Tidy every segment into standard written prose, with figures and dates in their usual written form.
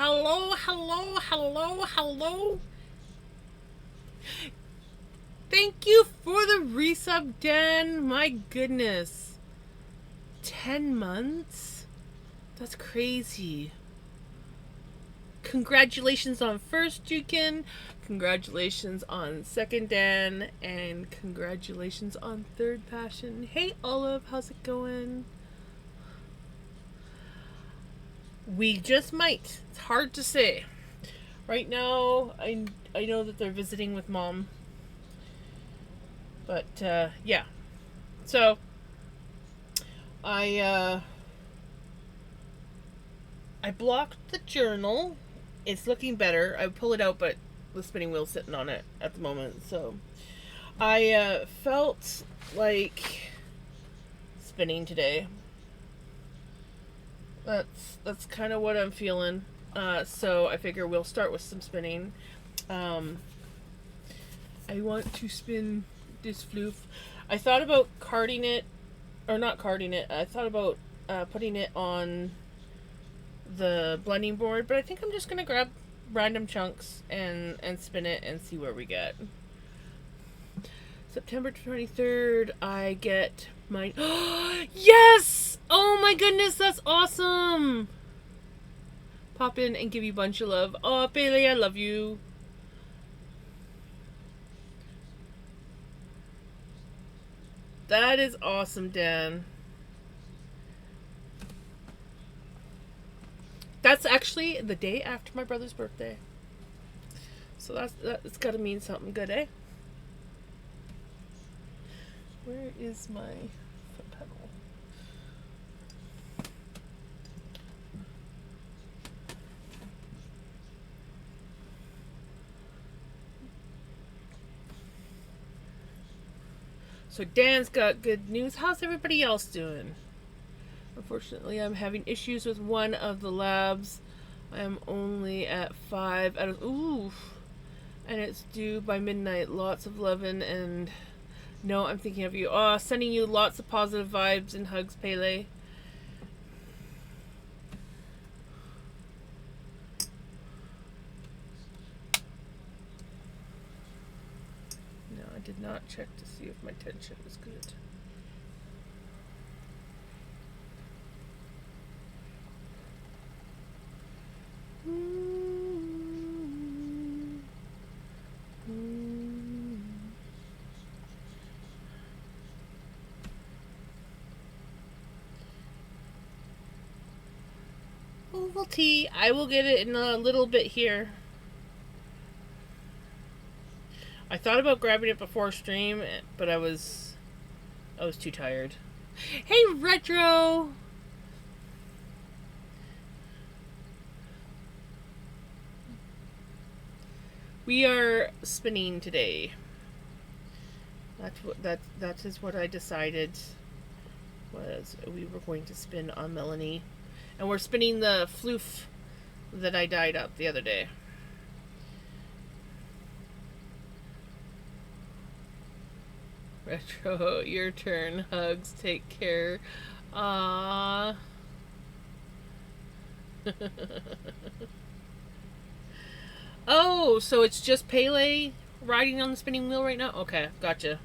Hello, hello, hello, hello. Thank you for the resub, Dan. My goodness. 10 months? That's crazy. Congratulations on first, Jukin. Congratulations on second, Dan. And congratulations on third, Passion. Hey, Olive, how's it going? We just might. It's hard to say. Right now, I know that they're visiting with Mom. But, yeah. So, I blocked the journal. It's looking better. I pull it out, but the spinning wheel's sitting on it at the moment. So, I felt like spinning today. That's kind of what I'm feeling. So I figure we'll start with some spinning. I want to spin this floof. I thought about carding it, or not carding it. I thought about putting it on the blending board, but I think I'm just gonna grab random chunks and spin it and see where we get. September 23rd, I get my... Yes! Oh my goodness, that's awesome! Pop in and give you a bunch of love. Oh, Bailey, I love you. That is awesome, Dan. That's actually the day after my brother's birthday. So that's got to mean something good, eh? Where is my foot pedal? So Dan's got good news. How's everybody else doing? Unfortunately, I'm having issues with one of the labs. I am only at 5 out of... Ooh. And it's due by midnight. Lots of loving and... No, I'm thinking of you. Oh, sending you lots of positive vibes and hugs, Pele. No, I did not check to see if my tension was good. Ovaltine. I will get it in a little bit here. I thought about grabbing it before stream, but I was too tired. Hey, Retro! We are spinning today. That is what I decided was we were going to spin on Melanie. And we're spinning the floof that I dyed up the other day. Retro, your turn. Hugs, take care. Aww. Oh, so it's just Pele riding on the spinning wheel right now? Okay, gotcha.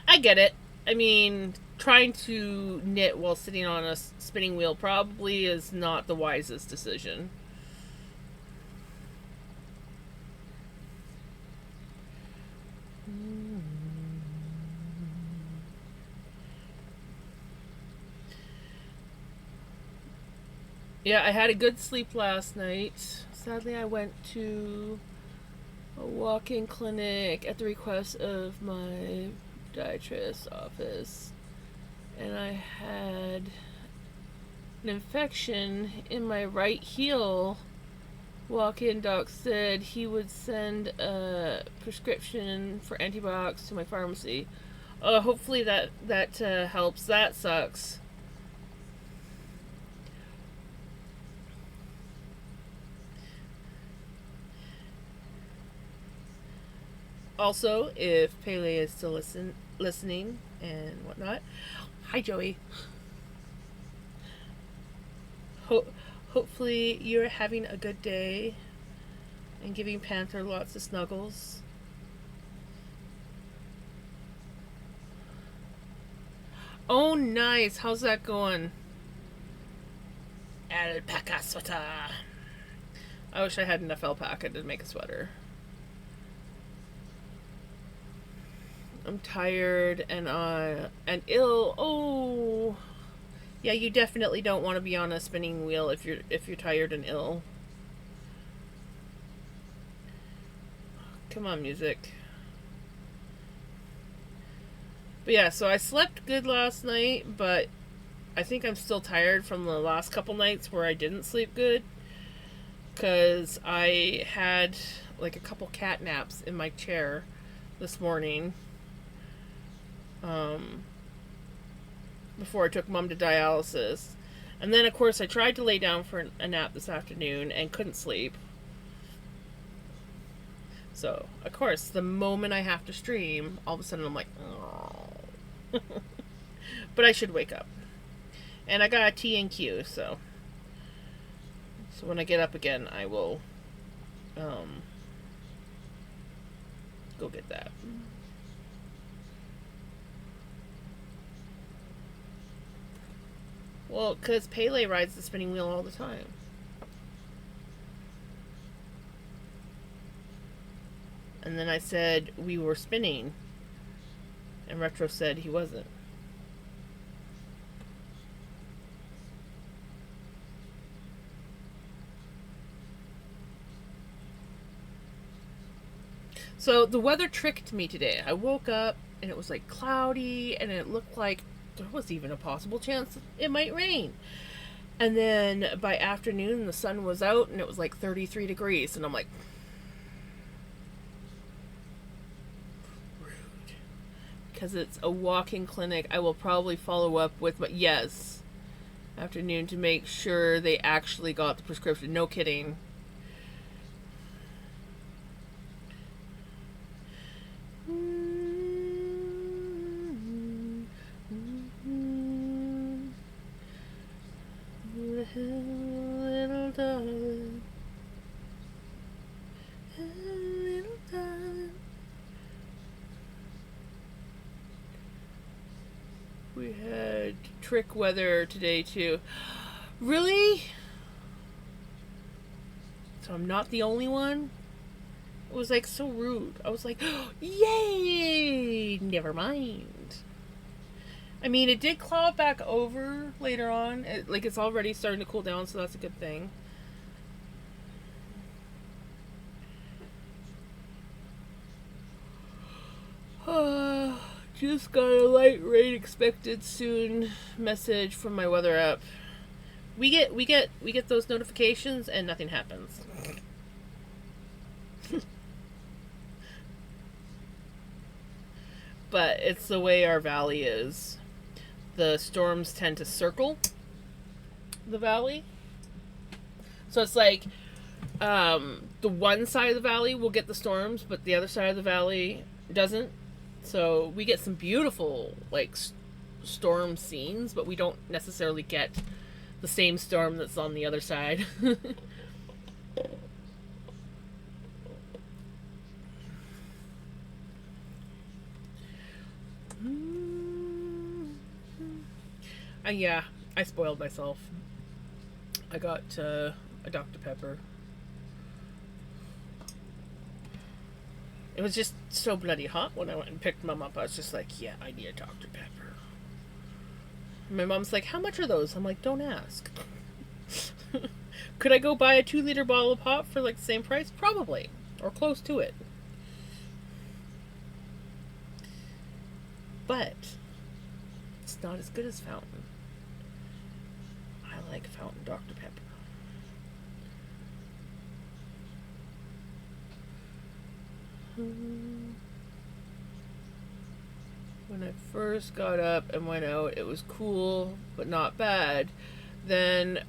I get it. I mean, trying to knit while sitting on a spinning wheel probably is not the wisest decision. Yeah, I had a good sleep last night. Sadly, I went to a walk-in clinic at the request of my podiatrist's office, and I had an infection in my right heel. Walk-in doc said he would send a prescription for antibiotics to my pharmacy. Hopefully that helps. That sucks. Also, if Pele is still listening and whatnot, hi Joey. Ho- Hopefully you're having a good day and giving Panther lots of snuggles. Oh, nice. How's that going? Alpaca sweater. I wish I had enough alpaca to make a sweater. I'm tired and ill. Oh, yeah. You definitely don't want to be on a spinning wheel if you're tired and ill. Come on, music. But yeah, so I slept good last night, but I think I'm still tired from the last couple nights where I didn't sleep good because I had like a couple cat naps in my chair this morning. Um, Before I took mom to dialysis. And then, of course, I tried to lay down for a nap this afternoon and couldn't sleep. So, of course, the moment I have to stream, all of a sudden I'm like, oh. But I should wake up. And I got a T and Q, so when I get up again, I will go get that. Well, because Pele rides the spinning wheel all the time. And then I said we were spinning, and Retro said he wasn't. So the weather tricked me today. I woke up and it was like cloudy, and it looked like there was even a possible chance it might rain. And then by afternoon, the sun was out and it was like 33 degrees. And I'm like, rude. Because it's a walk-in clinic, I will probably follow up with, but yes, afternoon to make sure they actually got the prescription. No kidding. Little darling, little darling. We had trick weather today too. Really? So I'm not the only one? It was like so rude. I was like, oh, yay! Never mind. I mean, it did cloud back over later on. It's already starting to cool down, so that's a good thing. Just got a light rain expected soon message from my weather app. We get those notifications and nothing happens. But it's the way our valley is. The storms tend to circle the valley. So it's like the one side of the valley will get the storms, but the other side of the valley doesn't. So we get some beautiful storm scenes, but we don't necessarily get the same storm that's on the other side. And yeah, I spoiled myself. I got a Dr. Pepper. It was just so bloody hot when I went and picked Mom up. I was just like, yeah, I need a Dr. Pepper. And my mom's like, how much are those? I'm like, don't ask. Could I go buy a 2-liter bottle of pop for the same price? Probably. Or close to it. But it's not as good as Fountain. I like Fountain Dr. Pepper. When I first got up and went out, it was cool, but not bad. Then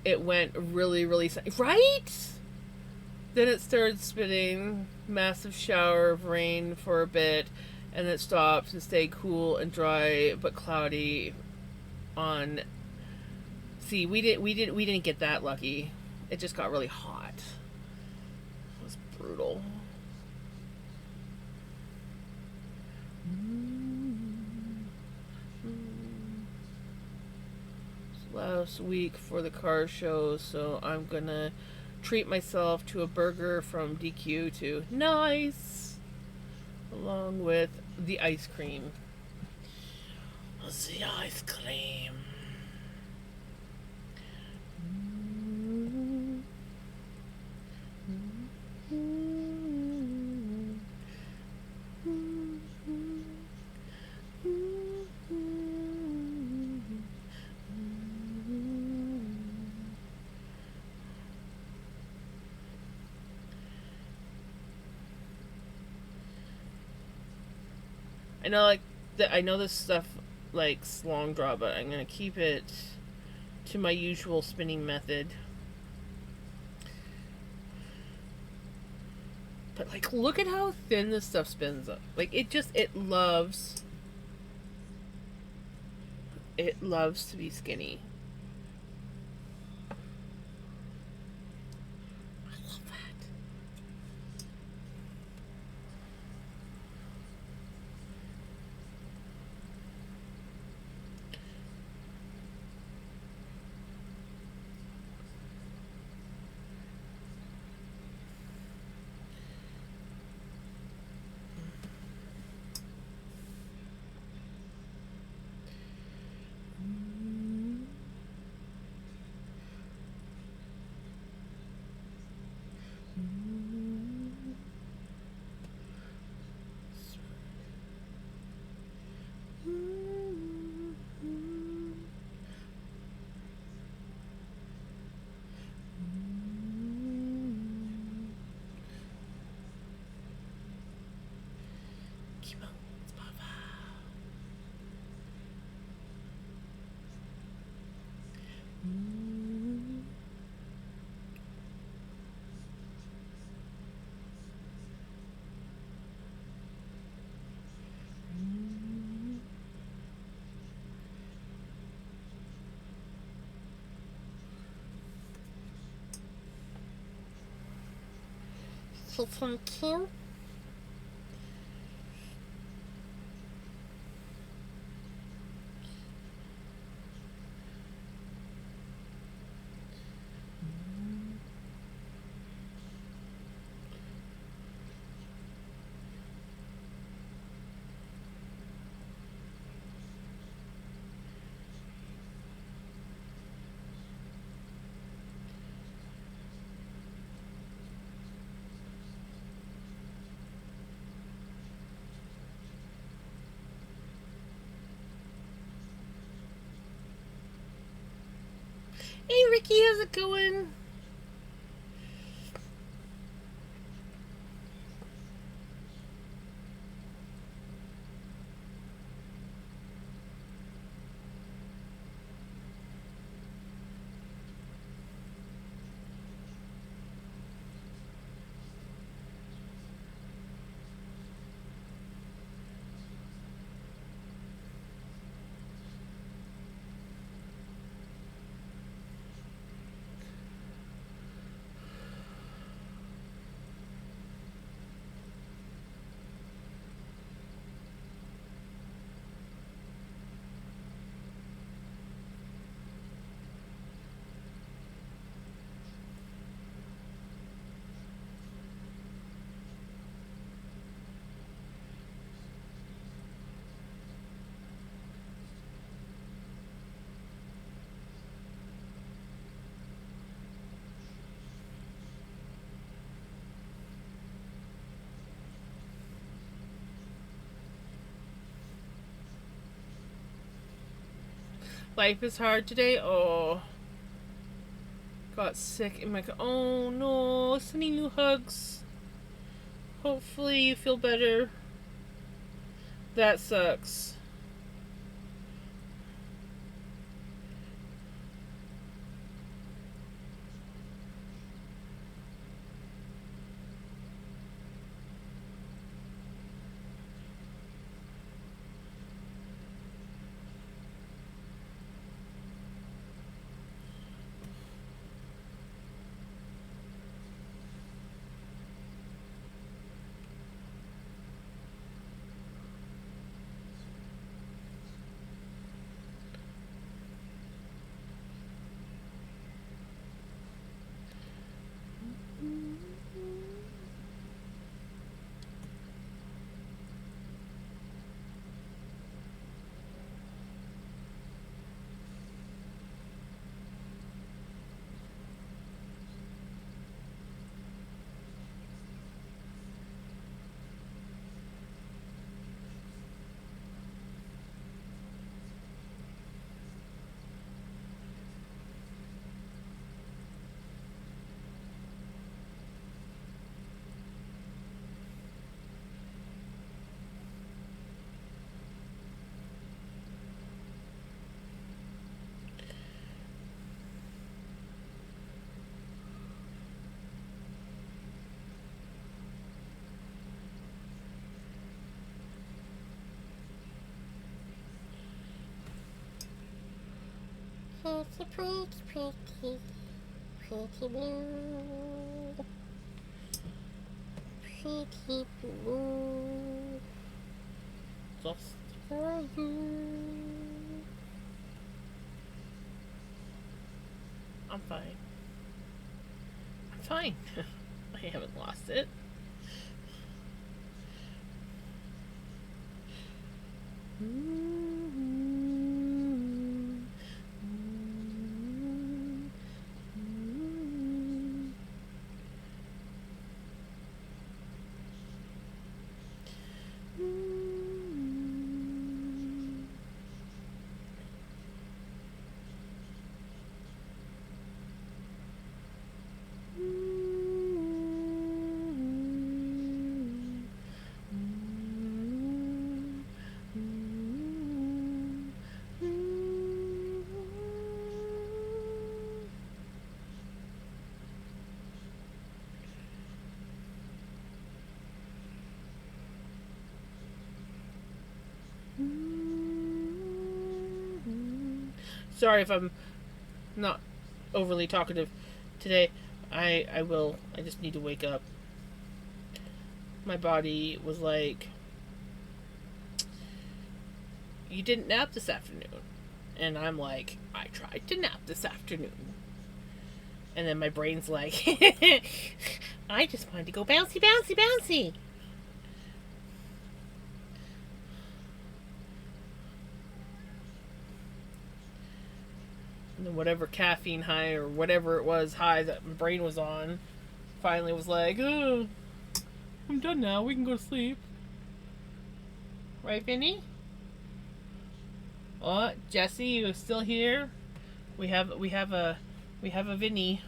it went really, really right? Then it started spitting, massive shower of rain for a bit, and it stopped and stayed cool and dry, but cloudy on See, we didn't get that lucky. It just got really hot. It was brutal. It's last week for the car show, so I'm gonna treat myself to a burger from DQ too. Nice! Along with the ice cream. The ice cream. I know, like, I know this stuff likes long draw, but I'm gonna keep it to my usual spinning method. But like, look at how thin this stuff spins up. Like, it loves to be skinny. I love that. So thank you. Hey Ricky, how's it going? Life is hard today. Oh, got sick in my. Oh no! Sending you hugs. Hopefully you feel better. That sucks. Pretty blue, pretty blue, just for you. I'm fine. I'm fine. I haven't lost it. Sorry if I'm not overly talkative today. I just need to wake up. My body was like, you didn't nap this afternoon. And I'm like, I tried to nap this afternoon. And then my brain's like, I just wanted to go bouncy, bouncy, bouncy. And then whatever caffeine high or whatever it was high that my brain was on finally was like, oh, I'm done now. We can go to sleep. Right, Vinny? Oh, Jesse, you still here? We have a Vinny.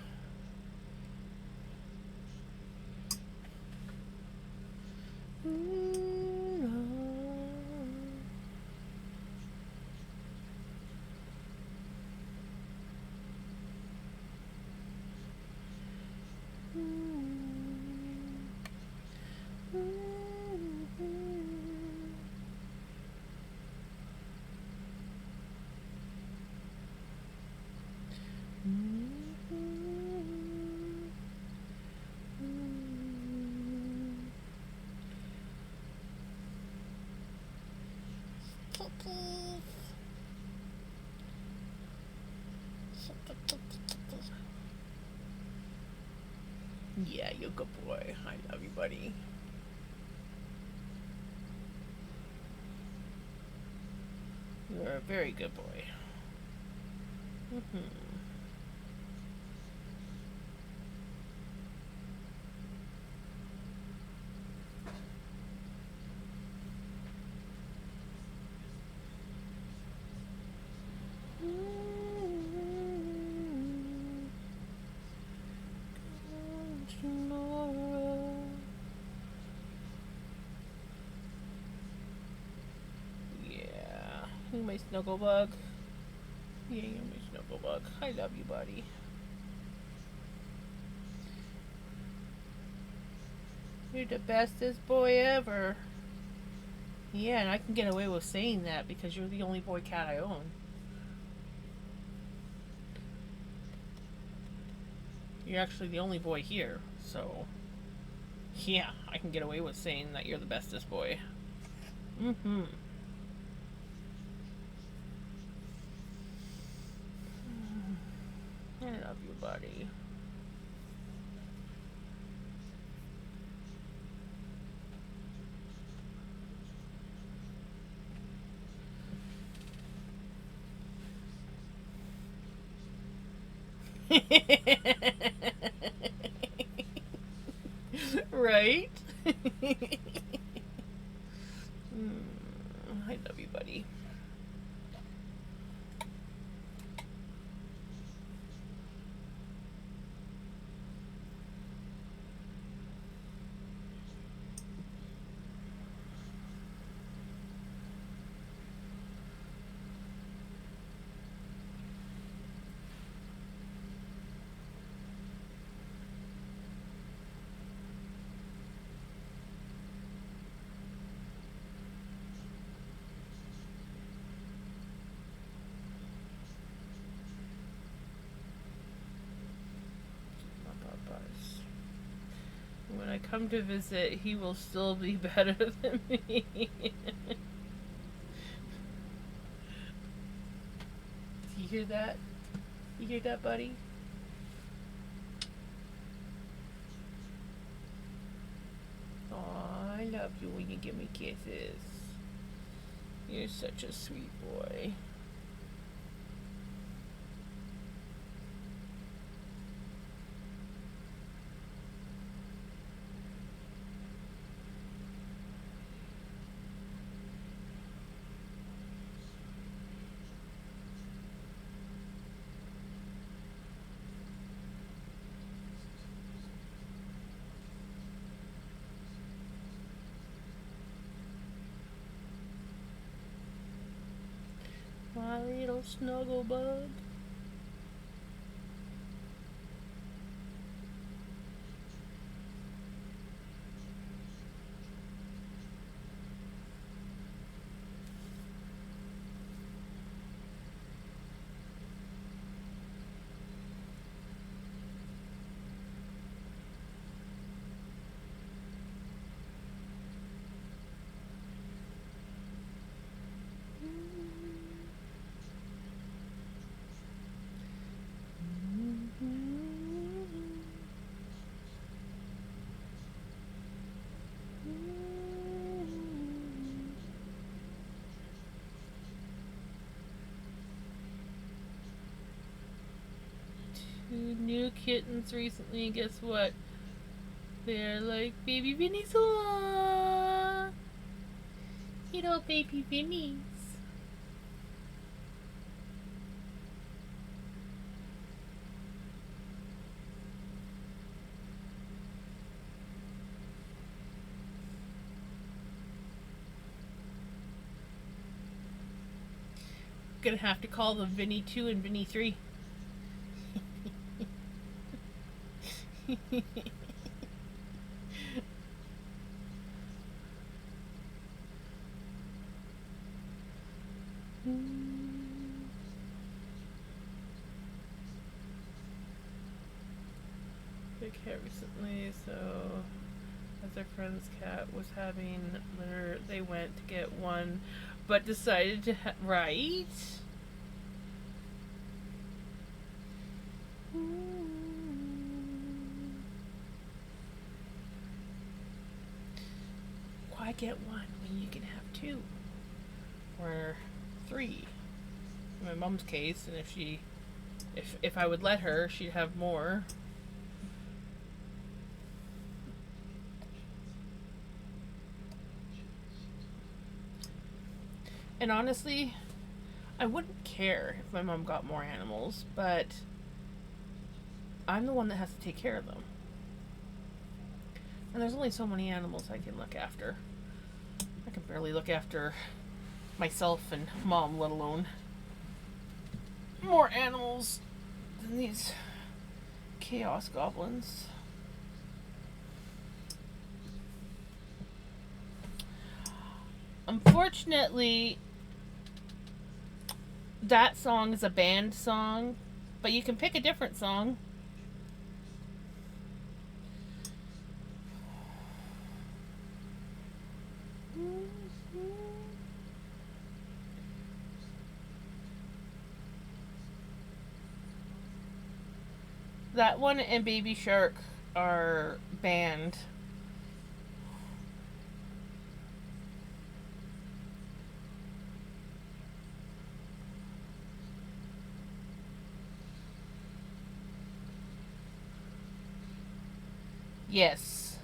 Kitties. Yeah, you're a good boy. I love you, buddy. You're a very good boy. Mm-hmm. Yeah. You my snuggle bug. Yeah, you're my snuggle bug. I love you, buddy. You're the bestest boy ever. Yeah, and I can get away with saying that because you're the only boy cat I own. You're actually the only boy here, so yeah, I can get away with saying that you're the bestest boy. Mm-hmm. I love you, buddy. Right? I love you, buddy. come to visit, he will still be better than me. You hear that? You hear that, buddy? Aw, I love you when you give me kisses. You're such a sweet boy. My little snuggle bug. Two new kittens recently, and guess what? They're like baby Vinnies. Aww. Little baby Vinnies. Gonna have to call them Vinny 2 and Vinny 3. Big cat recently, so as their friend's cat was having litter, they went to get one, but decided to right. Why get one when you can have two or three? In my mom's case, and if I would let her, she'd have more. And honestly, I wouldn't care if my mom got more animals, but I'm the one that has to take care of them. And there's only so many animals I can look after. I can barely look after myself and mom, let alone more animals than these chaos goblins. Unfortunately, that song is a banned song, but you can pick a different song. That one and Baby Shark are banned. Yes.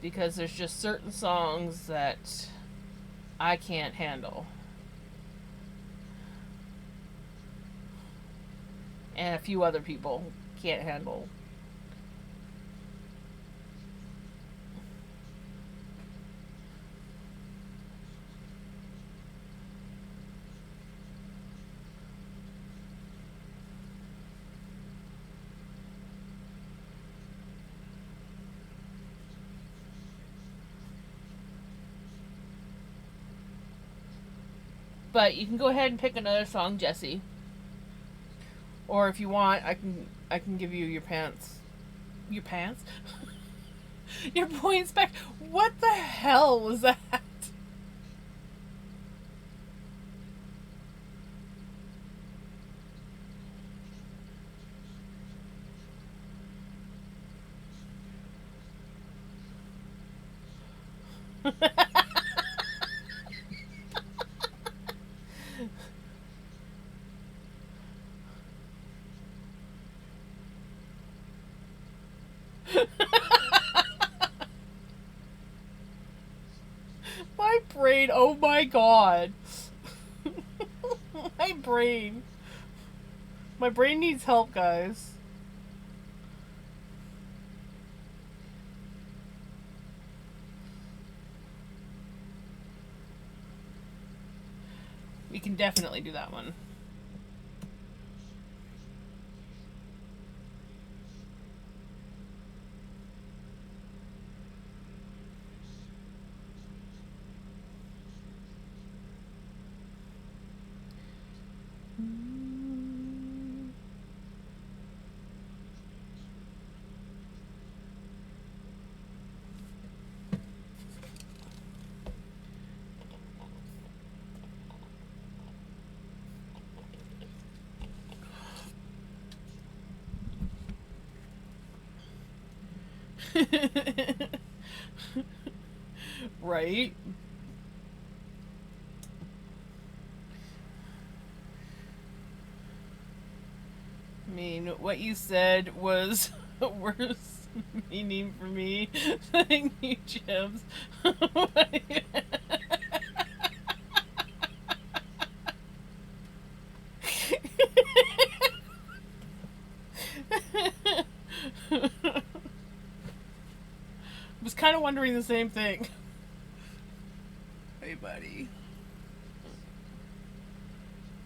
Because there's just certain songs that I can't handle. And a few other people can't handle. But you can go ahead and pick another song, Jesse. Or if you want, I can give you your pants. Your pants? Your points back. What the hell was that? My brain, oh my god. My brain. My brain needs help, guys. We can definitely do that one. Right? I mean, what you said was worse meaning for me than you, Jibs. Was kind of wondering the same thing. Hey, buddy.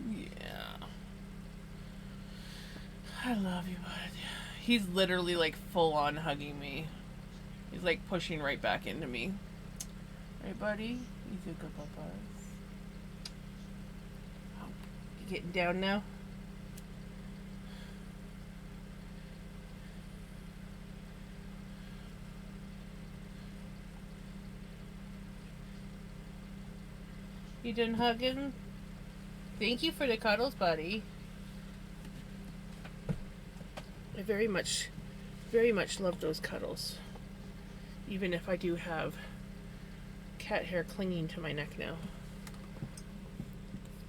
Yeah. I love you, bud. He's literally like full on hugging me. He's like pushing right back into me. Hey, buddy. He's a good papa. Oh, you getting down now? You done hugging? Thank you for the cuddles, buddy. I very much love those cuddles. Even if I do have cat hair clinging to my neck now.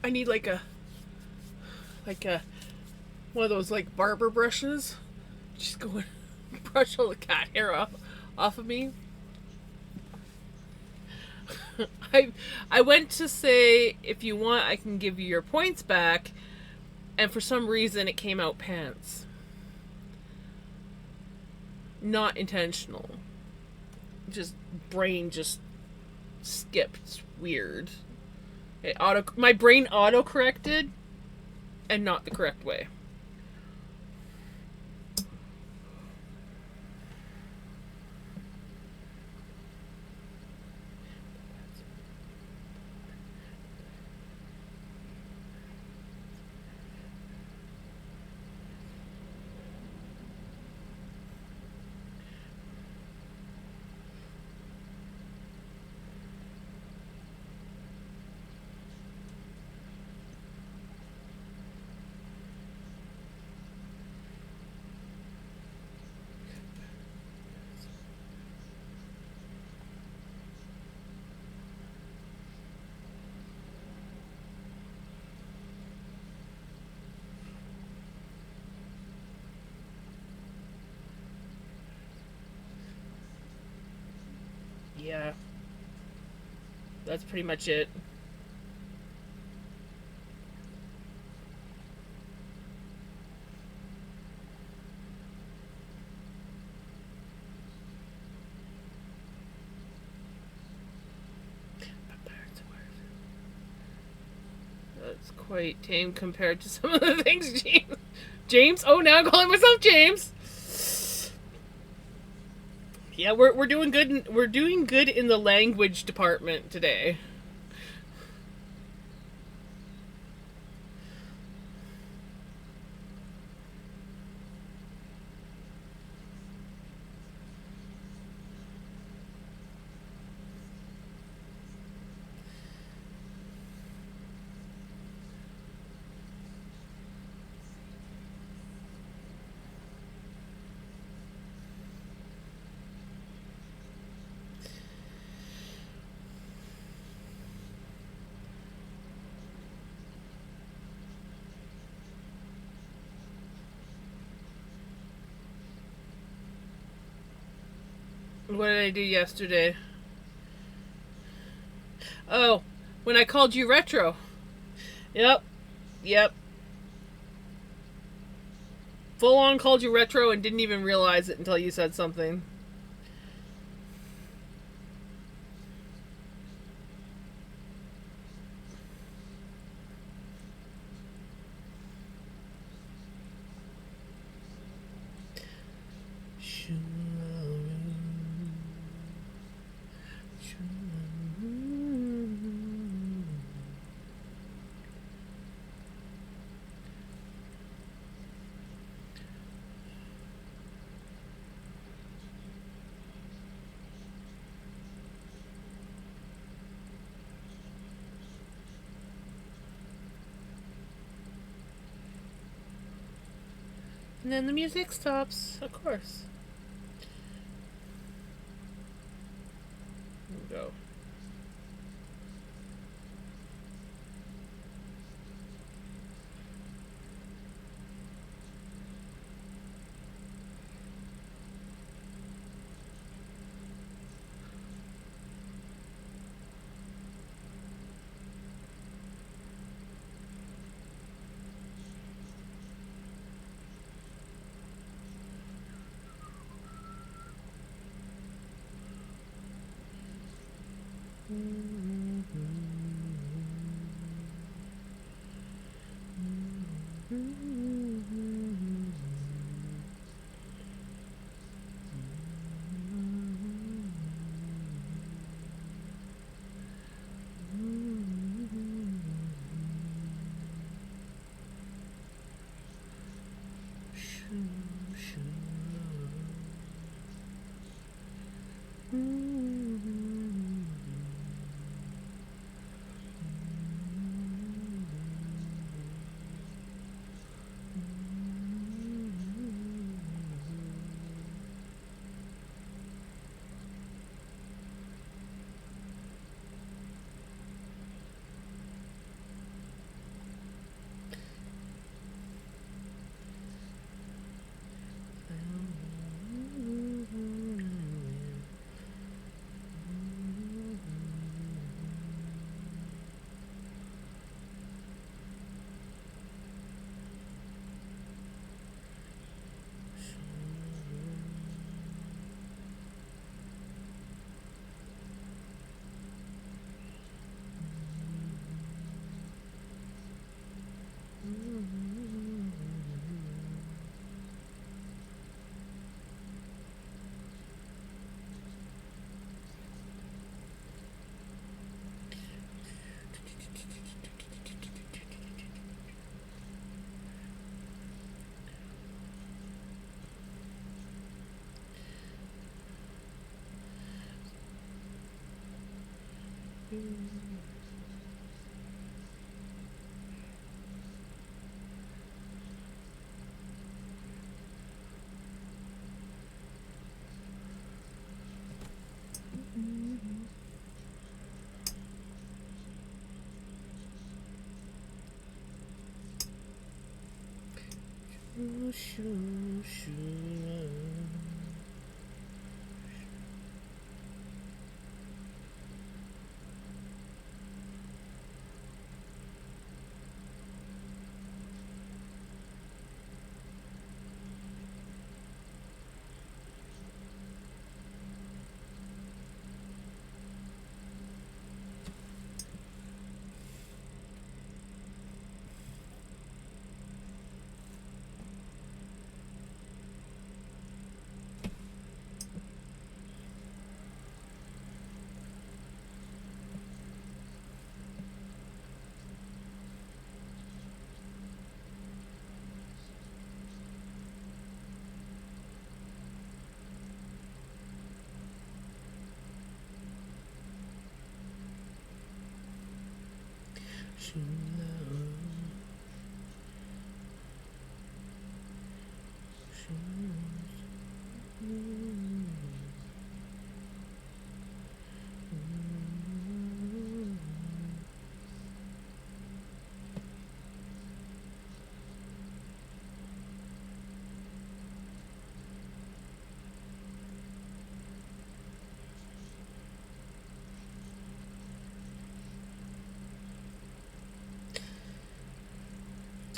I need like a one of those like barber brushes. Just go and brush all the cat hair off of me. I went to say, if you want, I can give you your points back, and for some reason it came out pants. Not intentional. Just brain just skipped weird. My brain auto corrected, and not the correct way. Yeah. That's pretty much it. That's quite tame compared to some of the things James. Oh, now I'm calling myself James. Yeah, we're doing good. We're doing good in the language department today. What did I do yesterday? Oh, when I called you retro. Yep, yep. Full on called you retro and didn't even realize it until you said something. And then the music stops, of course. Here we go.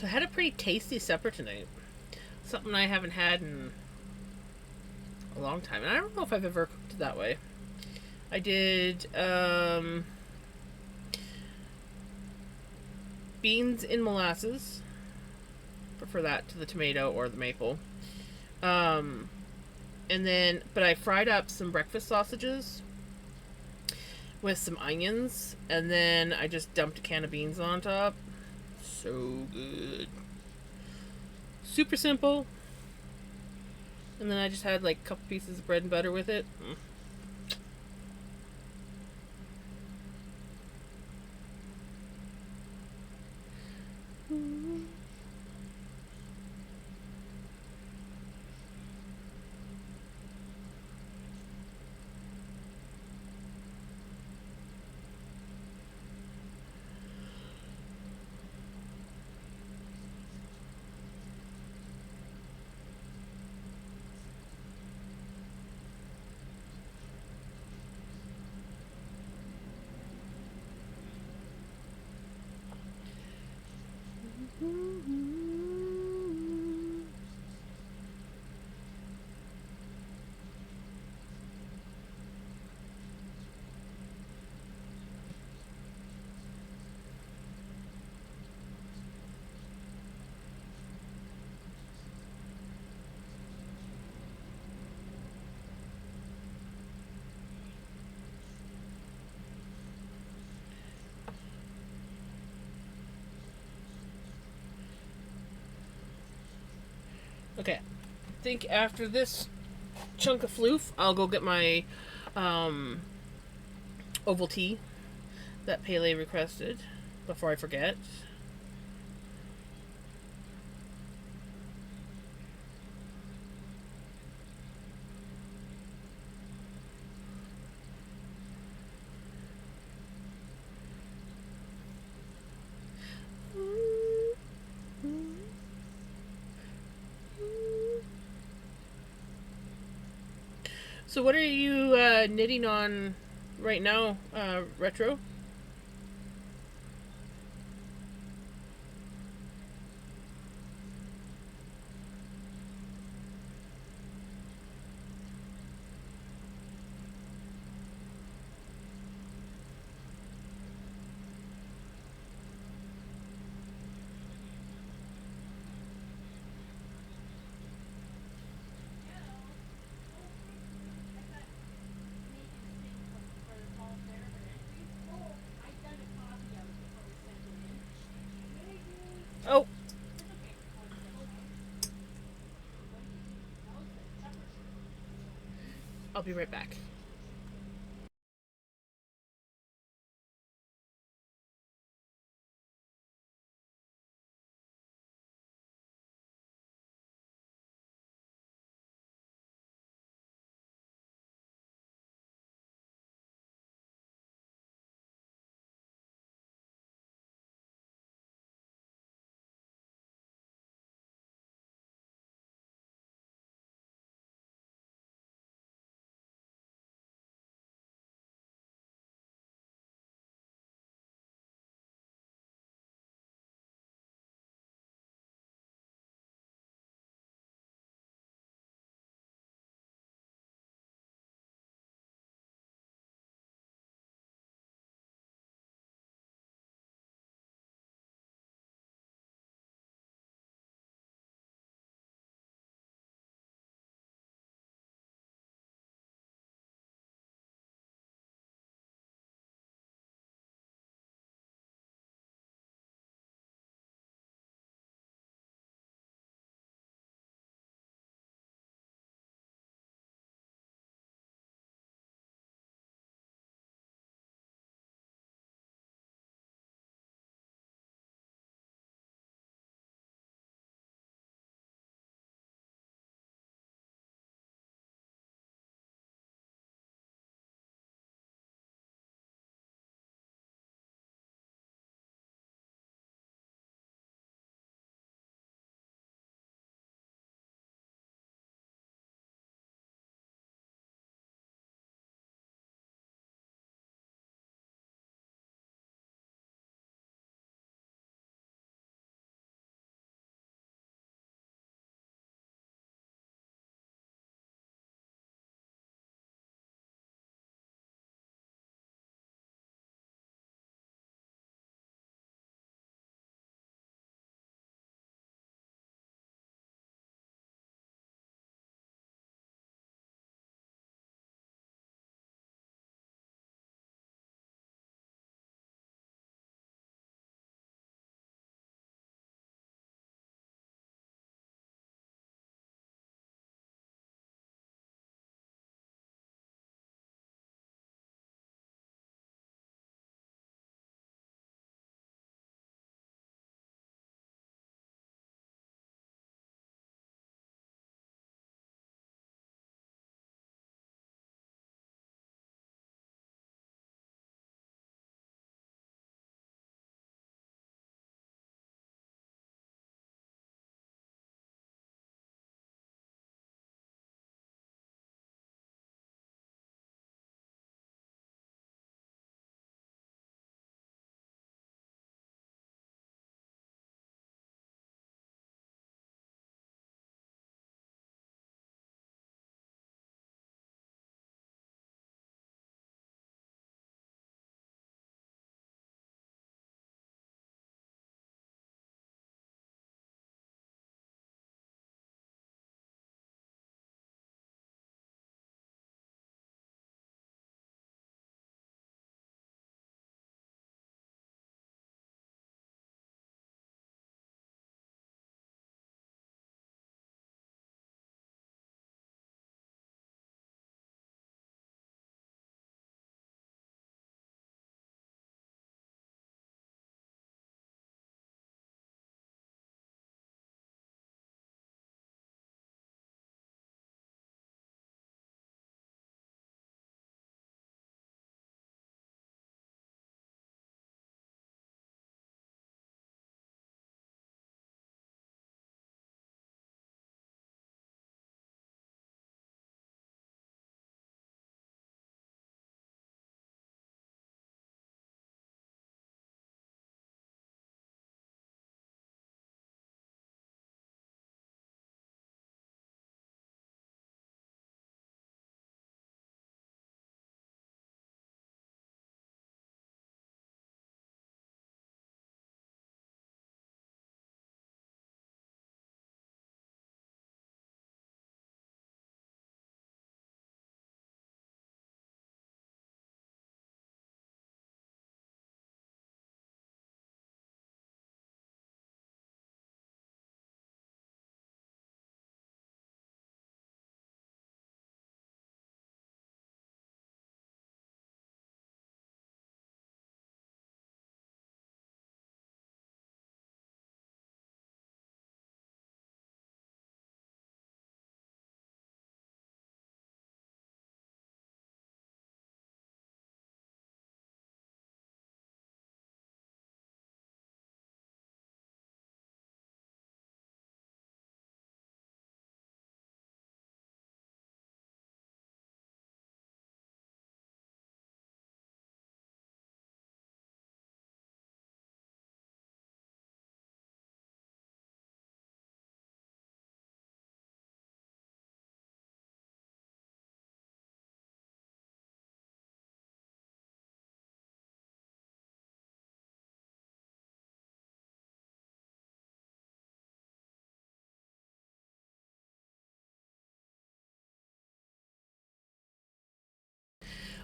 I had a pretty tasty supper tonight. Something I haven't had in a long time. And I don't know if I've ever cooked it that way. I did beans in molasses. Prefer that to the tomato or the maple. Um, and then, but I fried up some breakfast sausages with some onions, and then I just dumped a can of beans on top. So good. Super simple. And then I just had like a couple pieces of bread and butter with it. Okay. I think after this chunk of floof, I'll go get my um, oval tea that Pele requested before I forget. So, what are you knitting on right now, Retro? Oh, I'll be right back.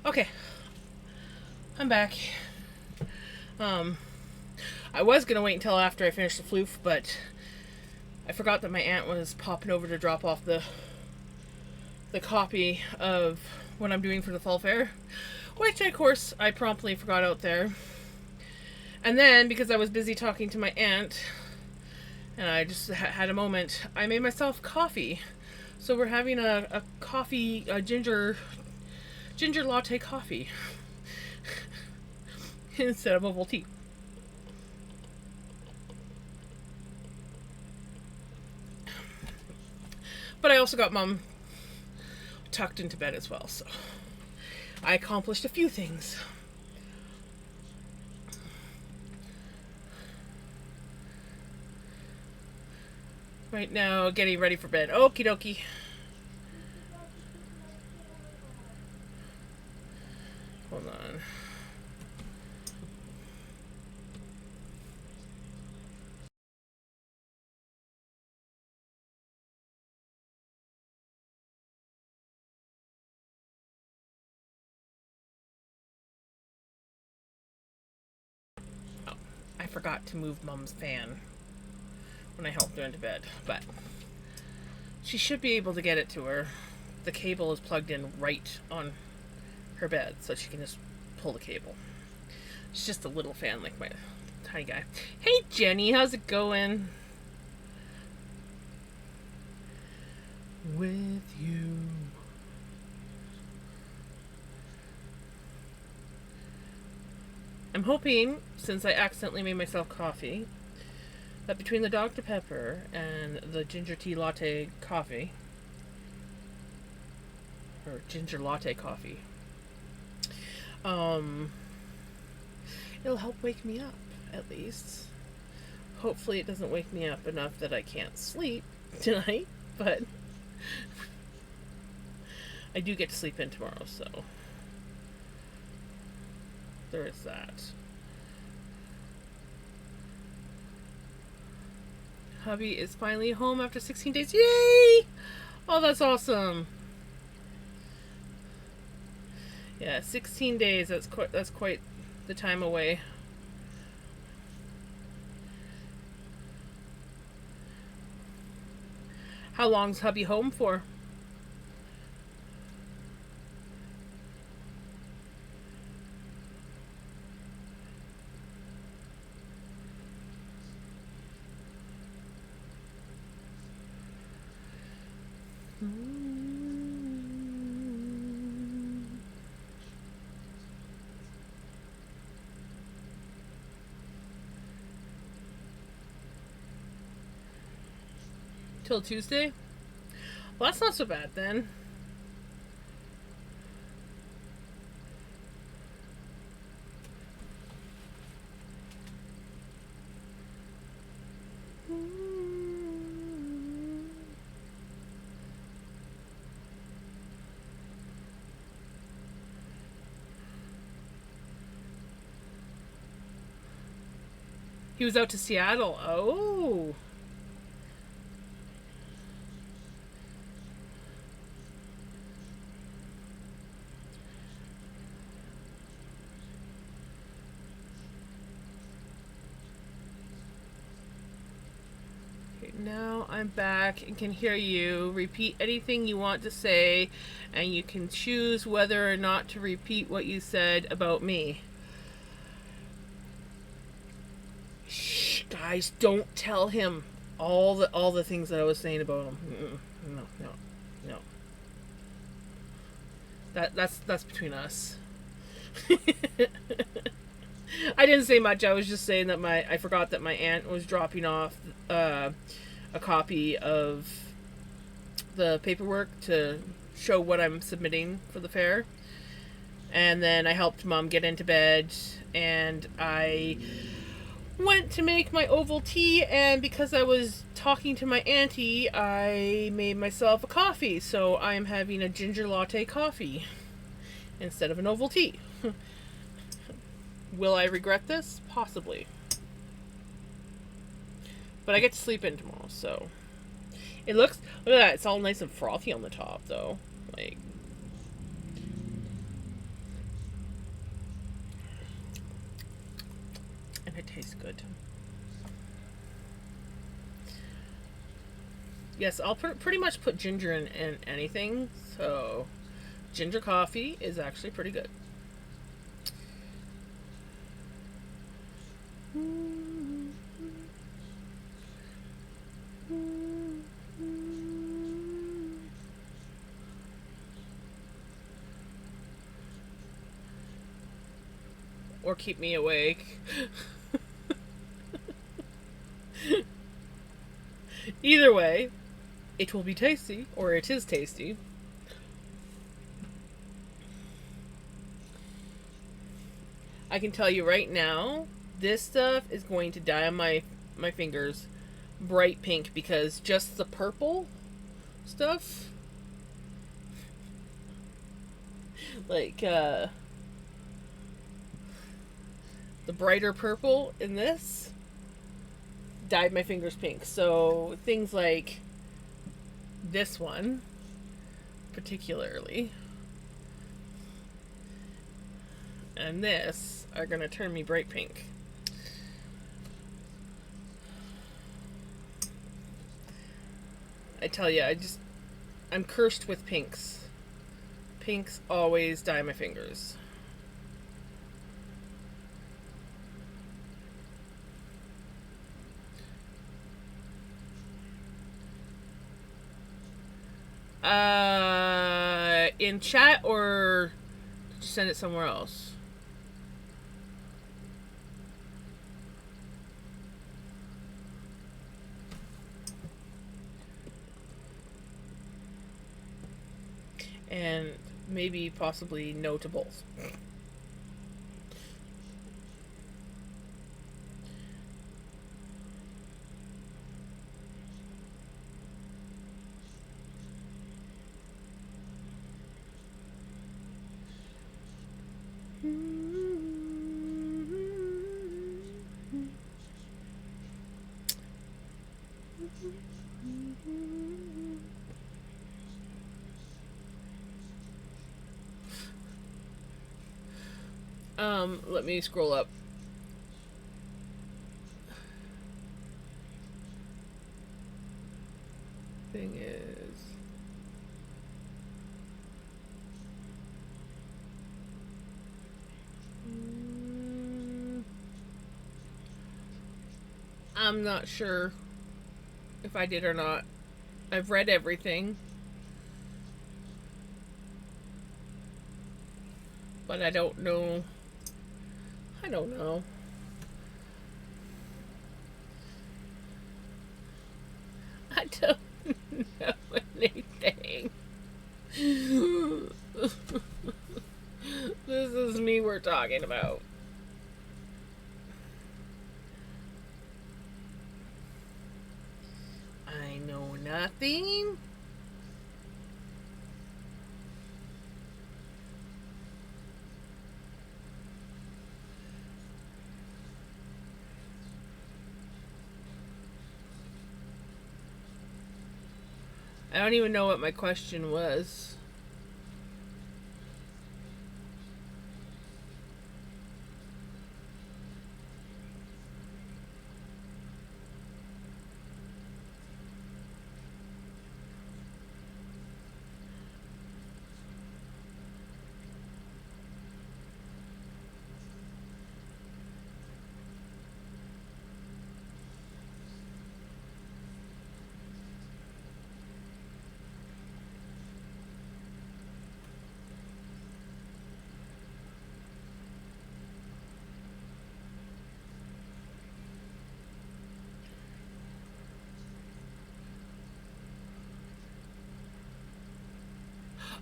Okay, I'm back. I was gonna wait until after I finished the floof, but I forgot that my aunt was popping over to drop off the copy of what I'm doing for the fall fair, which of course I promptly forgot out there. And then because I was busy talking to my aunt, and I just had a moment, I made myself coffee. So we're having a coffee, a ginger latte coffee instead of bubble tea. But I also got Mom tucked into bed as well, so I accomplished a few things. Right now, getting ready for bed. Okie dokie. Hold on. Oh, I forgot to move Mom's fan when I helped her into bed, but she should be able to get it to her. The cable is plugged in right on her bed, so she can just pull the cable. She's just a little fan like my tiny guy. Hey Jenny, how's it going? With you. I'm hoping, since I accidentally made myself coffee, that between the Dr. Pepper and the ginger tea latte coffee, or ginger latte coffee, it'll help wake me up, at least. Hopefully it doesn't wake me up enough that I can't sleep tonight, but I do get to sleep in tomorrow, so there is that. Hubby is finally home after 16 days. Yay! Oh, that's awesome. Yeah, 16 days. That's quite the time away. How long's hubby home for? Till Tuesday? Well, that's not so bad then. He was out to Seattle. Oh. Okay, now I'm back and can hear you. Repeat anything you want to say, and you can choose whether or not to repeat what you said about me. Shh, guys, don't tell him all the things that I was saying about him. No, no, no. That's between us. I didn't say much. I was just saying that I forgot that my aunt was dropping off a copy of the paperwork to show what I'm submitting for the fair. And then I helped Mom get into bed, and I went to make my oval tea, and because I was talking to my auntie, I made myself a coffee. So I'm having a ginger latte coffee instead of an oval tea. Will I regret this? Possibly. But I get to sleep in tomorrow, so it looks, look at that, it's all nice and frothy on the top though. Like, tastes good. Yes, I'll pretty much put ginger in anything. So, ginger coffee is actually pretty good. Or keep me awake. Either way, it will be tasty, or it is tasty. I can tell you right now, this stuff is going to dye on my fingers bright pink because just the purple stuff, like the brighter purple in this, dyed my fingers pink. So things like this one, particularly, and this are going to turn me bright pink. I tell you, I'm cursed with pinks. Pinks always dye my fingers. In chat, or did you send it somewhere else? And maybe possibly no to both. Let me scroll up. Thing is, I'm not sure if I did or not. I've read everything, but I don't know. I don't know. I don't know anything. This is me we're talking about. I know nothing. I don't even know what my question was.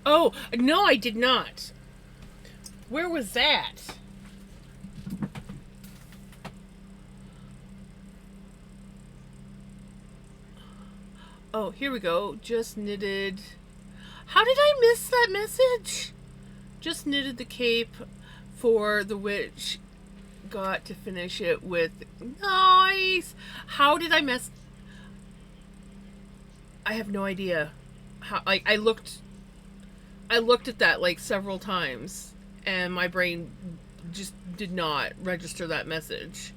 Oh, no, I did not. Where was that? Oh, here we go. Just knitted. How did I miss that message? Just knitted the cape for the witch. Got to finish it with. Nice! How did I miss? I have no idea. How, like, I looked at that like several times and my brain just did not register that message.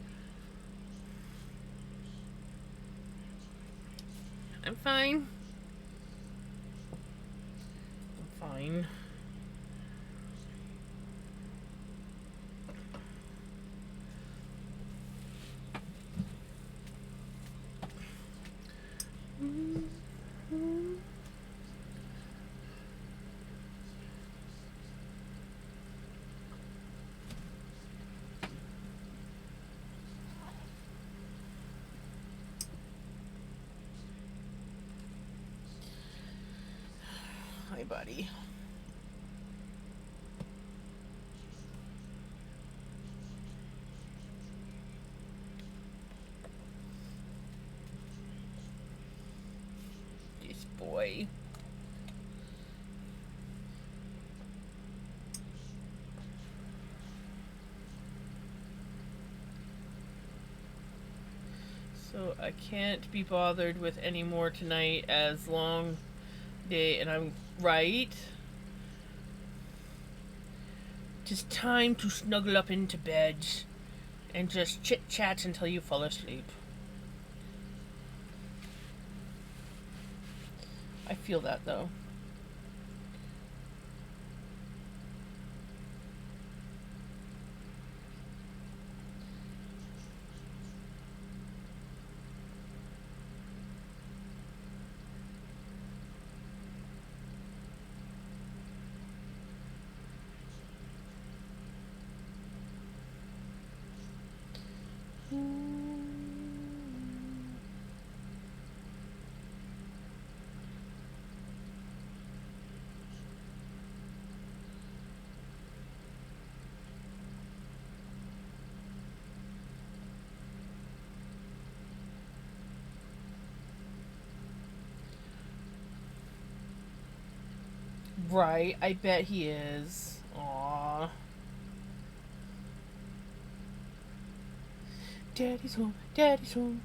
I'm fine. I'm fine. Hi, buddy. This boy. So I can't be bothered with any more tonight as long day, and I'm right. Just time to snuggle up into bed and just chit chat until you fall asleep. I feel that though. Right, I bet he is. Aww. Daddy's home, daddy's home.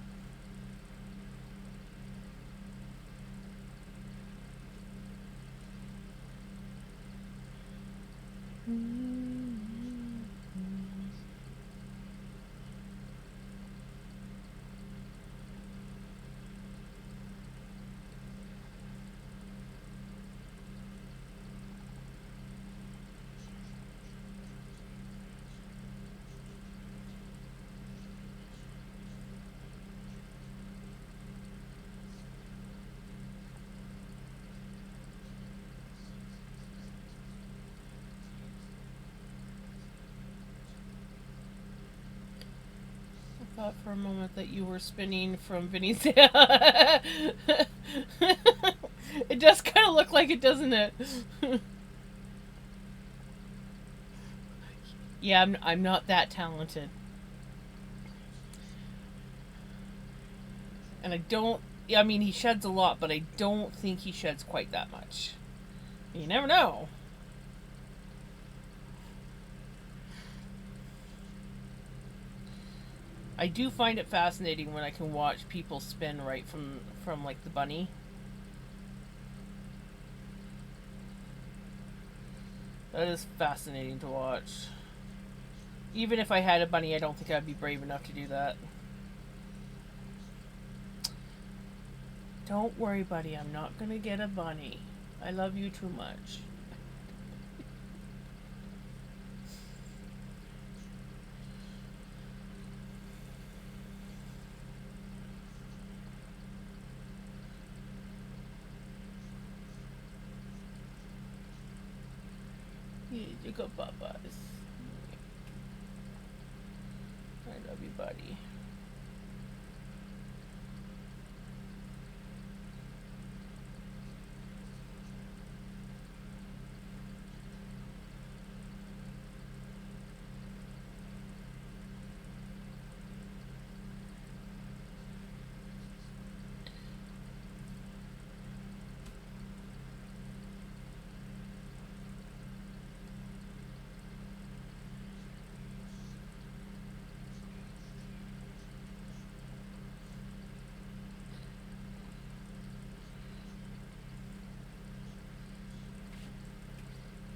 I thought for a moment that you were spinning from Vinny's. It does kind of look like it, doesn't it? Yeah, I'm not that talented. And I don't. I mean, he sheds a lot, but I don't think he sheds quite that much. You never know. I do find it fascinating when I can watch people spin right from like the bunny. That is fascinating to watch. Even if I had a bunny, I don't think I'd be brave enough to do that. Don't worry, buddy. I'm not gonna get a bunny. I love you too much. You go, Bubba's. I love you, buddy.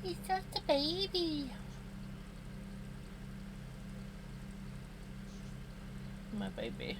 He's just a baby. My baby.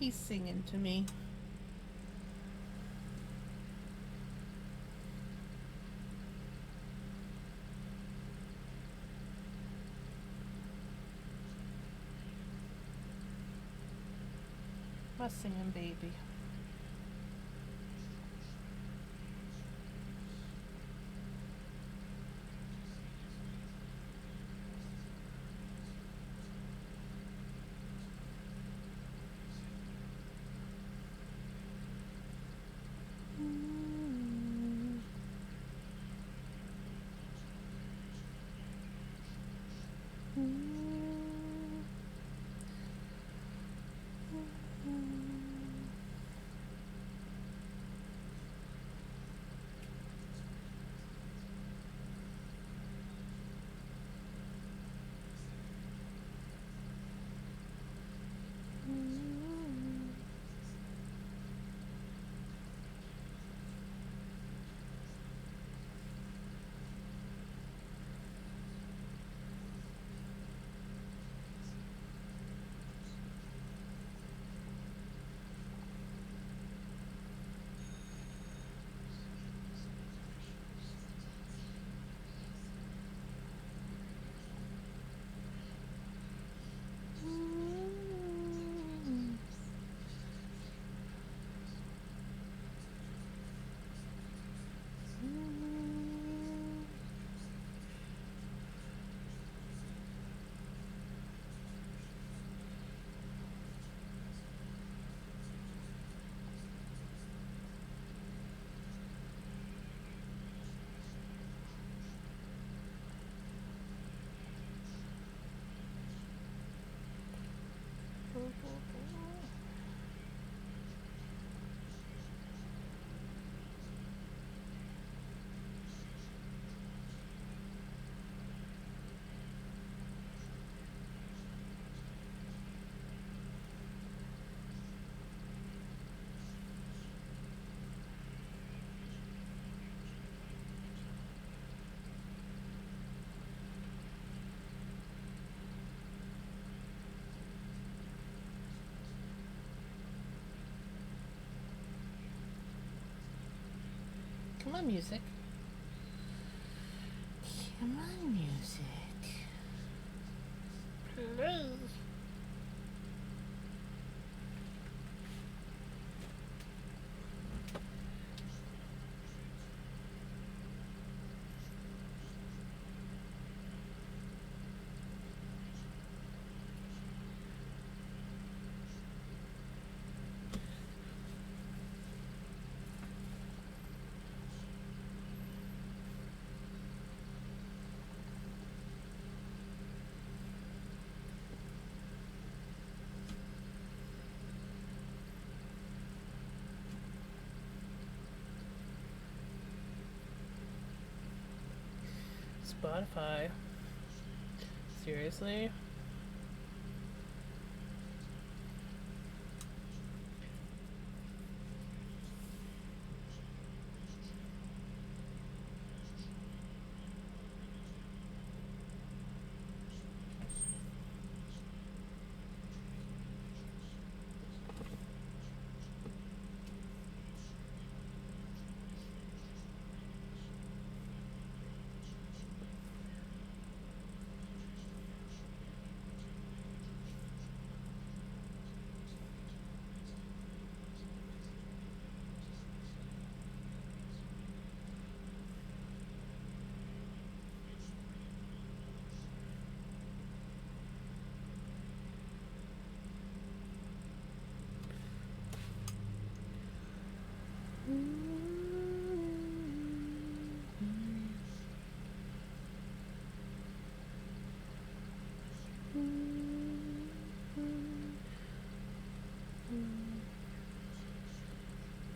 He's singing to me. My singing baby. Come on, music. Come on, music. Please. Spotify. Seriously?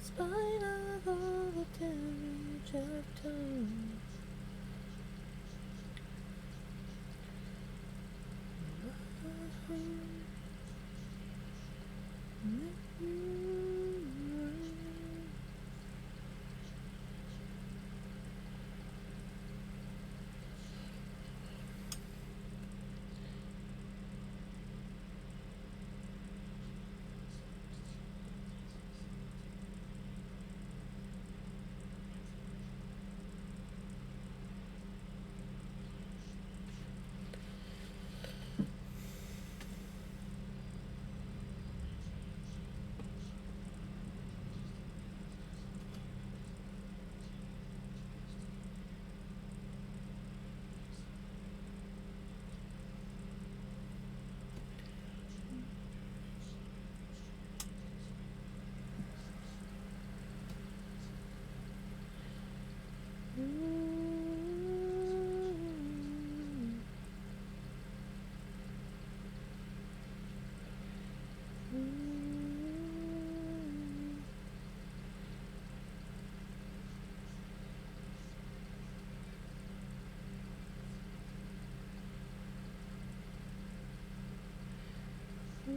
Spite of all the damage I've done.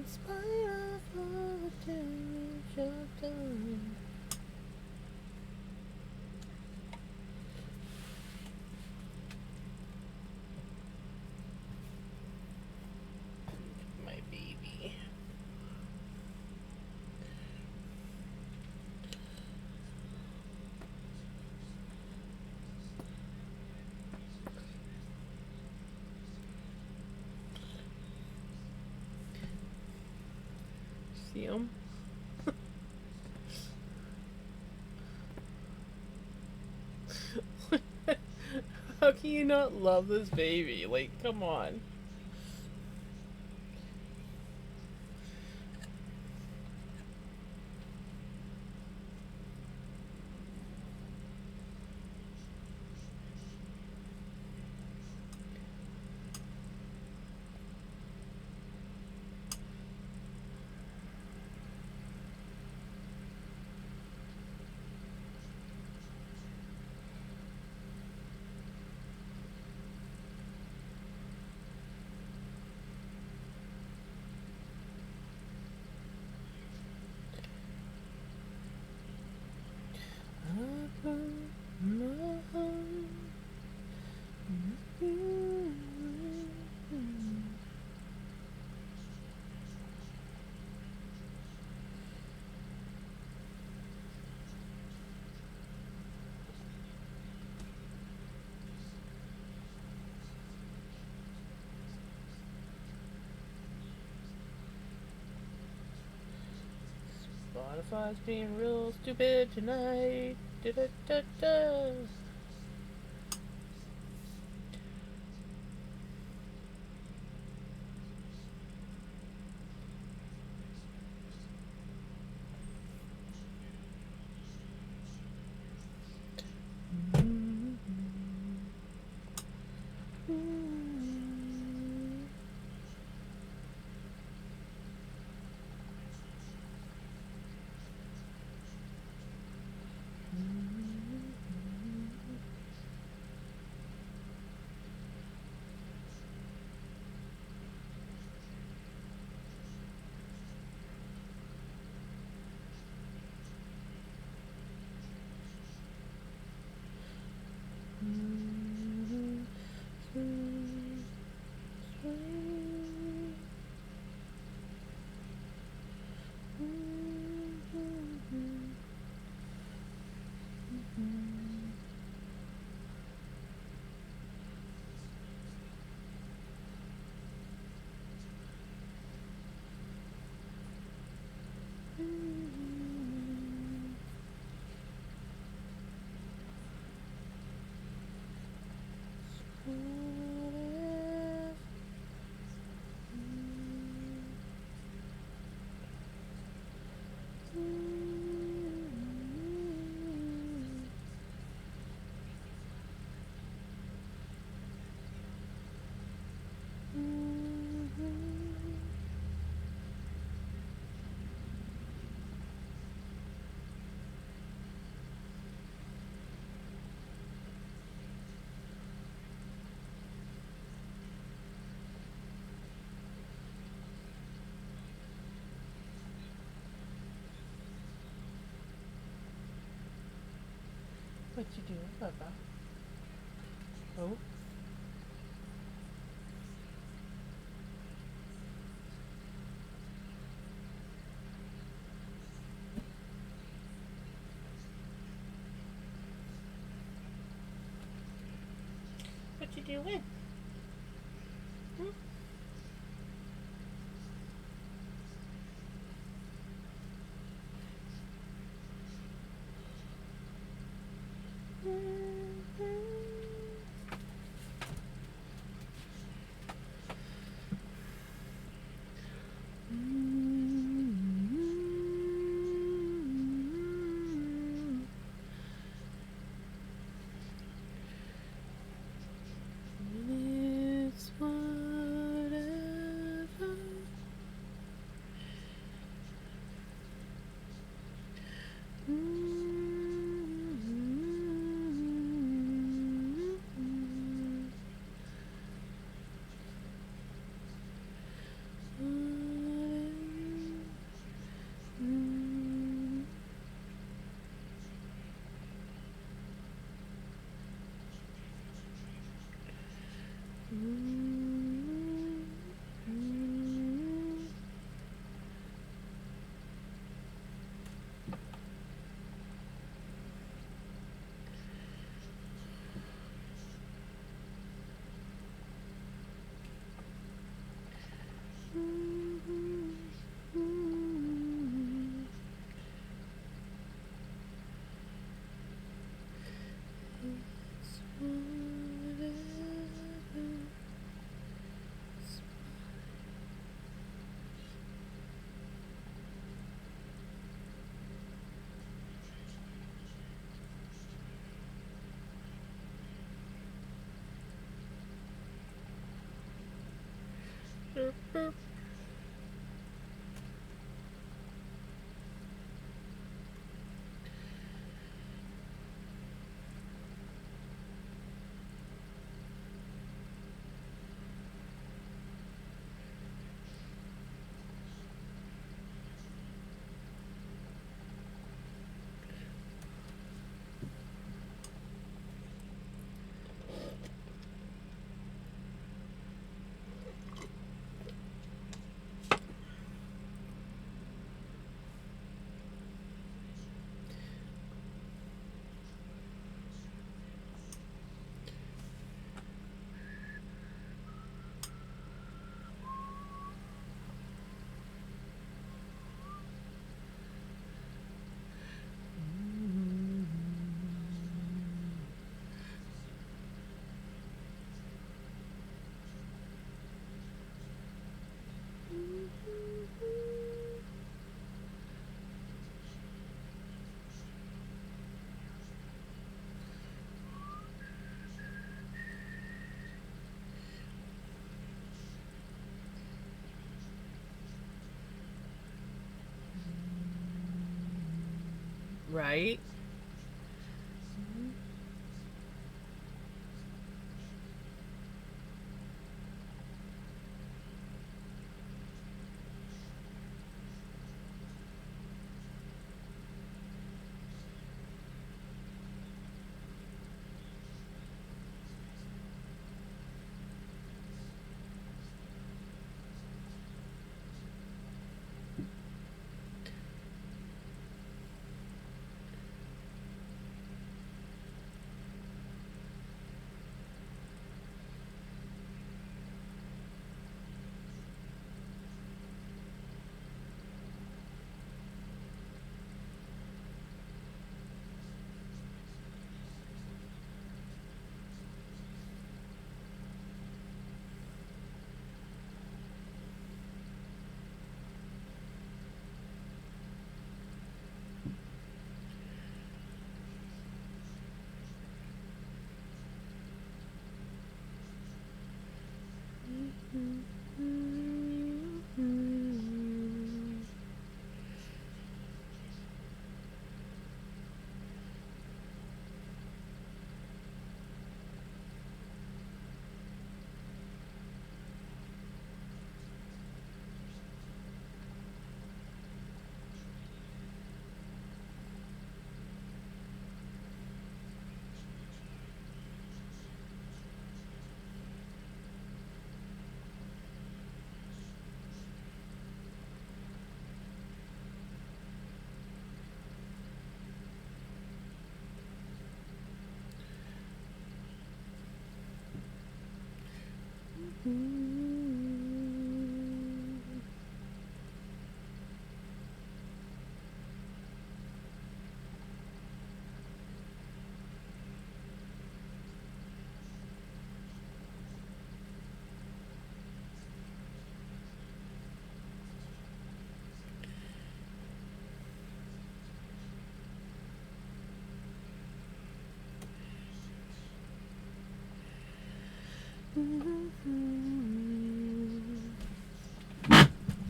In spite of all the damage I've done. My baby. See him? How can you not love this baby? Like, come on. Spotify's being real stupid tonight. Da da da da. What you doing, Bubba? Oh. What you doing? Hmm? Right?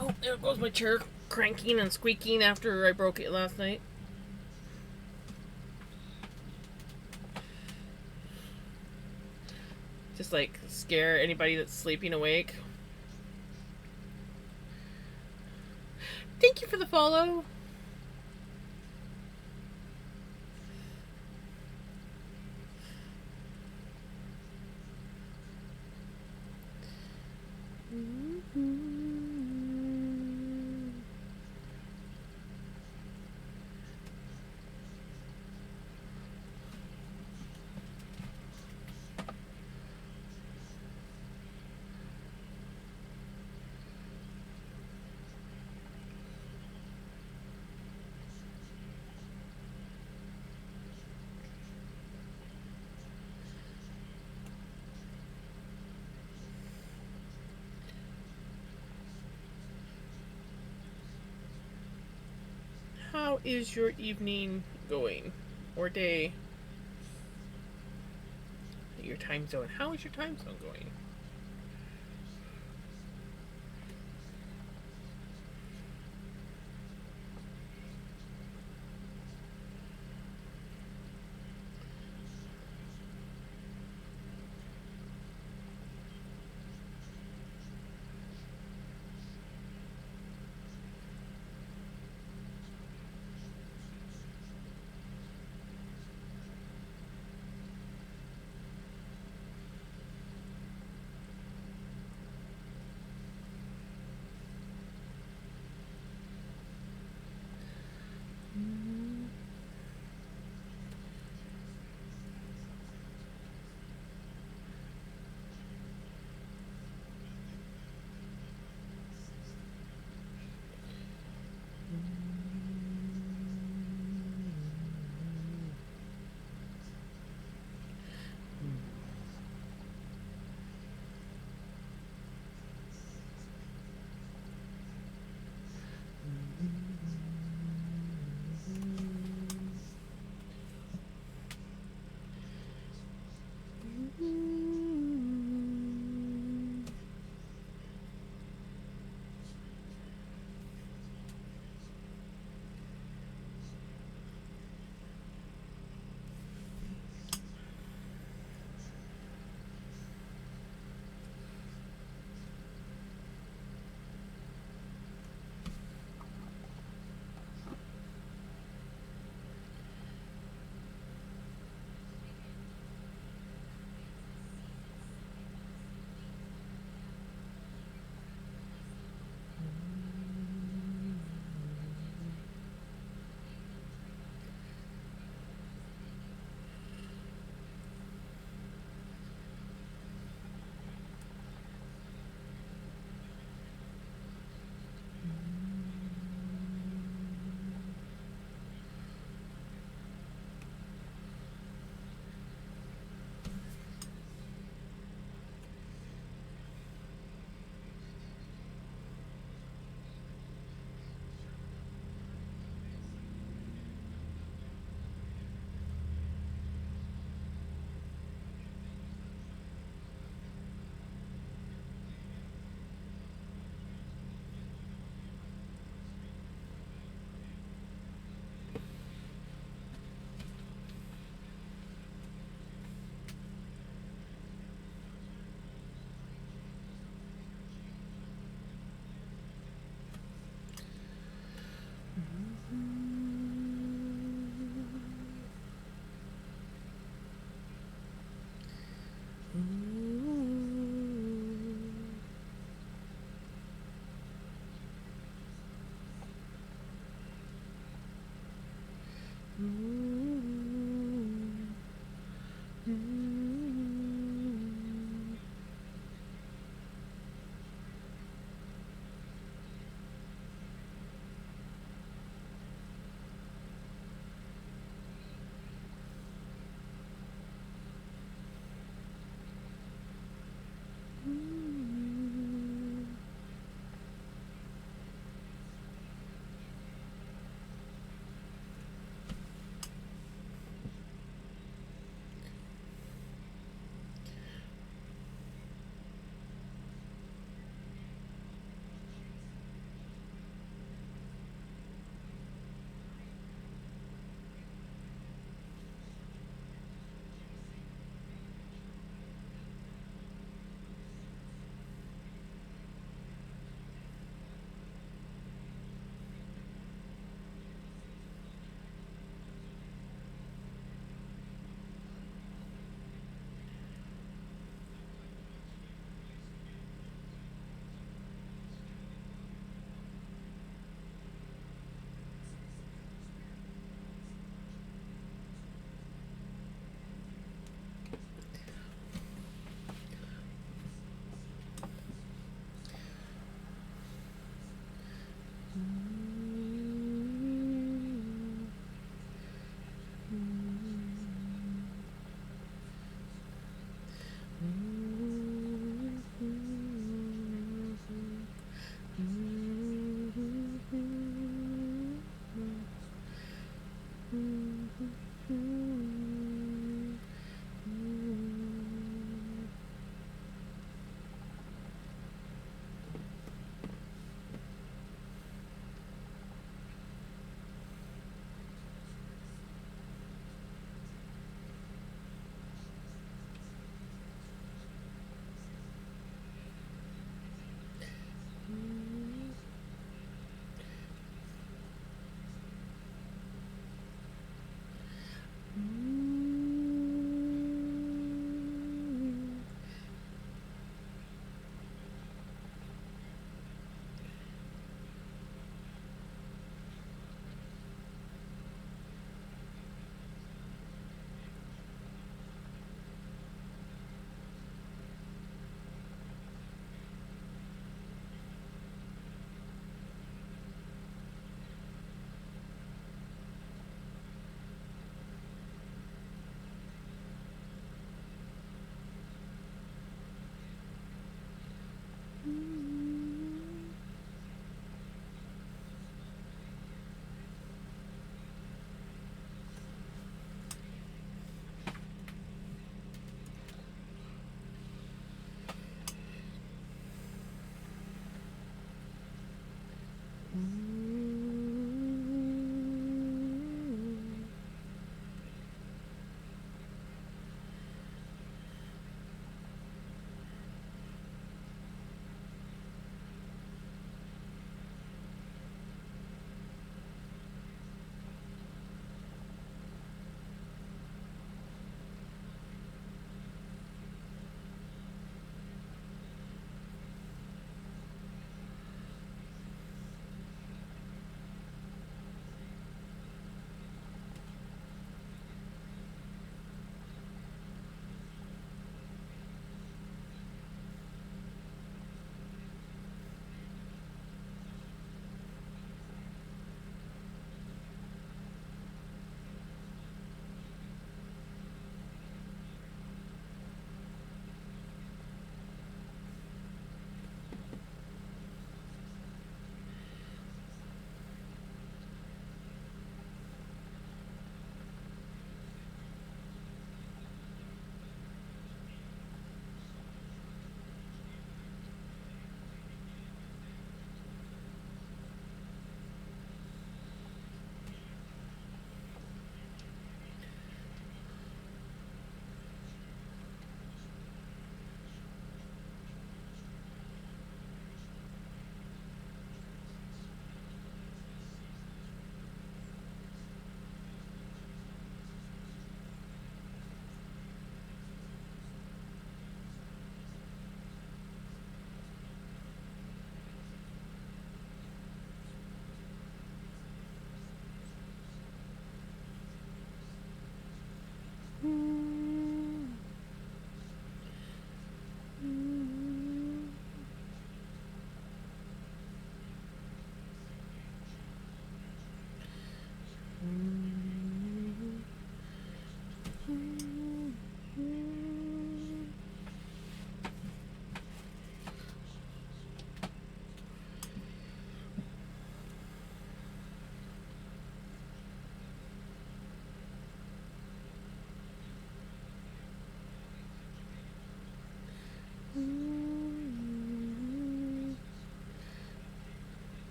Oh, there goes my chair cranking and squeaking after I broke it last night. Just like scare anybody that's sleeping awake. Thank you for the follow. How is your evening going? Or day? Your time zone. How is your time zone going?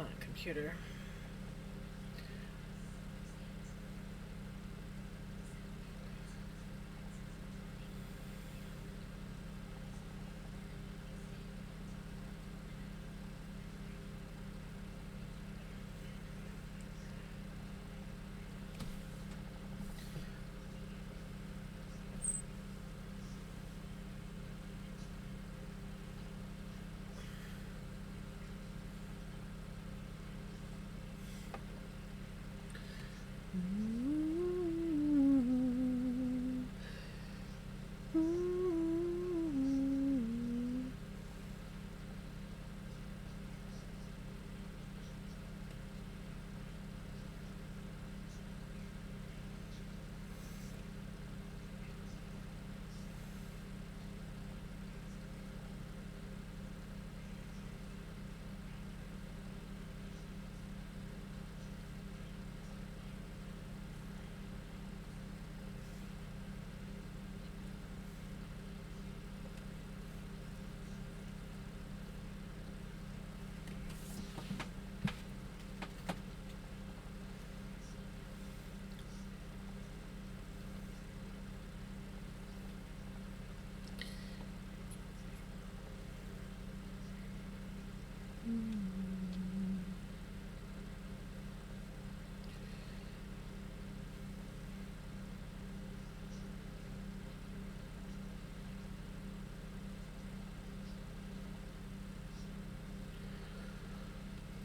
on, computer.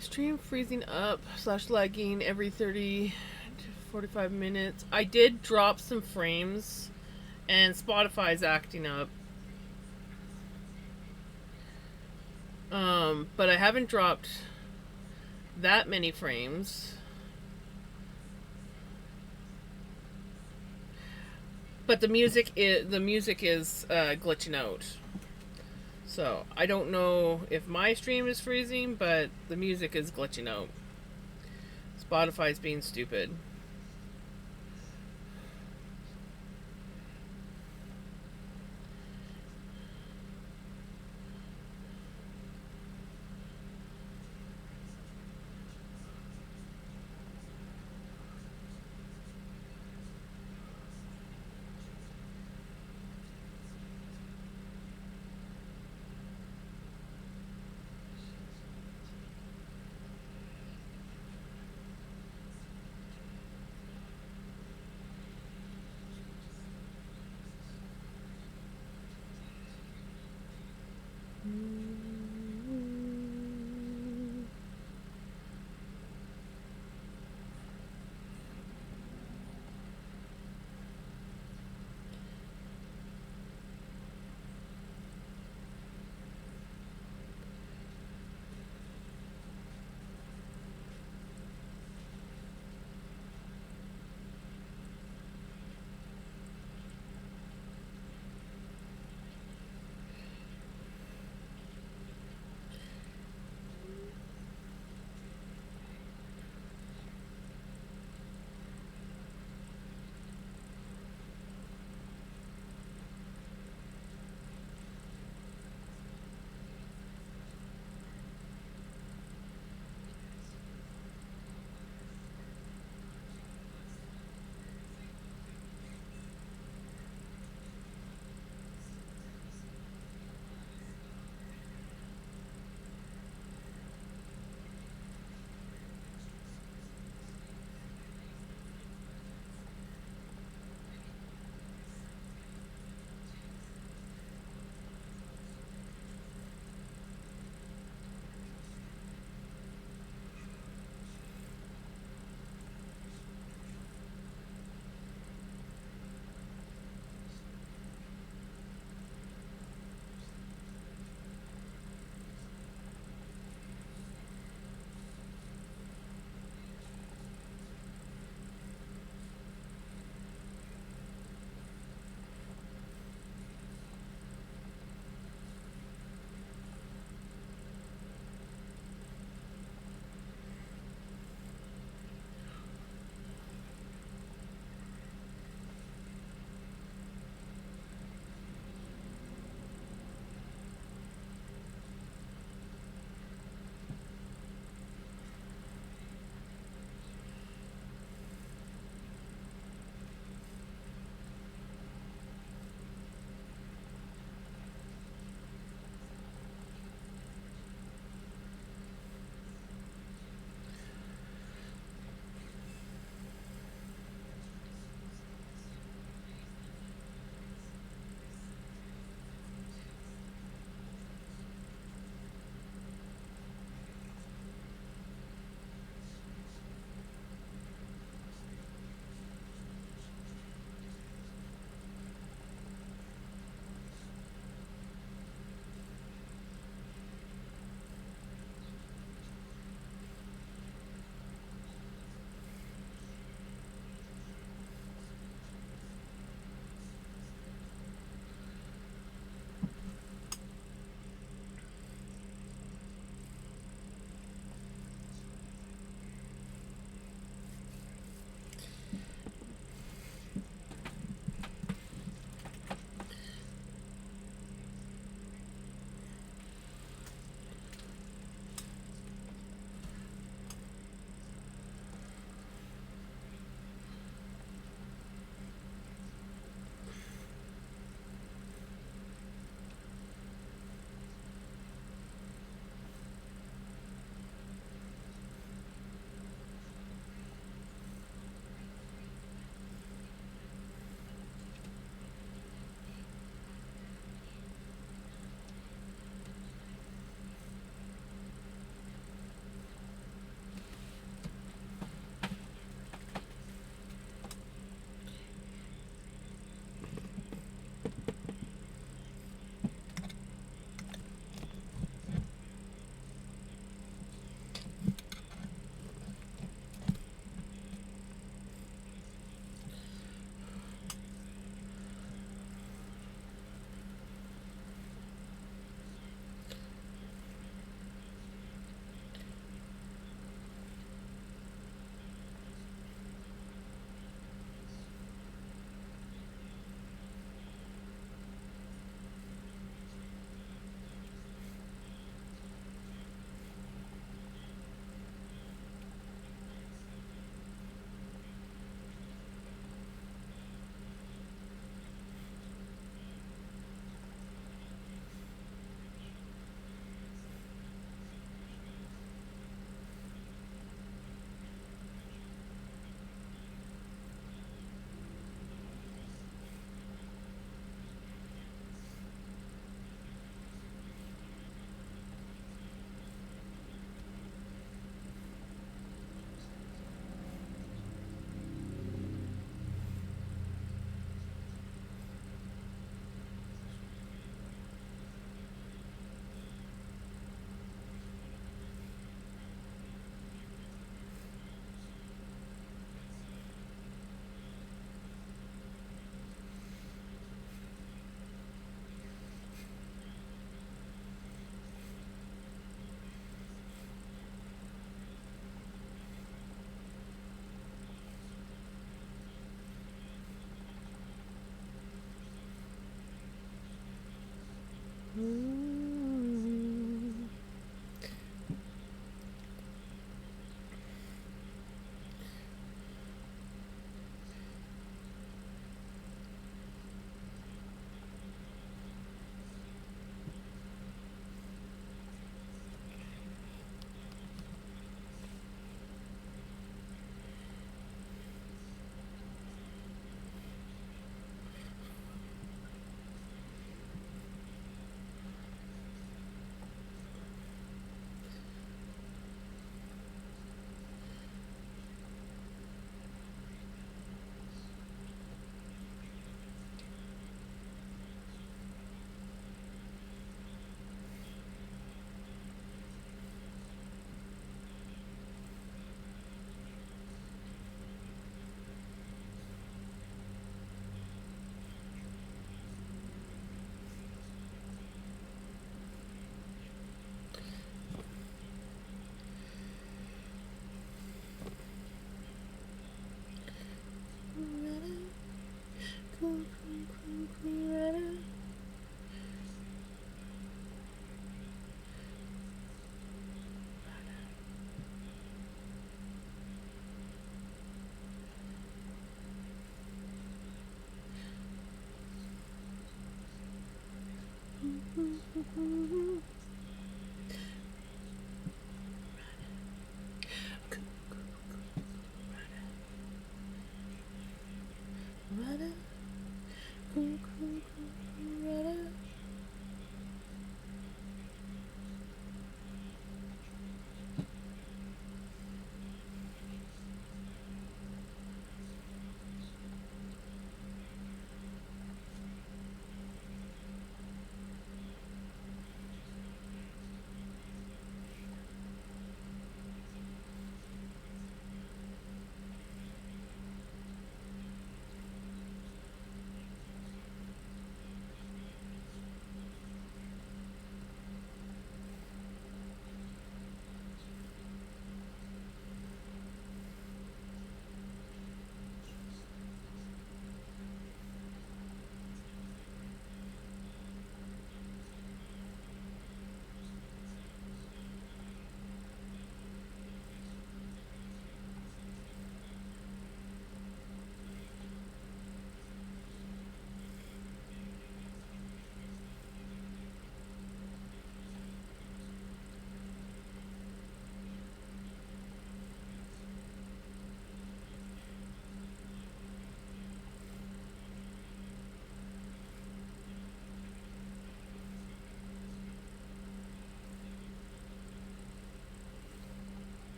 Stream freezing up / lagging every 30 to 45 minutes. I did drop some frames, and Spotify's acting up. But I haven't dropped that many frames. But the music is glitching out. So I don't know if my stream is freezing, but the music is glitching out. Spotify's being stupid.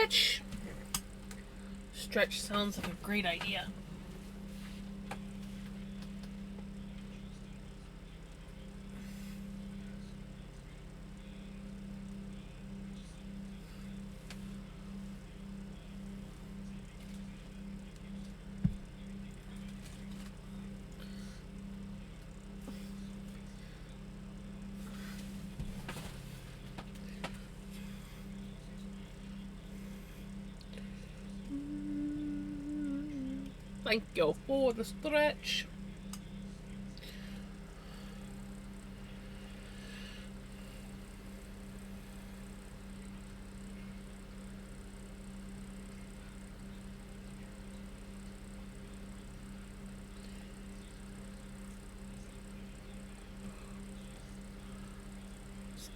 Stretch! Stretch sounds like a great idea. Thank you for the stretch.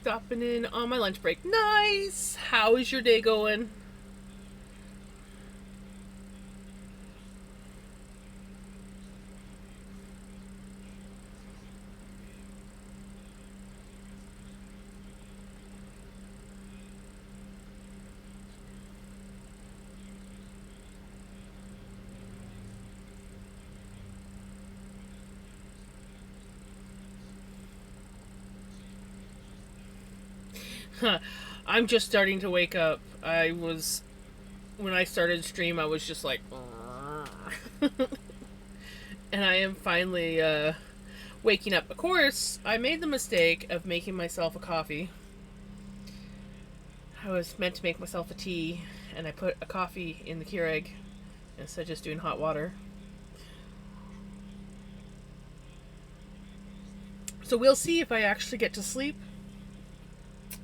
Stopping in on my lunch break. Nice! How is your day going? I'm just starting to wake up. I was when I started stream, I was just like, and I am finally waking up. Of course, I made the mistake of making myself a coffee. I was meant to make myself a tea, and I put a coffee in the Keurig instead of just doing hot water. So we'll see if I actually get to sleep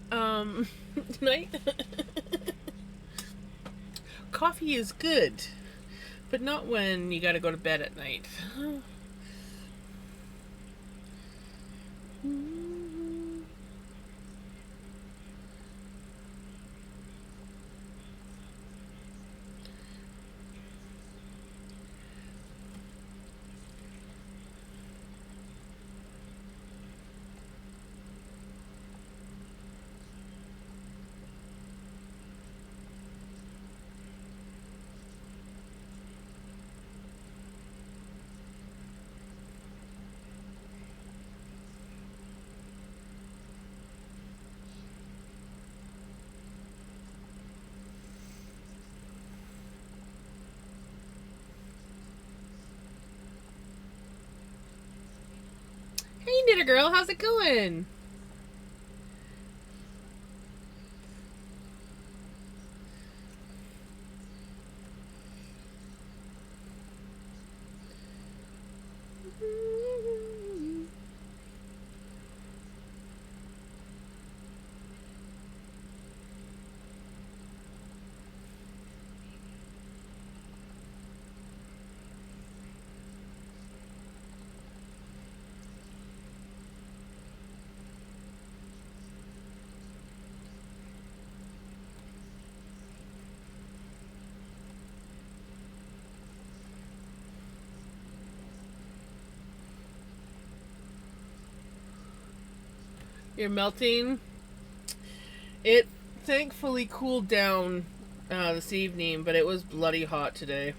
tonight. Coffee is good, but not when you gotta go to bed at night. Hey, Knitter Girl, how's it going? You're melting. It thankfully cooled down this evening, but it was bloody hot today.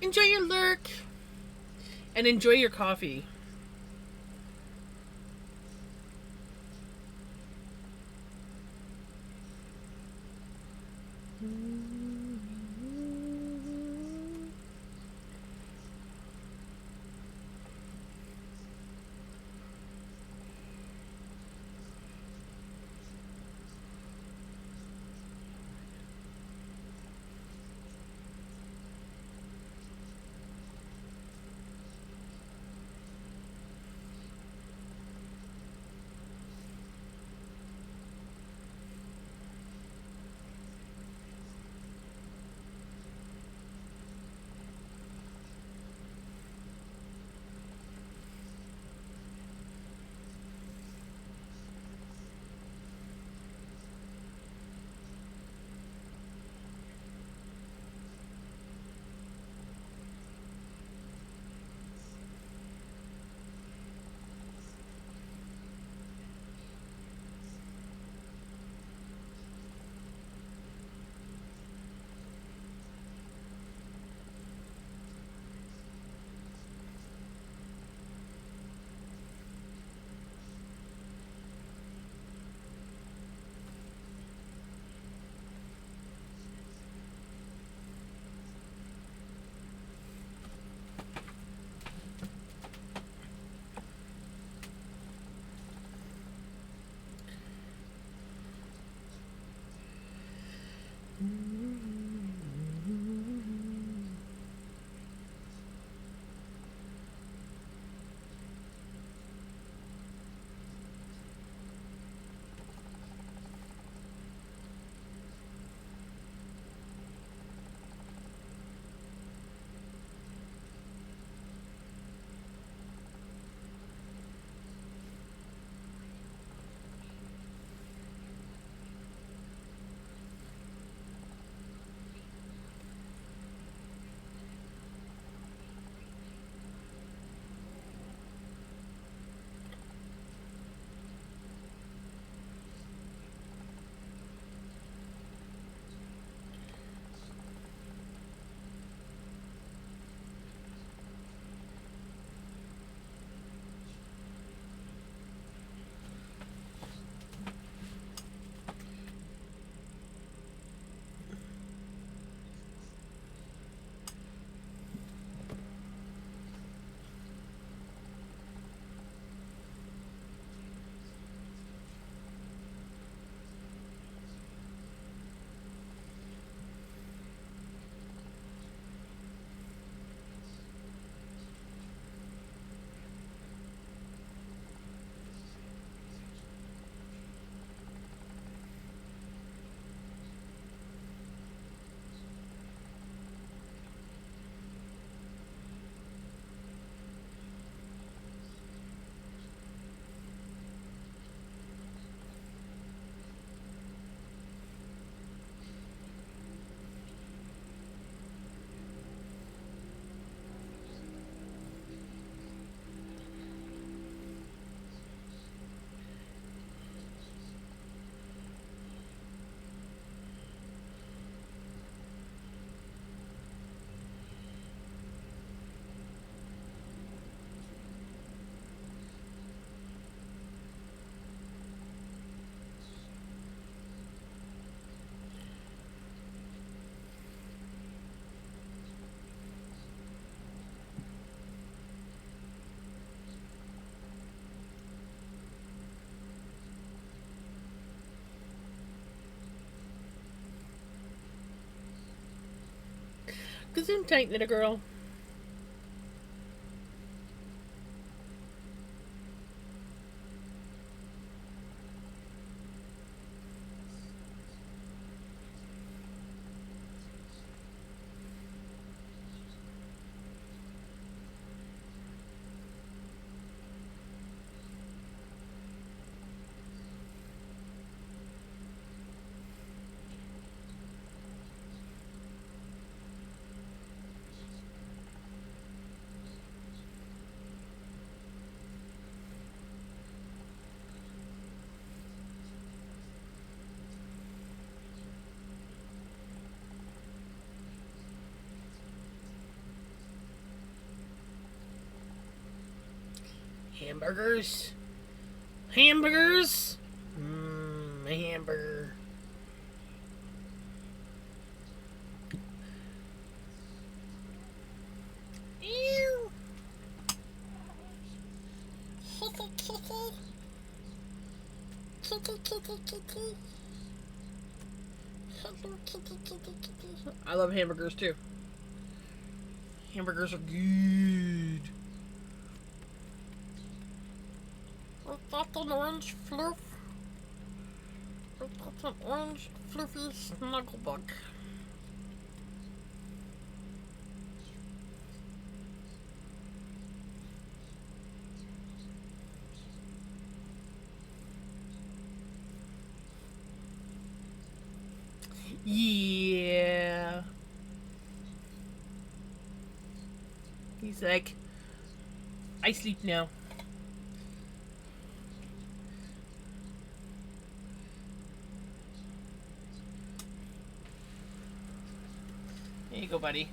Enjoy your lurk and enjoy your coffee. Zoom tight, little girl. Hamburgers. Hamburgers. A hamburger. Ew. Kitty, kitty. Kitty, kitty, kitty. Hello, kitty, kitty, kitty. I love hamburgers too. Hamburgers are good. Was that an orange floof? Was that an orange floofy snugglebug? Yeah. He's like, I sleep now. Here you go, buddy.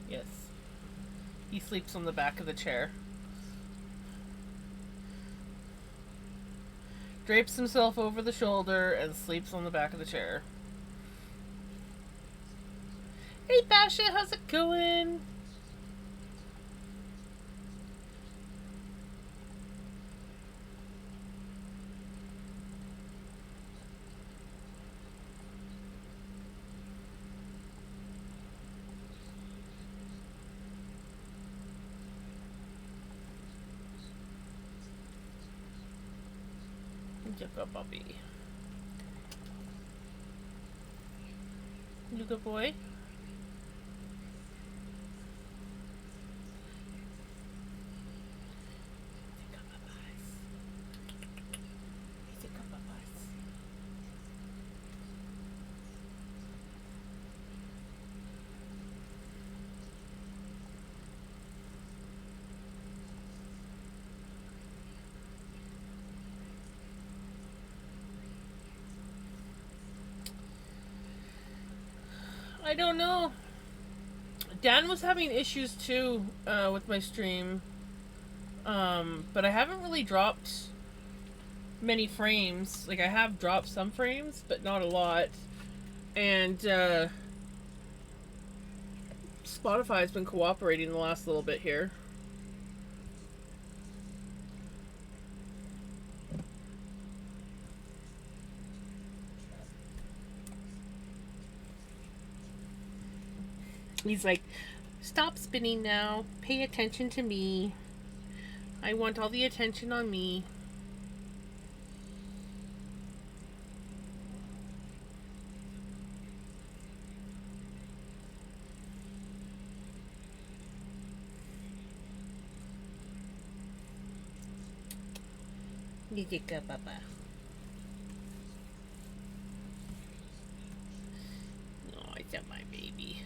Yes. He sleeps on the back of the chair. Drapes himself over the shoulder and sleeps on the back of the chair. Hey Basha, how's it going? Look up, puppy. You good boy? I don't know. Dan was having issues too with my stream, but I haven't really dropped many frames. Like I have dropped some frames, but not a lot. And Spotify's been cooperating the last little bit here. He's like, stop spinning now. Pay attention to me. I want all the attention on me. Nijika Papa. Oh, I got my baby.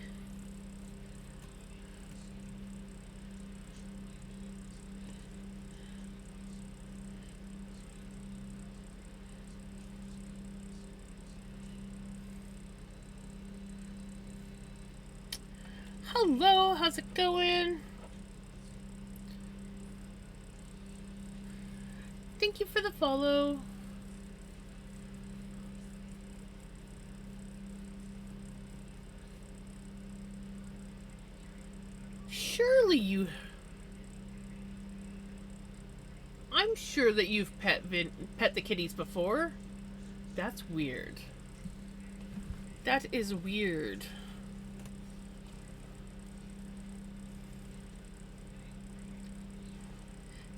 Hello, how's it going? Thank you for the follow. Surely you. I'm sure that you've pet the kitties before. That's weird. That is weird.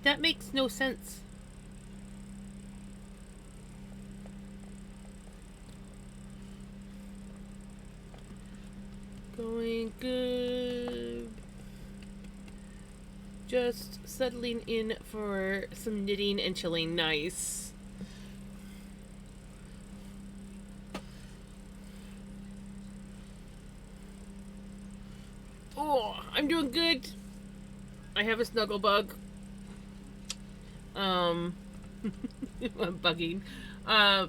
That makes no sense. Going good. Just settling in for some knitting and chilling. Nice. Oh, I'm doing good. I have a snuggle bug. I'm bugging. Uh,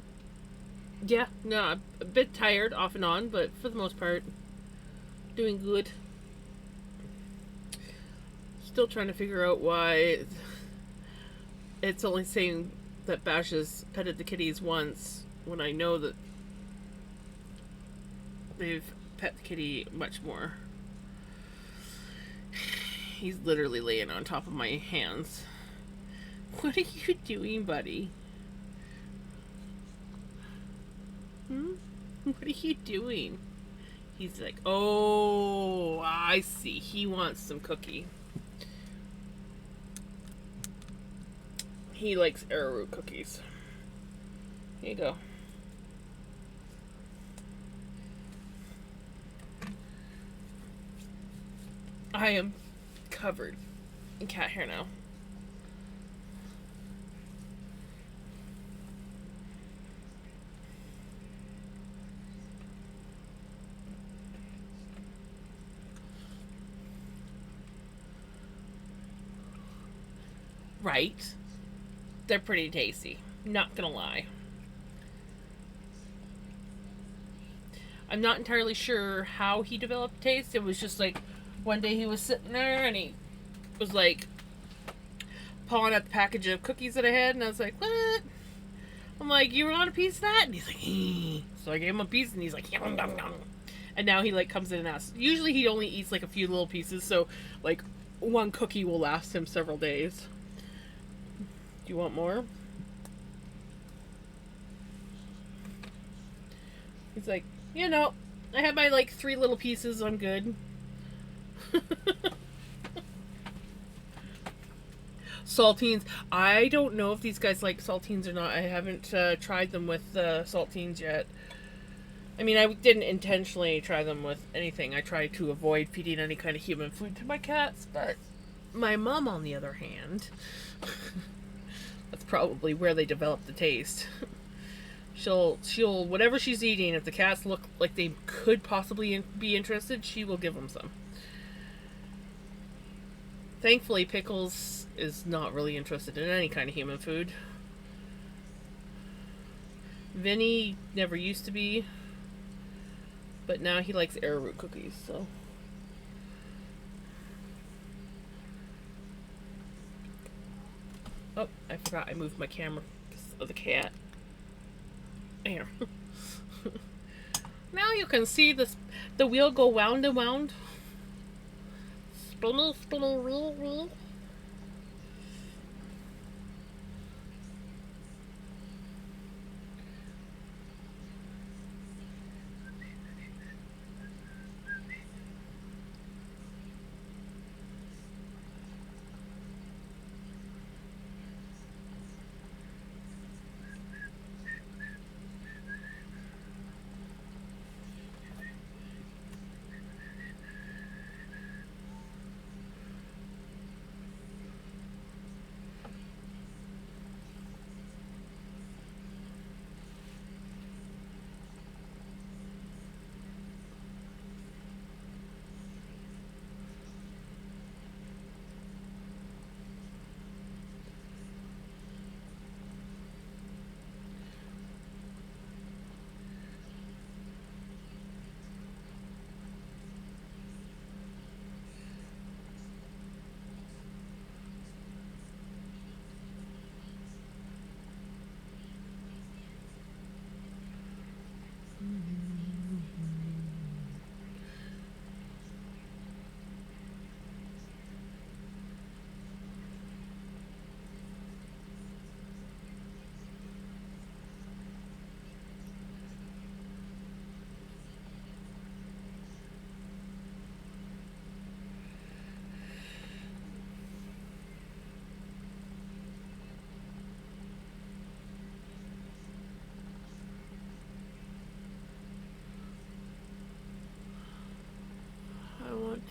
yeah, no, I'm a bit tired off and on, but for the most part, doing good. Still trying to figure out why it's only saying that Bash has petted the kitties once when I know that they've pet the kitty much more. He's literally laying on top of my hands. What are you doing, buddy? What are you doing? He's like, oh, I see. He wants some cookie. He likes arrowroot cookies. Here you go. I am covered in cat hair now. Right. They're pretty tasty. Not gonna lie. I'm not entirely sure how he developed taste. It was just like one day he was sitting there and he was like pawing at the package of cookies that I had, and I was like, what? I'm like, you want a piece of that? And he's like, eh. So I gave him a piece, and he's like, yum, yum, yum. And now he like comes in and asks. Usually he only eats like a few little pieces, so like one cookie will last him several days. Do you want more? He's like, I had my like 3 little pieces. I'm good. Saltines. I don't know if these guys like saltines or not. I haven't tried them with saltines yet. I mean, I didn't intentionally try them with anything. I tried to avoid feeding any kind of human food to my cats, but my mom, on the other hand, that's probably where they develop the taste. She'll whatever she's eating, if the cats look like they could possibly be interested, she will give them some. Thankfully, Pickles is not really interested in any kind of human food. Vinny never used to be, but now he likes arrowroot cookies, so. Oh, I forgot I moved my camera because of the cat. There. Now you can see the wheel go wound and wound. Spinny, spinny, wheel, wheel.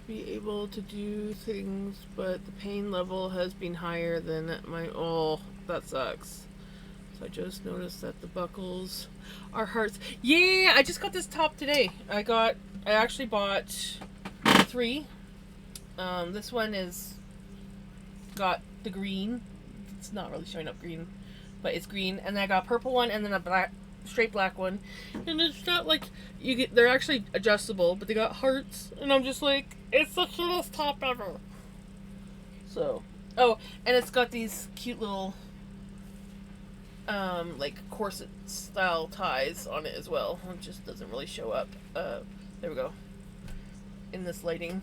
be able to do things, but the pain level has been higher than my. Oh, that sucks. So I just noticed that the buckles are hearts. Yeah, I just got this top today. I actually bought 3. This one is got the green. It's not really showing up green, but it's green. And then I got a purple one, and then a straight black one. And it's got like they're actually adjustable, but they got hearts. And I'm just like, it's the cutest top ever. So, oh, and it's got these cute little like corset style ties on it as well. It just doesn't really show up. There we go. In this lighting.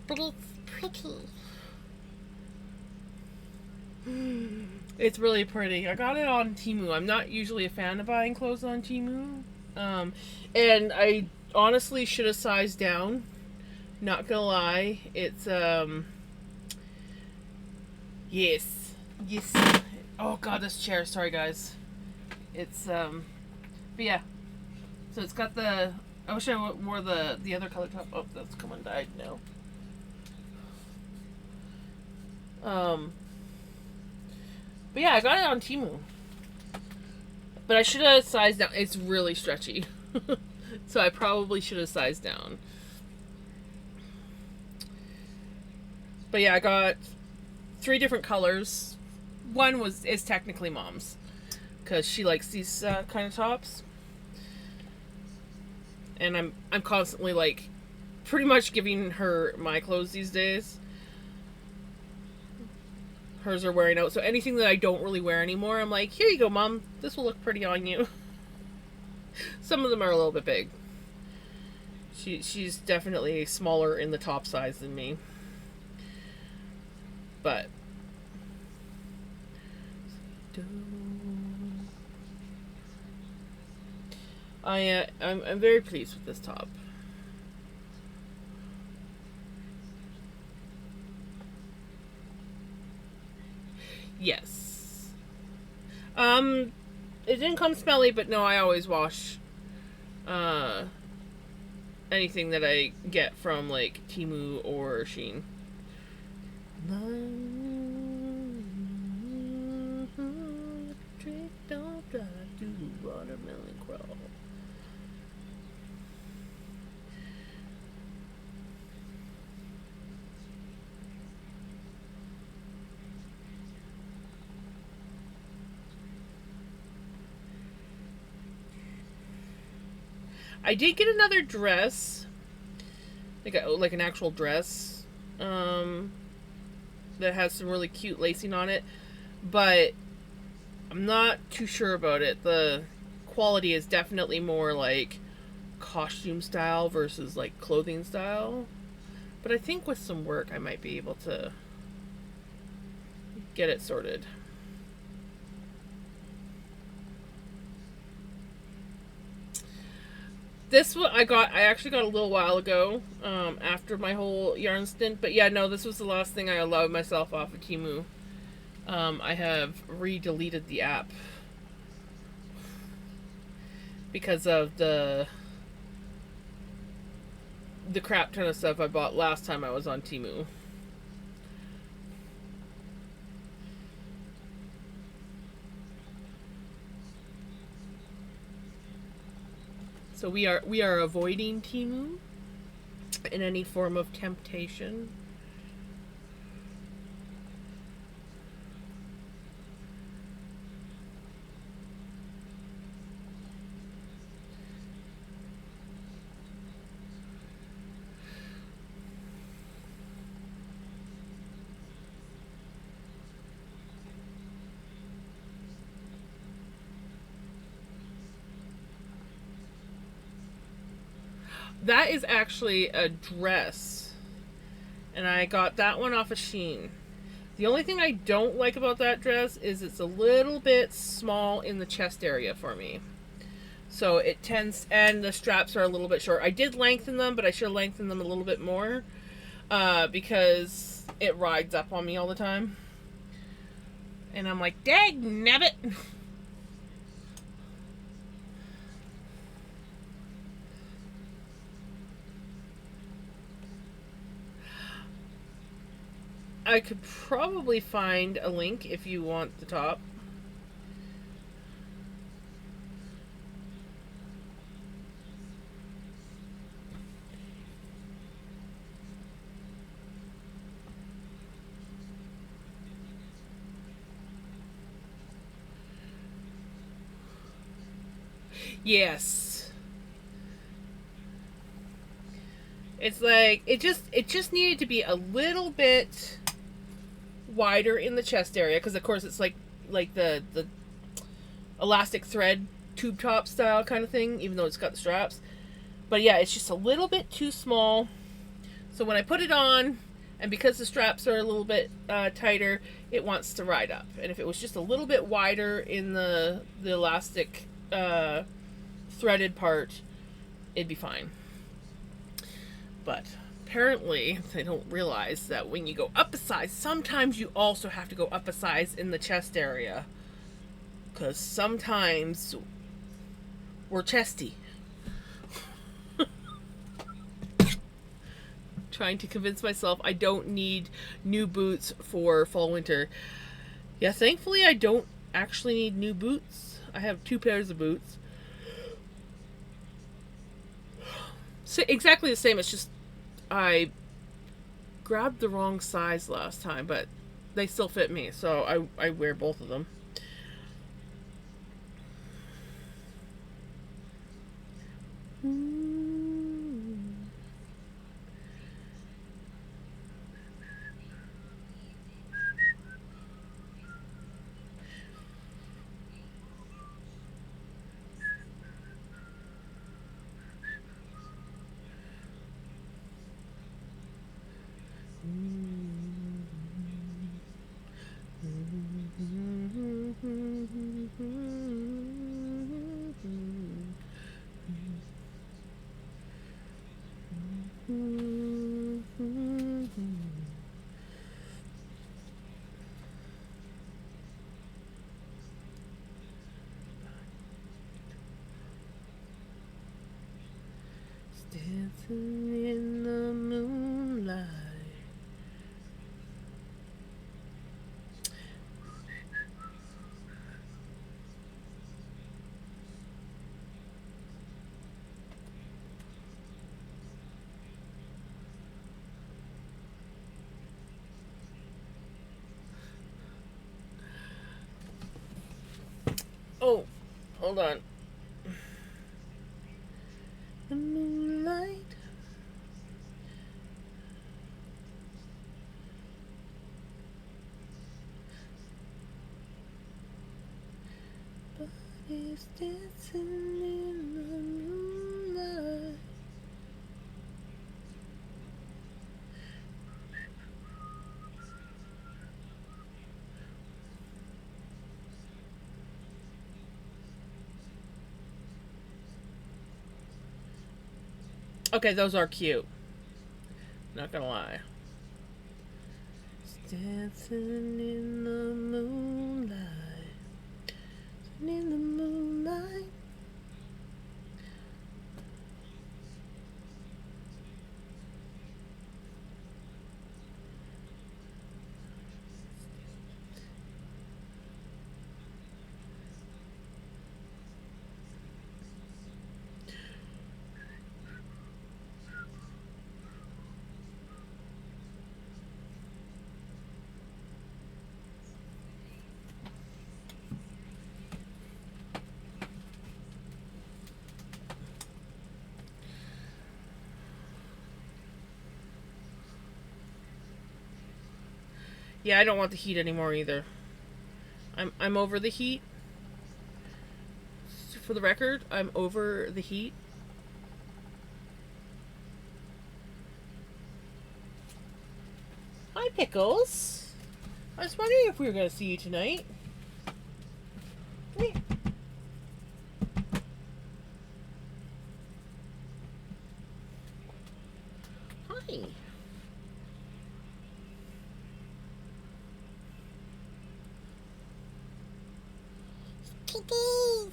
But it's pretty. It's really pretty. I got it on Temu. I'm not usually a fan of buying clothes on Temu. And I honestly should have sized down. Not gonna lie. It's, yes. Oh god, this chair. Sorry, guys. It's, but yeah. So it's got the, I wish I wore the other color top. Oh, that's come undyed now. But yeah, I got it on Temu. But I should have sized down. It's really stretchy. So I probably should have sized down. But yeah, I got 3 different colors. One is technically Mom's, because she likes these kind of tops. And I'm constantly like pretty much giving her my clothes these days. Hers are wearing out, so anything that I don't really wear anymore, I'm like, here you go, Mom. This will look pretty on you. Some of them are a little bit big. She's definitely smaller in the top size than me. But I'm very pleased with this top. Yes. It didn't come smelly, but no, I always wash anything that I get from like Temu or Shein. Don't try to watermelon crawl. I did get another dress, like an actual dress, that has some really cute lacing on it, but I'm not too sure about it. The quality is definitely more like costume style versus like clothing style, but I think with some work I might be able to get it sorted. This one I actually got a little while ago, after my whole yarn stint. But yeah, no, this was the last thing I allowed myself off of Temu. I have re-deleted the app because of the crap ton of stuff I bought last time I was on Temu. So we are avoiding Temu in any form of temptation. That is actually a dress, and I got that one off of Shein. The only thing I don't like about that dress is it's a little bit small in the chest area for me. So it tends, and the straps are a little bit short. I did lengthen them, but I should lengthen them a little bit more, because it rides up on me all the time. And I'm like, dang nabbit! I could probably find a link if you want the top. Yes. It's like it just needed to be a little bit wider in the chest area because of course it's like the elastic thread tube top style kind of thing, even though it's got the straps. But yeah, it's just a little bit too small. So when I put it on, and because the straps are a little bit tighter, it wants to ride up. And if it was just a little bit wider in the elastic threaded part, it'd be fine. But apparently they don't realize that when you go up a size, sometimes you also have to go up a size in the chest area. Because sometimes we're chesty. Trying to convince myself I don't need new boots for fall winter. Yeah, thankfully I don't actually need new boots. I have 2 pairs of boots. So exactly the same. It's just I grabbed the wrong size last time, but they still fit me, so I wear both of them. Dancing in the moonlight. Oh, hold on. The moonlight. Bodies dancing in the moonlight. Okay, those are cute. Not gonna lie. Dancing in the moonlight. In the moonlight. Yeah, I don't want the heat anymore either. I'm over the heat. For the record, I'm over the heat. Hi, Pickles. I was wondering if we were going to see you tonight. Come here. Hi. Kitties.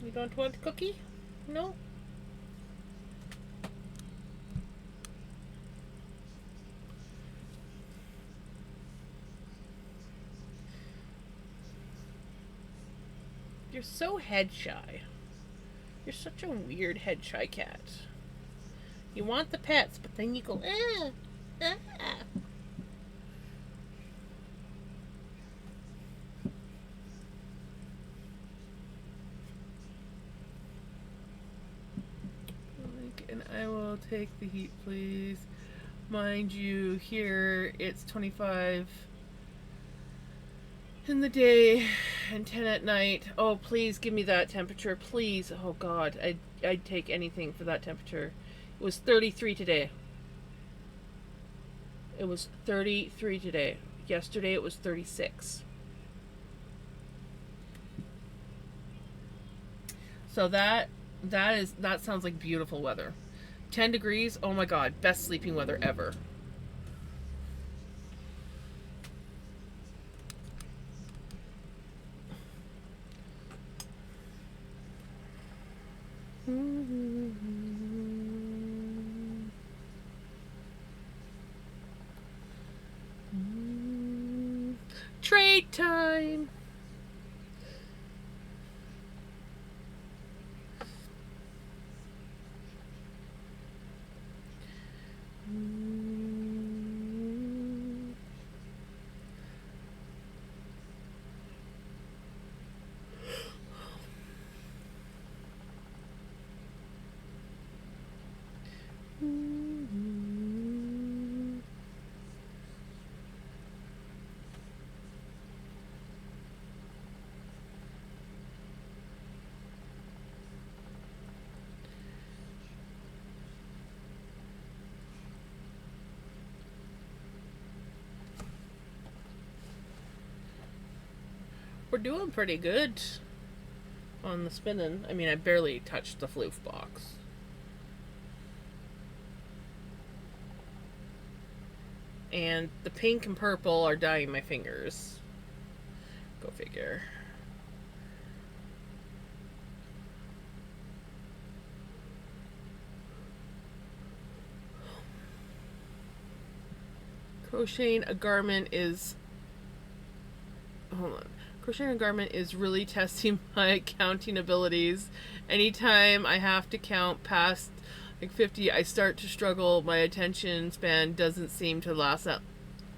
You don't want a cookie? No? You're so head shy. You're such a weird head shy cat. You want the pets, but then you go, ah. And I will take the heat, please. Mind you, here it's 25 in the day and 10 at night. Oh, please give me that temperature, please. Oh God, I'd take anything for that temperature. It was 33 today. It was 33 today. Yesterday it was 36. So that sounds like beautiful weather. 10 degrees. Oh my God, best sleeping weather ever. Trade time. We're doing pretty good on the spinning. I mean, I barely touched the floof box. And the pink and purple are dyeing my fingers. Go figure. Crocheting a garment is... Hold on. Crocheting a garment is really testing my counting abilities. Anytime I have to count past like 50, I start to struggle. My attention span doesn't seem to last that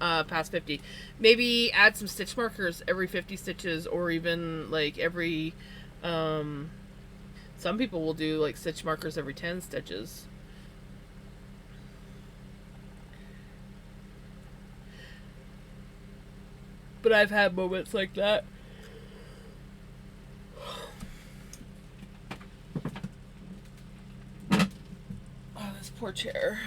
past 50. Maybe add some stitch markers every 50 stitches, or even like every some people will do like stitch markers every 10 stitches. But I've had moments like that. Oh, this poor chair.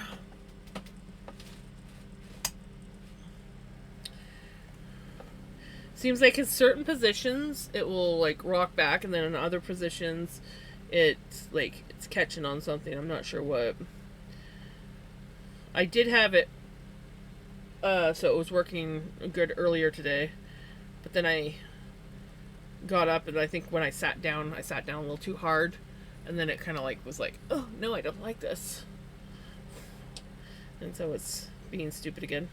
Seems like in certain positions it will like rock back, and then in other positions it's like it's catching on something. I'm not sure what. I did have it so it was working good earlier today, but then I got up, and I think when I sat down a little too hard, and then it kind of like was like, oh no, I don't like this, and so it's being stupid again.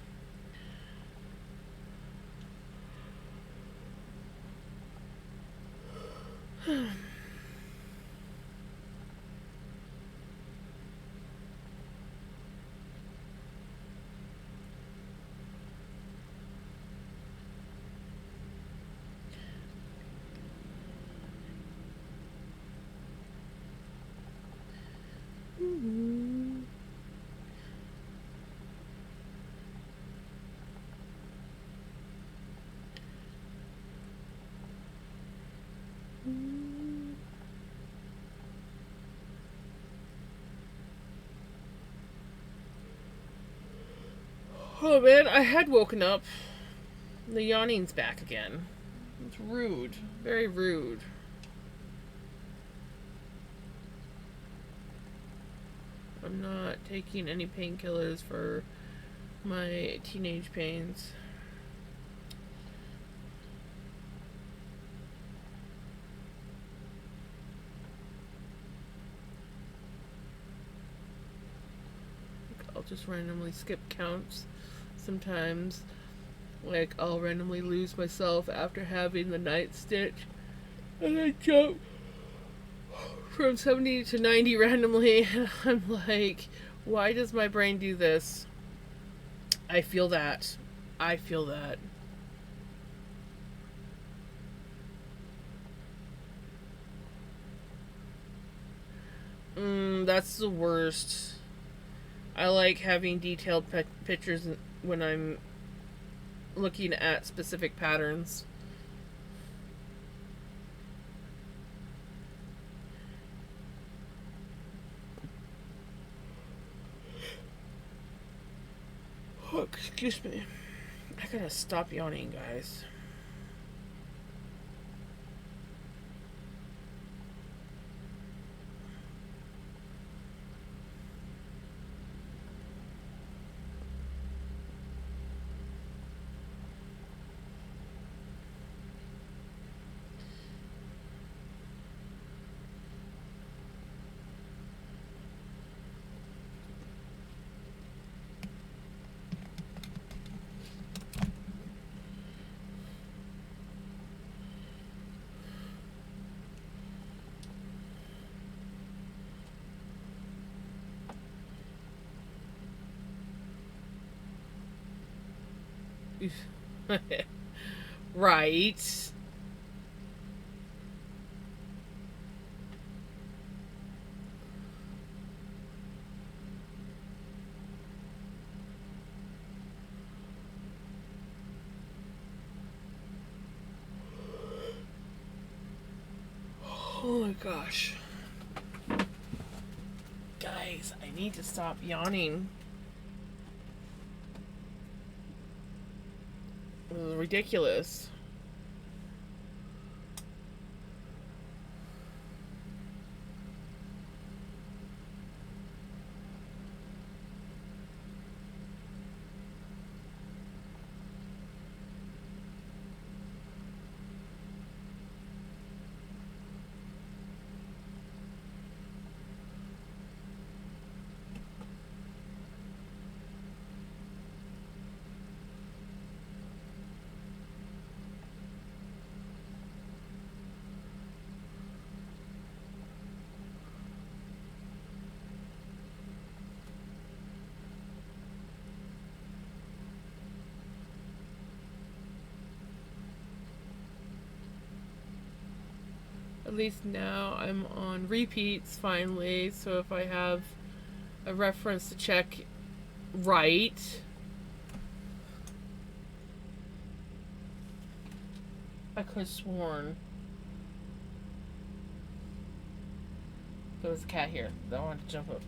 Oh man, I had woken up. The yawning's back again. It's rude. Very rude. I'm not taking any painkillers for my teenage pains. just randomly skip counts. Sometimes, like, I'll randomly lose myself after having the night stitch, and I jump from 70 to 90 randomly, and I'm like, why does my brain do this? I feel that. I feel that. That's the worst. I like having detailed pictures when I'm looking at specific patterns. Oh, excuse me. I gotta stop yawning, guys. Right. Oh my gosh. Guys, I need to stop yawning. This is ridiculous. At least now I'm on repeats finally, so if I have a reference to check right. I could have sworn there was a cat here. I wanted to jump up.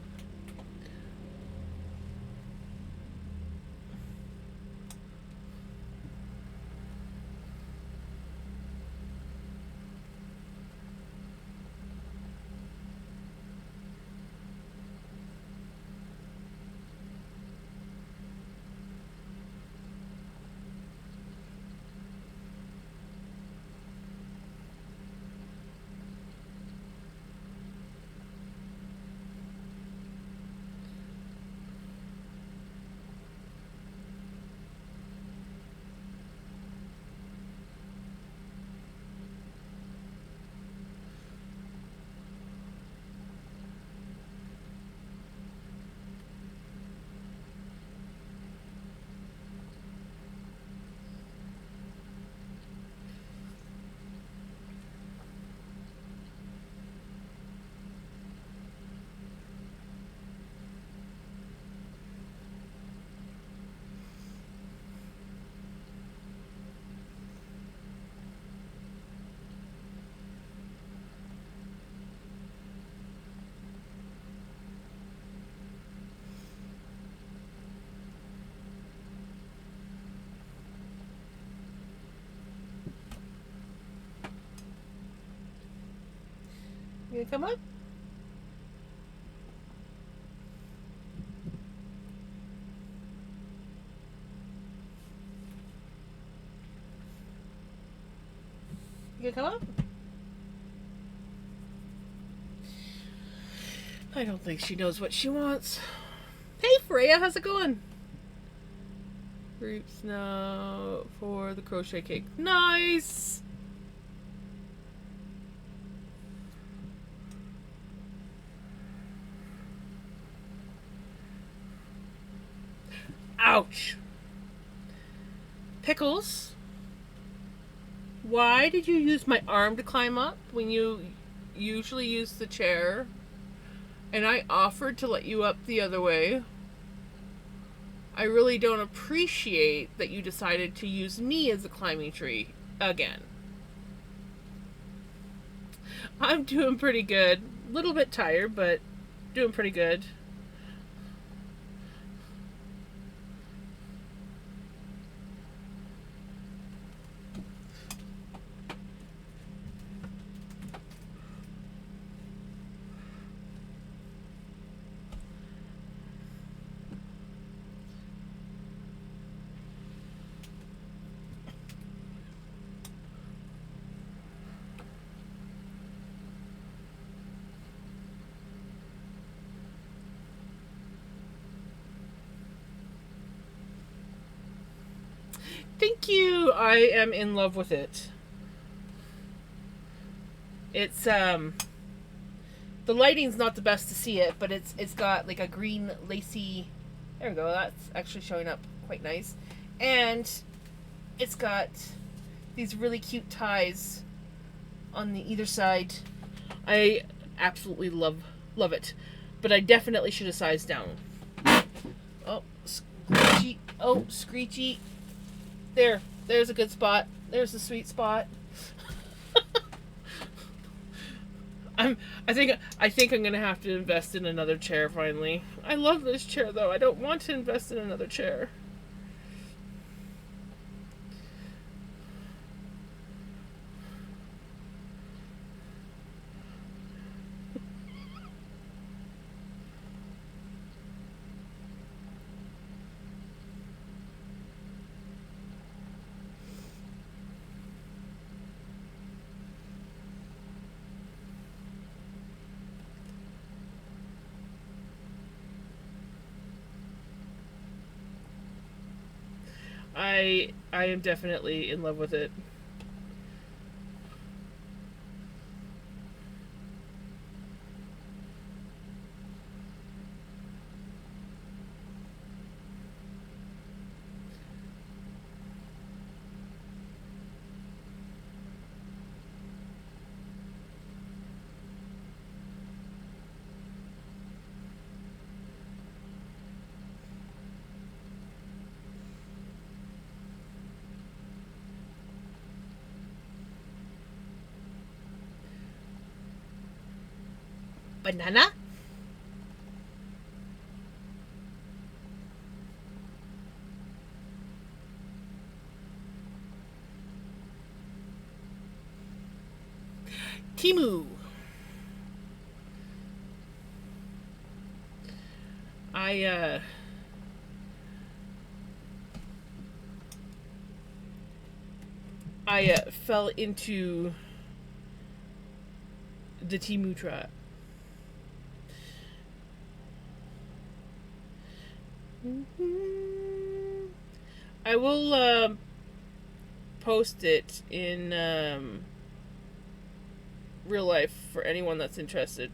You gonna come up? You gonna come up? I don't think she knows what she wants. Hey, Freya, how's it going? Groups now for the crochet cake. Nice! Ouch. Pickles, why did you use my arm to climb up when you usually use the chair? And I offered to let you up the other way. I really don't appreciate that you decided to use me as a climbing tree again. I'm doing pretty good. A little bit tired, but doing pretty good. Thank you. I am in love with it. It's the lighting's not the best to see it, but it's got like a green lacy. There we go. That's actually showing up quite nice, and it's got these really cute ties on the either side. I absolutely love it, but I definitely should have sized down. Oh, screechy! Oh, screechy! There's a good spot. There's a sweet spot. I think I'm gonna have to invest in another chair finally. I love this chair though. I don't want to invest in another chair. I am definitely in love with it. Banana? Timu. I fell into the Timu trap. I will post it in real life for anyone that's interested.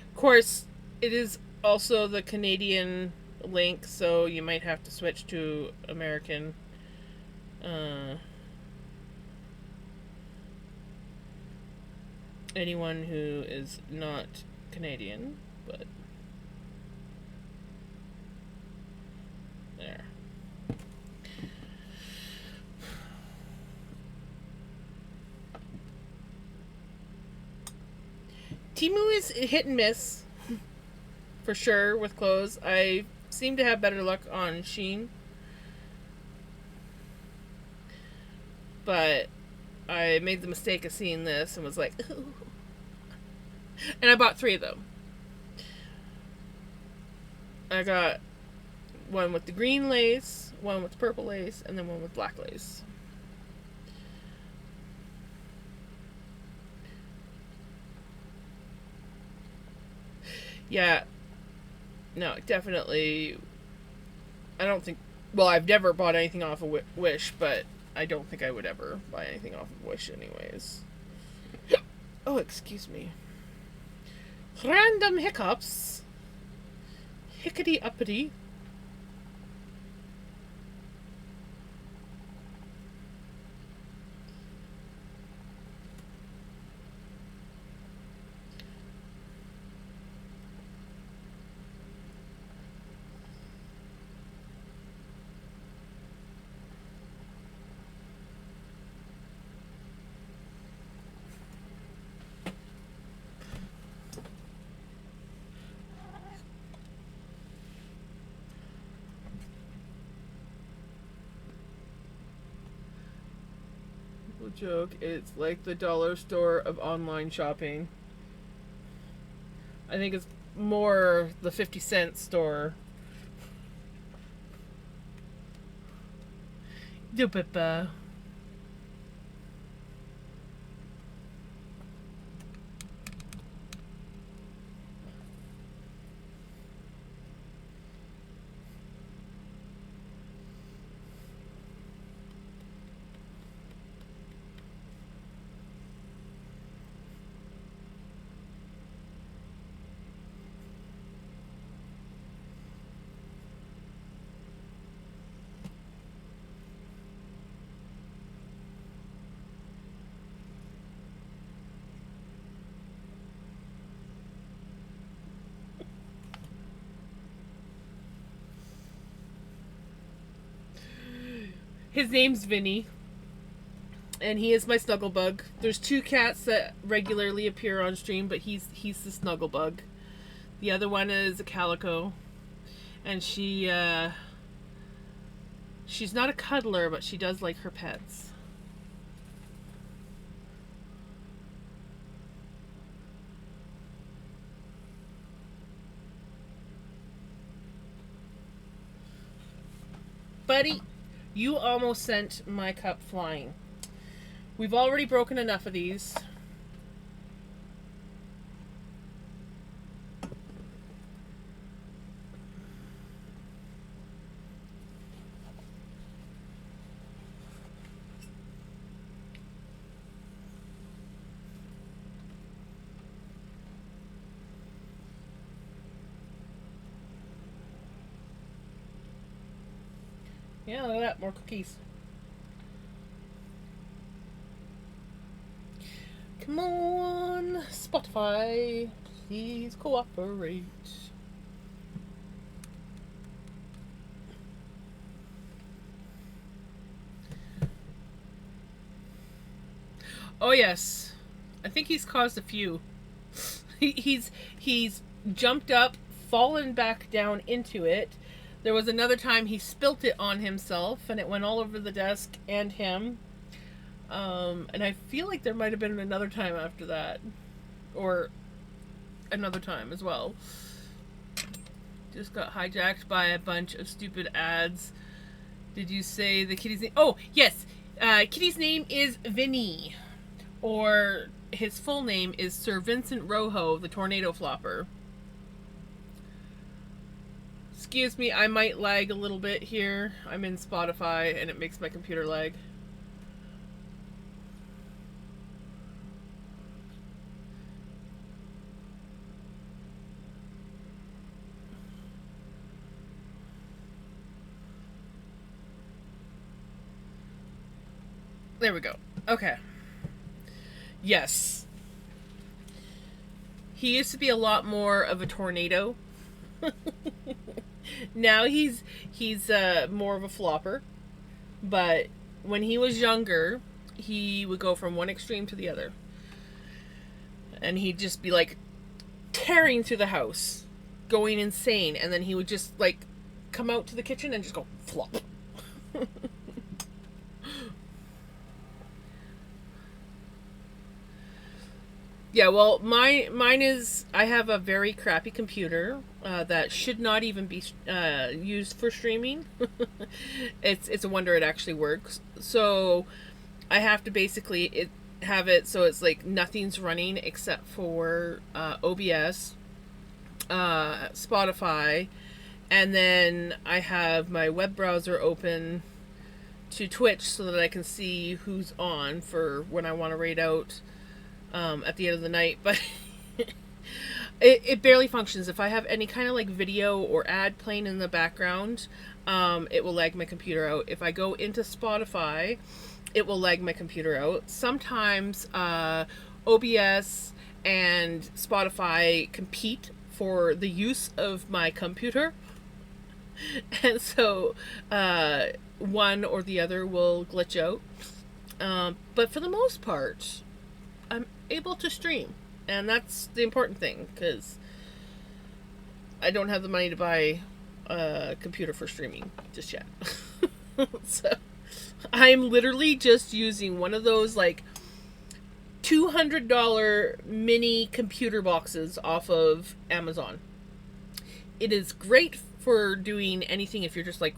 Of course, it is also the Canadian link, so you might have to switch to American. Anyone who is not Canadian, but there. Timu is hit and miss, for sure, with clothes. I've seem to have better luck on Shein. But I made the mistake of seeing this and was like, ooh. And I bought 3 of them. I got one with the green lace, one with the purple lace, and then one with black lace. Yeah. No, definitely. I don't think. Well, I've never bought anything off of Wish, but I don't think I would ever buy anything off of Wish, anyways. Oh, excuse me. Random hiccups. Hickety uppity. Joke, it's like the dollar store of online shopping. I think it's more the 50-cent store. Dupapa. His name's Vinny, and he is my snugglebug. There's 2 cats that regularly appear on stream, but he's the snugglebug. The other one is a calico, and she's not a cuddler, but she does like her pets. Buddy, you almost sent my cup flying. We've already broken enough of these. Yeah, look at that. More cookies. Come on, Spotify. Please cooperate. Oh, yes. I think he's caused a few. He's jumped up, fallen back down into it. There was another time he spilt it on himself, and it went all over the desk and him. And I feel like there might have been another time after that. Or another time as well. Just got hijacked by a bunch of stupid ads. Did you say the kitty's name? Oh, yes. Kitty's name is Vinny. Or his full name is Sir Vincent Rojo, the Tornado Flopper. Excuse me, I might lag a little bit here. I'm in Spotify and it makes my computer lag. There we go. Okay. Yes. He used to be a lot more of a tornado. Now he's more of a flopper. But when he was younger, he would go from one extreme to the other. And he'd just be like tearing through the house, going insane, and then he would just like come out to the kitchen and just go flop. Yeah, well, mine is, I have a very crappy computer that should not even be used for streaming. It's a wonder it actually works. So I have to basically have it so it's like nothing's running except for OBS, Spotify, and then I have my web browser open to Twitch so that I can see who's on for when I want to raid out at the end of the night. But it barely functions. If I have any kind of like video or ad playing in the background, it will lag my computer out. If I go into Spotify, it will lag my computer out. Sometimes OBS and Spotify compete for the use of my computer. And so one or the other will glitch out. But for the most part, I'm able to stream. And that's the important thing, because I don't have the money to buy a computer for streaming just yet. So I'm literally just using one of those like $200 mini computer boxes off of Amazon. It is great for doing anything if you're just like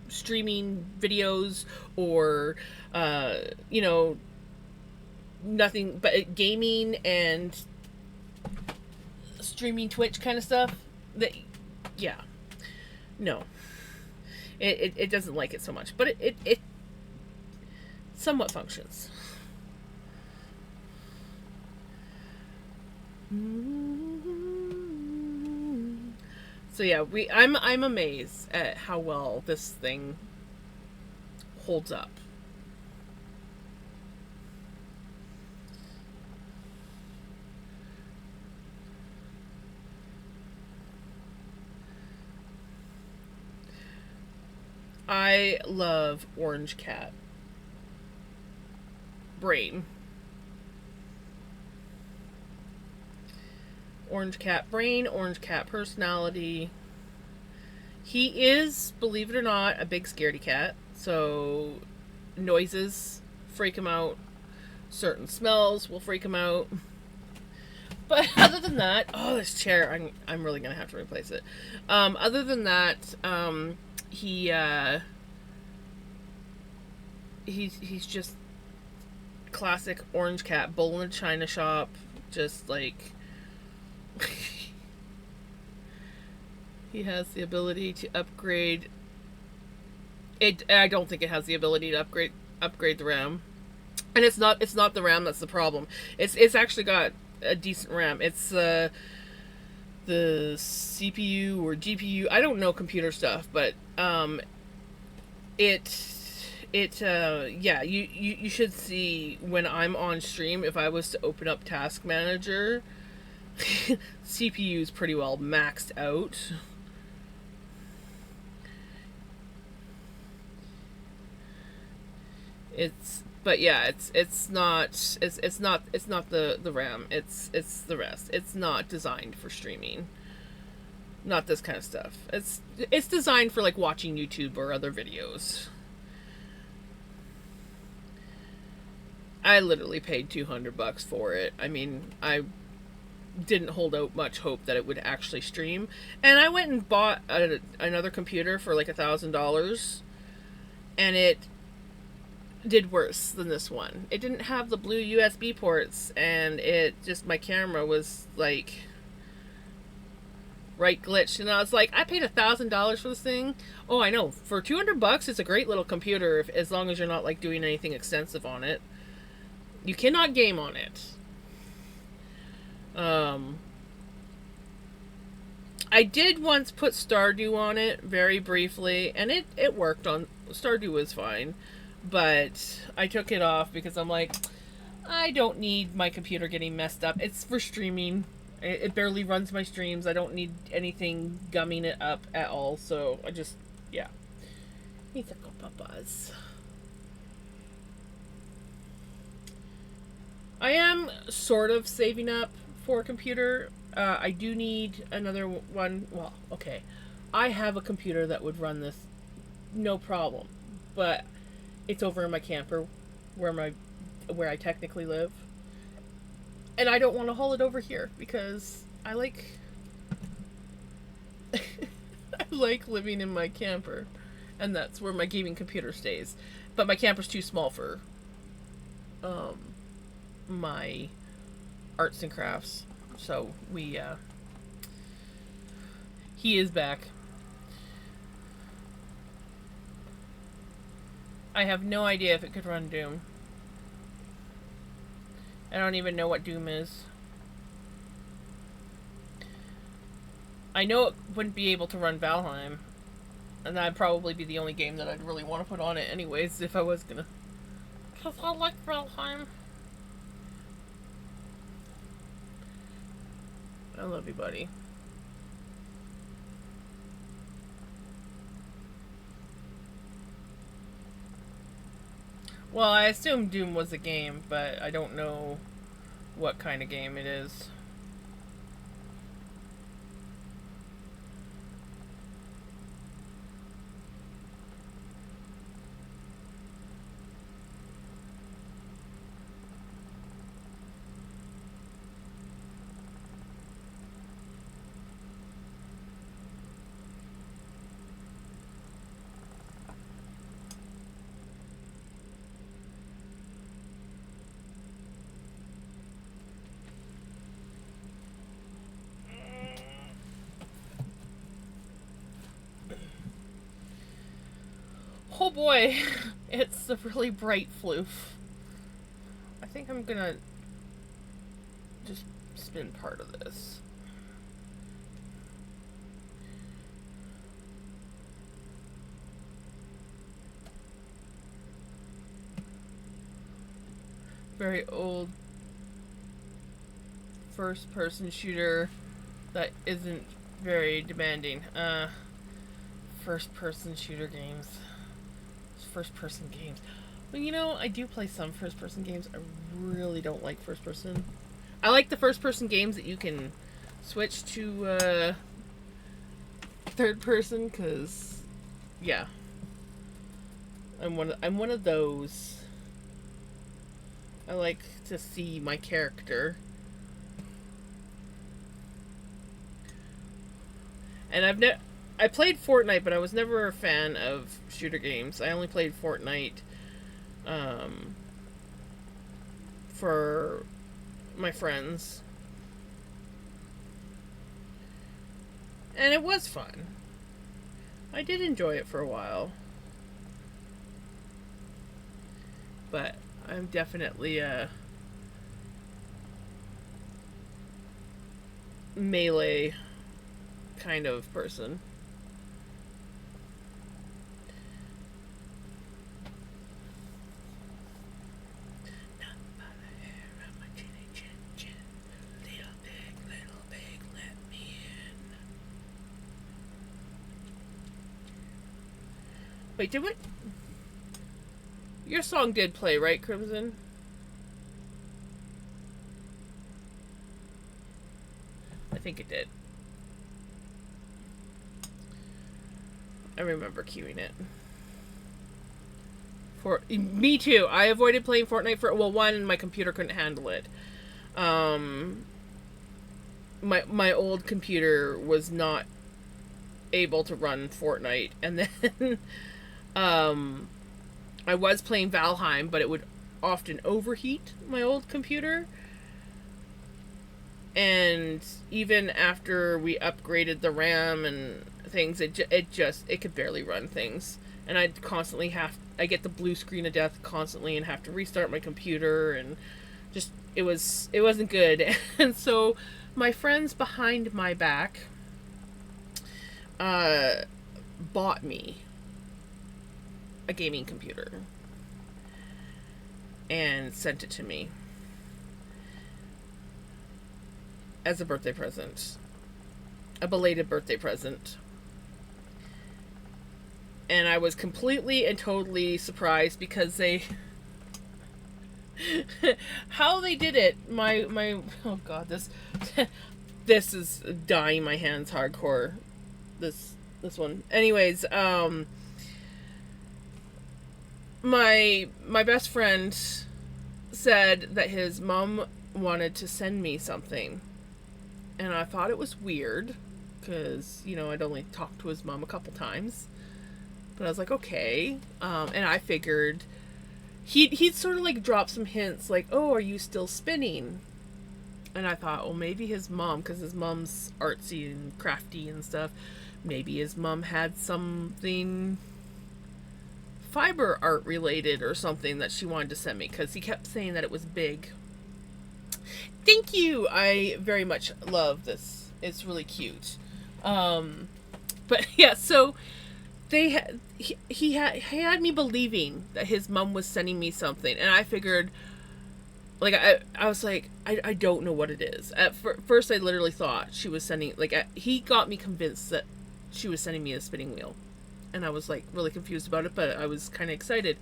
streaming videos or nothing but gaming and streaming Twitch kind of stuff. It doesn't like it so much, but it somewhat functions. So yeah, I'm amazed at how well this thing holds up. I love Orange Cat Brain. Orange Cat Brain, Orange Cat Personality. He is, believe it or not, a big scaredy cat. So noises freak him out. Certain smells will freak him out. But other than that, oh, this chair, I'm really gonna have to replace it. Other than that, he's just classic orange cat, bull in a china shop, just like he has the ability to upgrade it. I don't think it has the ability to upgrade the RAM, and it's not the RAM that's the problem. It's actually got a decent RAM. It's the CPU or GPU. I don't know computer stuff, but you should see when I'm on stream, if I was to open up Task Manager, CPU is pretty well maxed out. It's not the RAM. It's the rest. It's not designed for streaming. Not this kind of stuff. It's designed for like watching YouTube or other videos. I literally paid $200 for it. I mean, I didn't hold out much hope that it would actually stream, and I went and bought another computer for like $1,000, and it did worse than this one. It didn't have the blue USB ports, and my camera was like right glitched, and I was like, I paid $1,000 for this thing. Oh, I know, for $200 it's a great little computer, as long as you're not like doing anything extensive on it. You cannot game on it. I did once put Stardew on it very briefly, and it worked. On Stardew was fine, but I took it off because I'm like, I don't need my computer getting messed up. It's for streaming. It barely runs my streams. I don't need anything gumming it up at all. So I just, yeah. Need to go papas. I am sort of saving up for a computer. I do need another one. Well, okay. I have a computer that would run this no problem, but it's over in my camper where I technically live. And I don't want to haul it over here because I like I like living in my camper, and that's where my gaming computer stays. But my camper's too small for my arts and crafts. So he is back. I have no idea if it could run Doom. I don't even know what Doom is. I know it wouldn't be able to run Valheim. And that'd probably be the only game that I'd really want to put on it anyways, if I was gonna. Because I like Valheim. I love you, buddy. Well, I assume Doom was a game, but I don't know what kind of game it is. Oh boy, it's a really bright floof. I think I'm gonna just spin part of this. Very old first person shooter that isn't very demanding. First person shooter games. First person games. Well, you know, I do play some first person games. I really don't like first person. I like the first person games that you can switch to third person, because yeah. I'm one of those. I like to see my character. And I played Fortnite, but I was never a fan of shooter games. I only played Fortnite for my friends. And it was fun. I did enjoy it for a while. But I'm definitely a melee kind of person. Wait, did what? Your song did play, right, Crimson? I think it did. I remember queuing it. Me too. I avoided playing Fortnite for, well, one, my computer couldn't handle it. My old computer was not able to run Fortnite, and then I was playing Valheim, but it would often overheat my old computer. And even after we upgraded the RAM and things, it could barely run things. And I get the blue screen of death constantly and have to restart my computer, and just it wasn't good. And so my friends behind my back bought me a gaming computer and sent it to me as a birthday present. A belated birthday present. And I was completely and totally surprised because they how they did it. My oh god, this this is dyeing my hands hardcore. This this one. Anyways, my best friend said that his mom wanted to send me something, and I thought it was weird because I'd only talked to his mom a couple times, but I was like, okay, and I figured he'd sort of like drop some hints like, oh, are you still spinning? And I thought, well, maybe his mom, because his mom's artsy and crafty and stuff, maybe his mom had something fiber art related or something that she wanted to send me, because he kept saying that it was big. Thank you! I very much love this. It's really cute. But yeah, so he had me believing that his mom was sending me something, and I figured, like, I was like, I don't know what it is. At first, I literally thought she was sending, like, he got me convinced that she was sending me a spinning wheel. And I was, like, really confused about it, but I was kind of excited.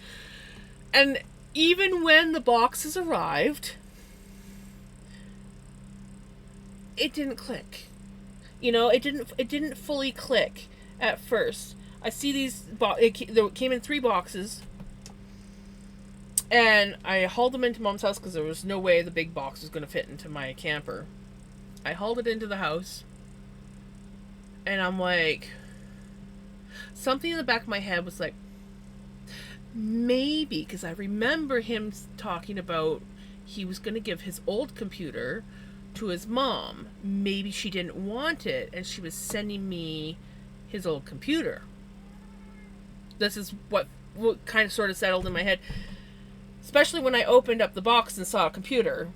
And even when the boxes arrived, it didn't click. It didn't fully click at first. I see these, it came in 3 boxes. And I hauled them into Mom's house because there was no way the big box was going to fit into my camper. I hauled it into the house. And I'm like, something in the back of my head was like, maybe, because I remember him talking about he was going to give his old computer to his mom. Maybe she didn't want it and she was sending me his old computer. This is what kind of sort of settled in my head. Especially when I opened up the box and saw a computer.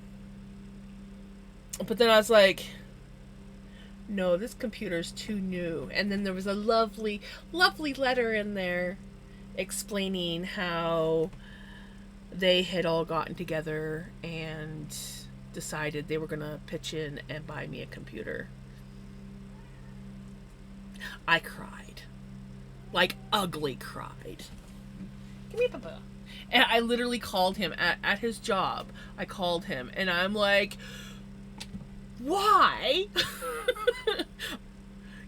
But then I was like, no, this computer's too new. And then there was a lovely, lovely letter in there explaining how they had all gotten together and decided they were going to pitch in and buy me a computer. I cried. Like, ugly cried. Give me a papa. And I literally called him at his job. I called him and I'm like, why?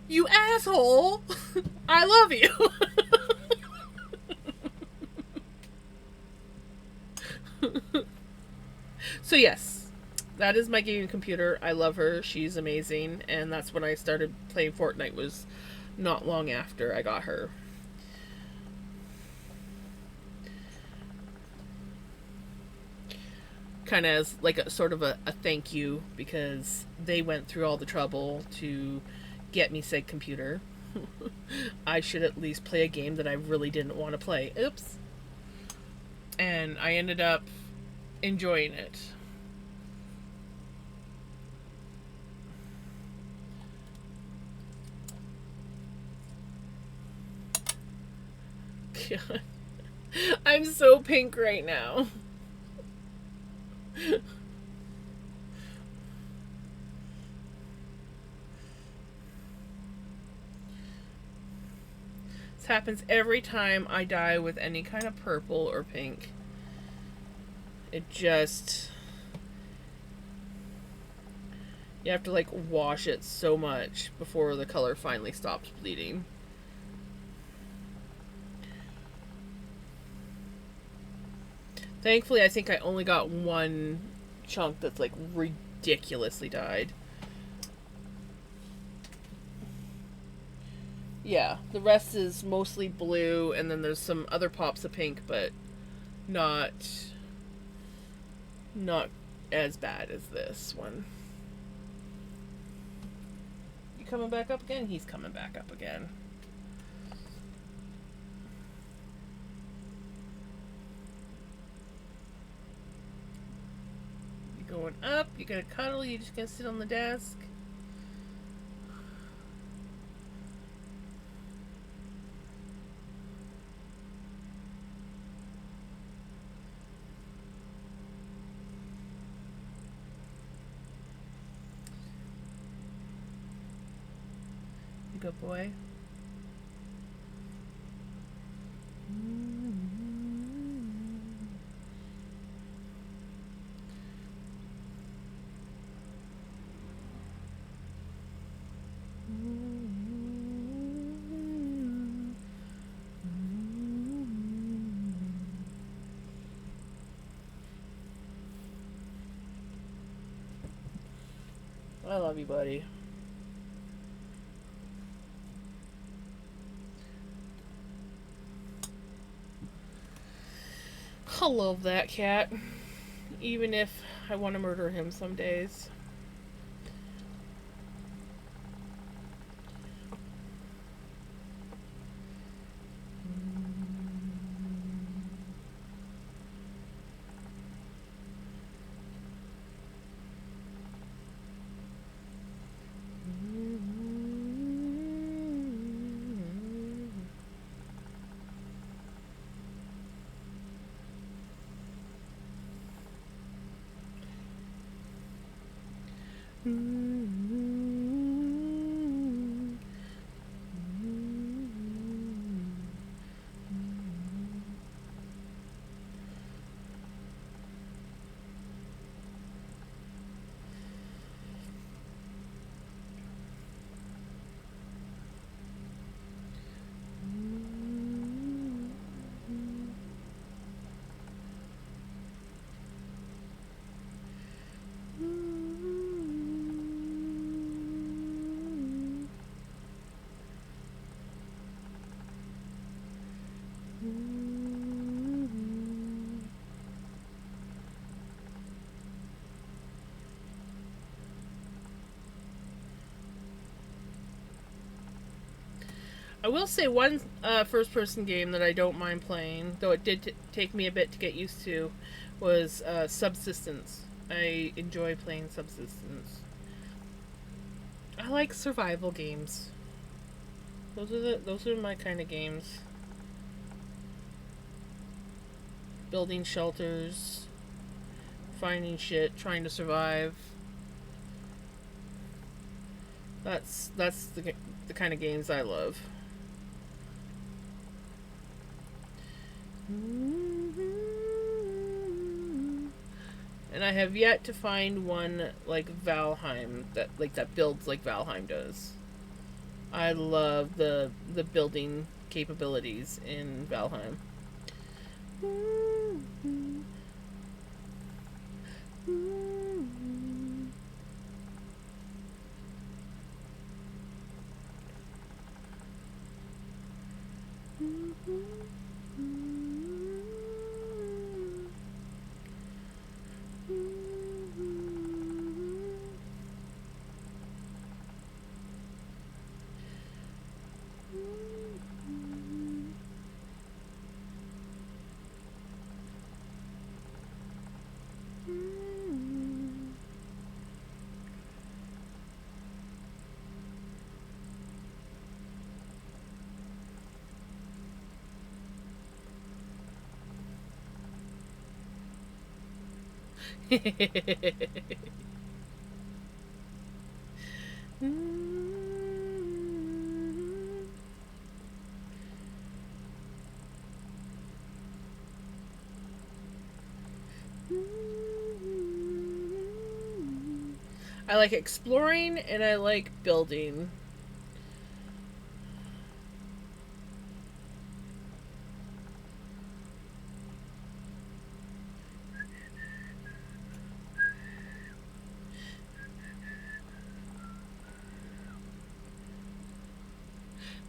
You asshole. I love you. So yes, that is my gaming computer. I love her. She's amazing. And that's when I started playing Fortnite, was not long after I got her. Kind of as like a sort of a thank you, because they went through all the trouble to get me said computer. I should at least play a game that I really didn't want to play. Oops. And I ended up enjoying it. God. I'm so pink right now. This happens every time I dye with any kind of purple or pink. It just... You have to like wash it so much before the color finally stops bleeding. Thankfully, I think I only got one chunk that's like ridiculously dyed. Yeah, the rest is mostly blue, and then there's some other pops of pink, but not as bad as this one. You coming back up again? He's coming back up again. Going up, you gonna cuddle, you just gonna sit on the desk. You good boy. I love you, buddy. I love that cat. Even if I want to murder him some days. I will say one first person game that I don't mind playing, though it did take me a bit to get used to, was Subsistence. I enjoy playing Subsistence. I like survival games. Those are my kind of games. Building shelters, finding shit, trying to survive. That's the kind of games I love. And I have yet to find one like Valheim that builds like Valheim does. I love the building capabilities in Valheim. I like exploring and I like building.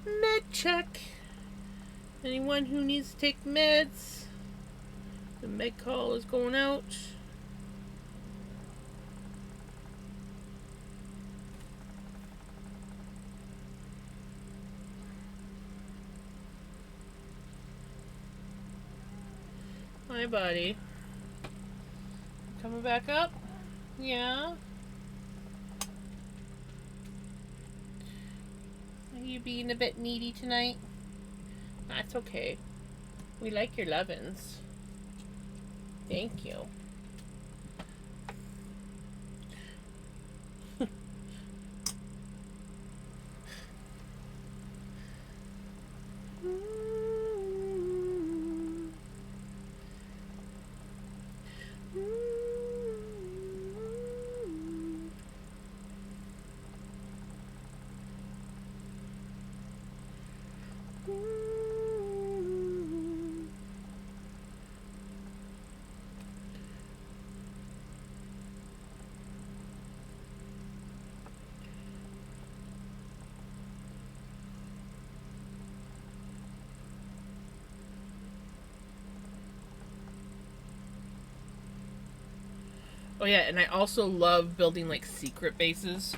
Med check. Anyone who needs to take meds, the med call is going out. Hi, buddy. Coming back up? Yeah? Are you being a bit needy tonight? That's okay. We like your lovin's. Thank you. Oh yeah, and I also love building like secret bases.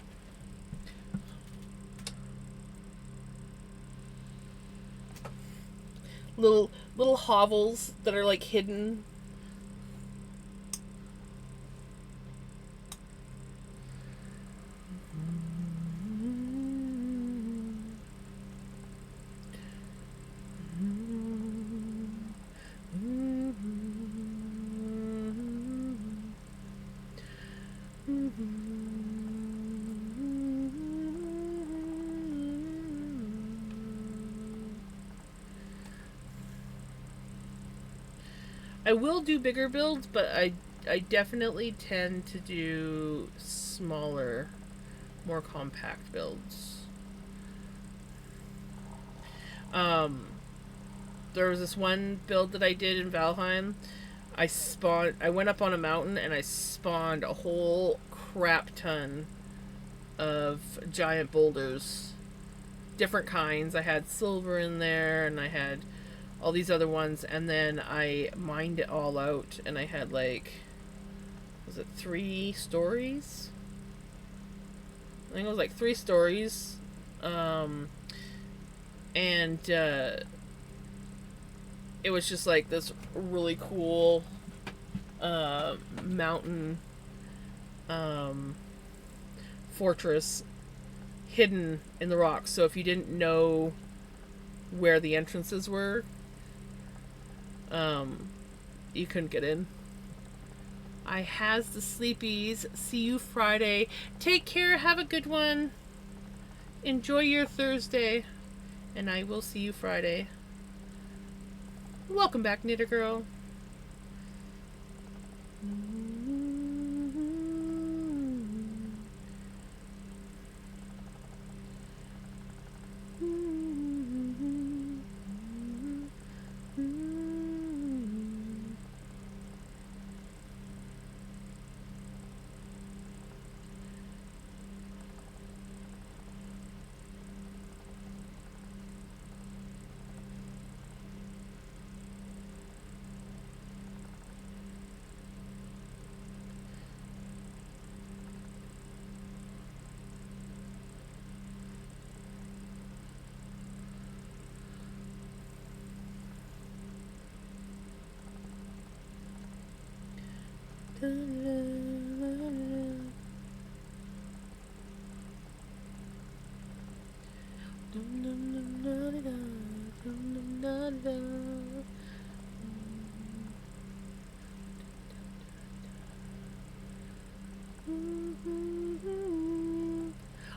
Little hovels that are like hidden. I will do bigger builds, but I definitely tend to do smaller, more compact builds. Um, there was this one build that I did in Valheim. I went up on a mountain and I spawned a whole crap ton of giant boulders, different kinds. I had silver in there, and I had all these other ones, and then I mined it all out, and I had like, was it 3 stories? I think it was like 3 stories, and it was just like this really cool mountain fortress hidden in the rocks. So if you didn't know where the entrances were, you couldn't get in. I has the sleepies. See you Friday. Take care. Have a good one. Enjoy your Thursday. And I will see you Friday. Welcome back, Knitter Girl.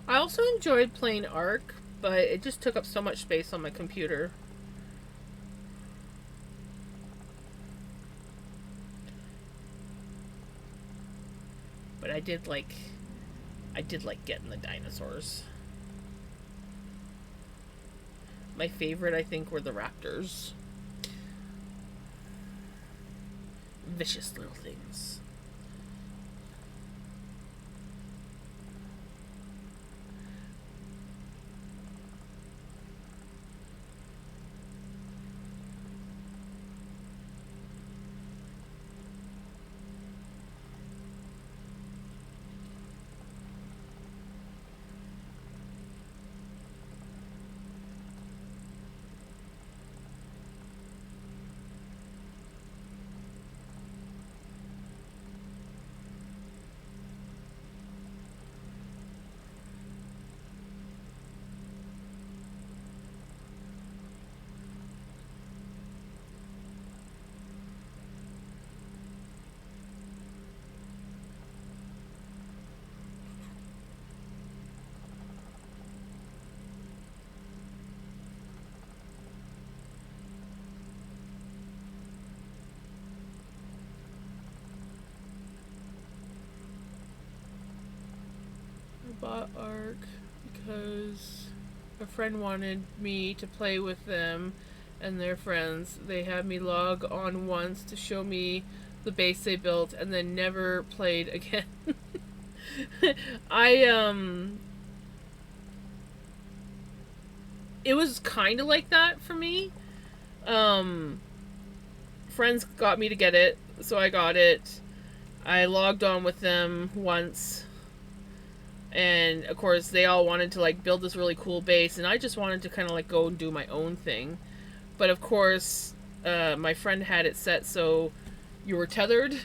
I also enjoyed playing Ark, but it just took up so much space on my computer. But I did like getting the dinosaurs. My favorite, I think, were the raptors. Vicious little things. Bought Ark because a friend wanted me to play with them and their friends. They had me log on once to show me the base they built and then never played again. It was kind of like that for me. Friends got me to get it, so I got it. I logged on with them once, and of course they all wanted to like build this really cool base, and I just wanted to kind of like go and do my own thing. But of course, my friend had it set so you were tethered,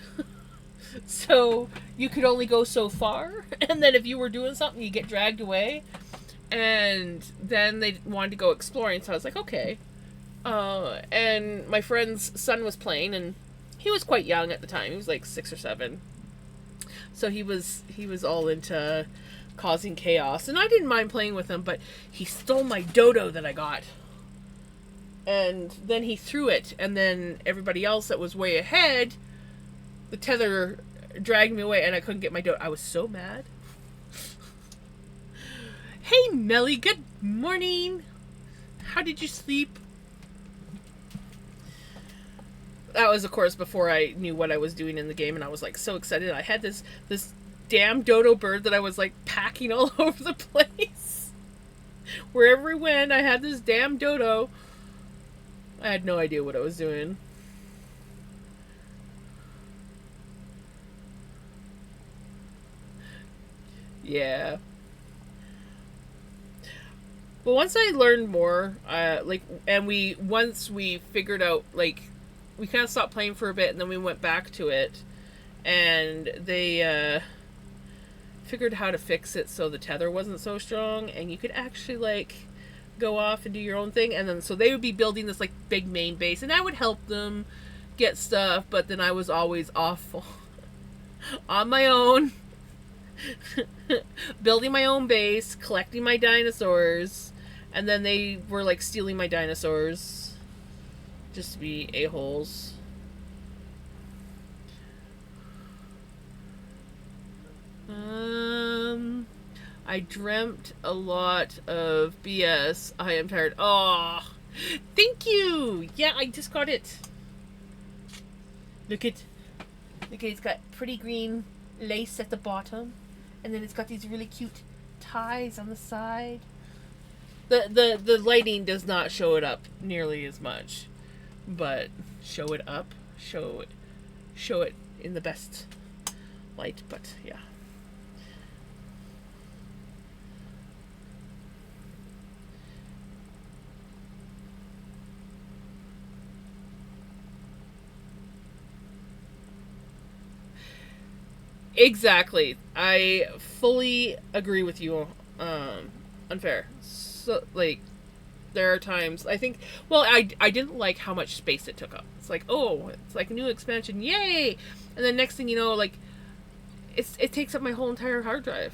so you could only go so far, and then if you were doing something, you get dragged away. And then they wanted to go exploring, so I was like, okay. And my friend's son was playing, and he was quite young at the time. He was like 6 or 7, so he was all into causing chaos, and I didn't mind playing with him. But he stole my dodo that I got, and then he threw it, and then everybody else that was way ahead, the tether dragged me away, and I couldn't get my dodo. I was so mad. Hey, Melly, good morning. How did you sleep? That was, of course, before I knew what I was doing in the game, and I was like so excited. I had this damn dodo bird that I was like packing all over the place. Wherever we went, I had this damn dodo. I had no idea what I was doing. Yeah. But once I learned more, and once we figured out, like, we kind of stopped playing for a bit, and then we went back to it, and they figured how to fix it so the tether wasn't so strong, and you could actually like go off and do your own thing. And then so they would be building this like big main base, and I would help them get stuff, but then I was always off on my own. Building my own base, collecting my dinosaurs, and then they were like stealing my dinosaurs just to be a-holes. I dreamt a lot of BS. I am tired. Oh, thank you. Yeah, I just got it. Look at, it's got pretty green lace at the bottom, and then it's got these really cute ties on the side. The lighting does not show it up nearly as much, but show it in the best light. But yeah. Exactly. I fully agree with you. Unfair. So, like, there are times I think. Well, I didn't like how much space it took up. It's like, oh, it's like a new expansion, yay! And then next thing you know, like, it takes up my whole entire hard drive.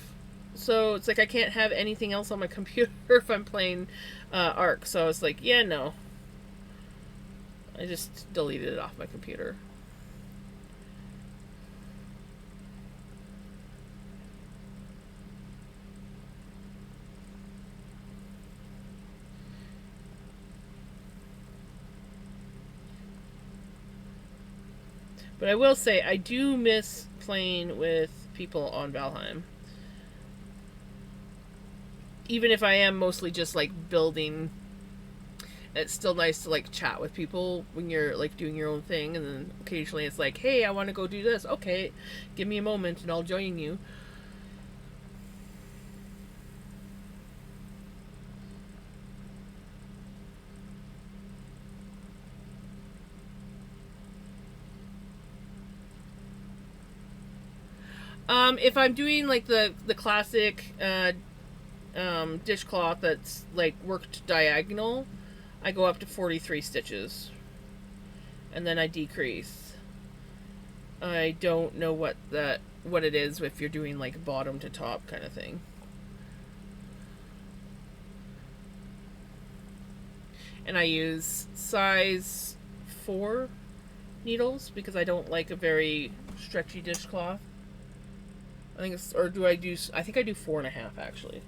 So it's like I can't have anything else on my computer if I'm playing Ark. So I was like, yeah, no. I just deleted it off my computer. But I will say, I do miss playing with people on Valheim. Even if I am mostly just, like, building, it's still nice to, like, chat with people when you're, like, doing your own thing. And then occasionally it's like, hey, I want to go do this. Okay, give me a moment and I'll join you. If I'm doing like the classic dishcloth that's like worked diagonal, I go up to 43 stitches, and then I decrease. I don't know what it is if you're doing like bottom to top kind of thing. And I use size 4 needles because I don't like a very stretchy dishcloth. I think it's, or do I do, I think I do 4.5 actually.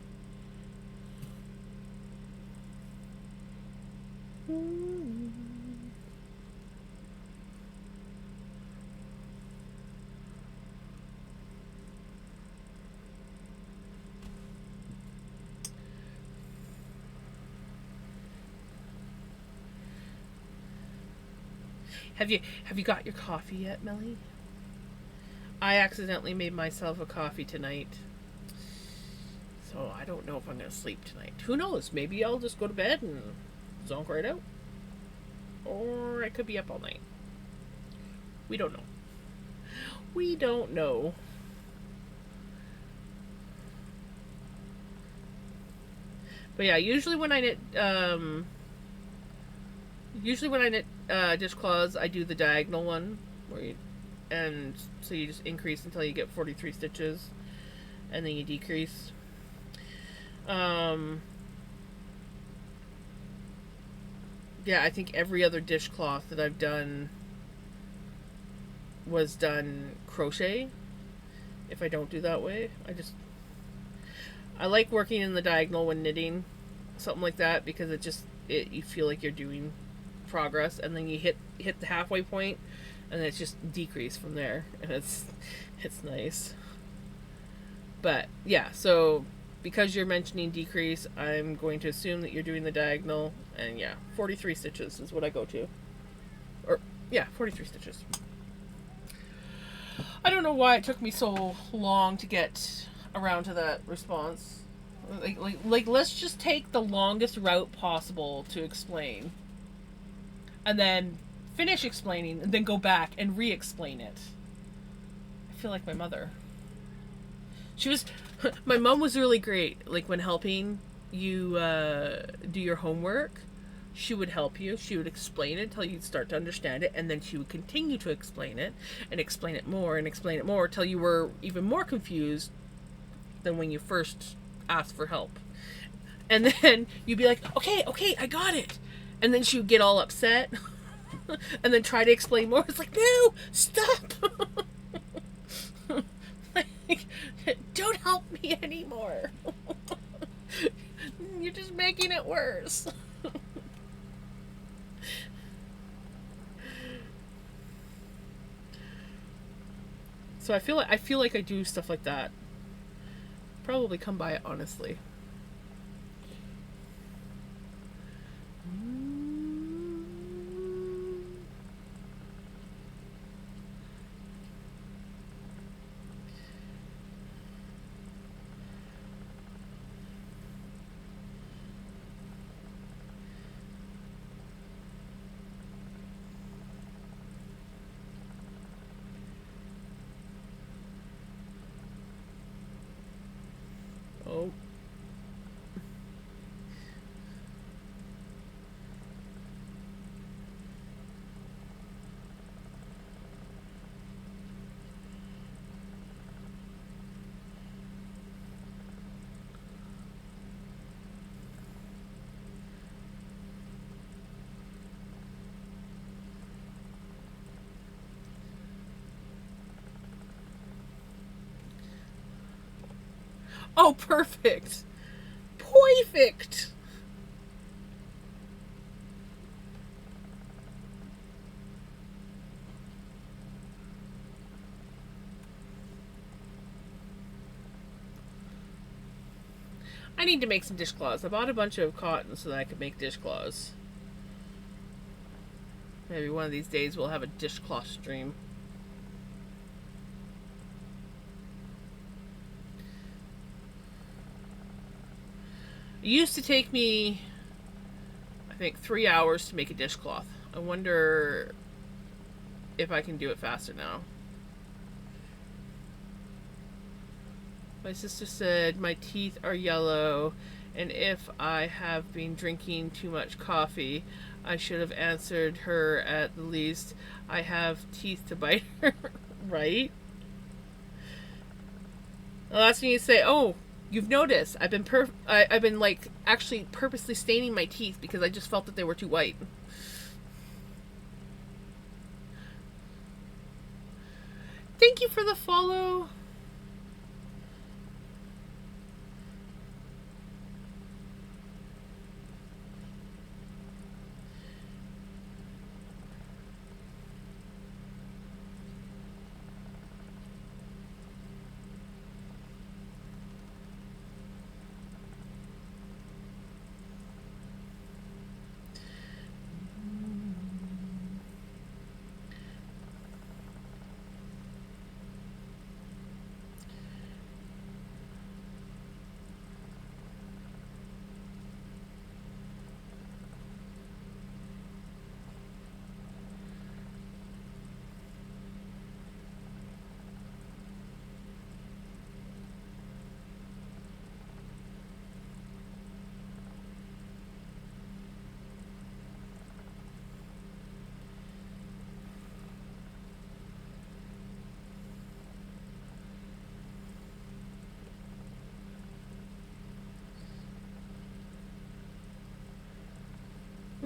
Have you got your coffee yet, Melly? I accidentally made myself a coffee tonight. So I don't know if I'm going to sleep tonight. Who knows? Maybe I'll just go to bed and zonk right out. Or I could be up all night. We don't know. We don't know. But yeah, usually when I knit dishcloths, I do the diagonal one, and so you just increase until you get 43 stitches, and then you decrease. Yeah, I think every other dishcloth that I've done was done crochet. If I don't do that way, I like working in the diagonal when knitting, something like that, because you feel like you're doing progress, and then you hit the halfway point, and it's just decrease from there, and it's nice. But yeah, so because you're mentioning decrease, I'm going to assume that you're doing the diagonal, and yeah, 43 stitches is what I go to. Or yeah, 43 stitches. I don't know why it took me so long to get around to that response. Like let's just take the longest route possible to explain, and then finish explaining, and then go back and re-explain it. I feel like my mother. My mom was really great. Like when helping you do your homework, she would help you. She would explain it until you'd start to understand it, and then she would continue to explain it and explain it more and explain it more till you were even more confused than when you first asked for help. And then you'd be like, okay, I got it. And then she would get all upset and then try to explain more. It's like, no, stop. Like, don't help me anymore. You're just making it worse. So I feel like I do stuff like that. Probably come by it honestly. Oh. Oh, perfect. Perfect. I need to make some dishcloths. I bought a bunch of cotton so that I could make dishcloths. Maybe one of these days we'll have a dishcloth stream. It used to take me, I think, 3 hours to make a dishcloth. I wonder if I can do it faster now. My sister said my teeth are yellow, and if I have been drinking too much coffee, I should have answered her at the least. I have teeth to bite her, right? The last thing you say, oh, you've noticed I've been like actually purposely staining my teeth because I just felt that they were too white. Thank you for the follow.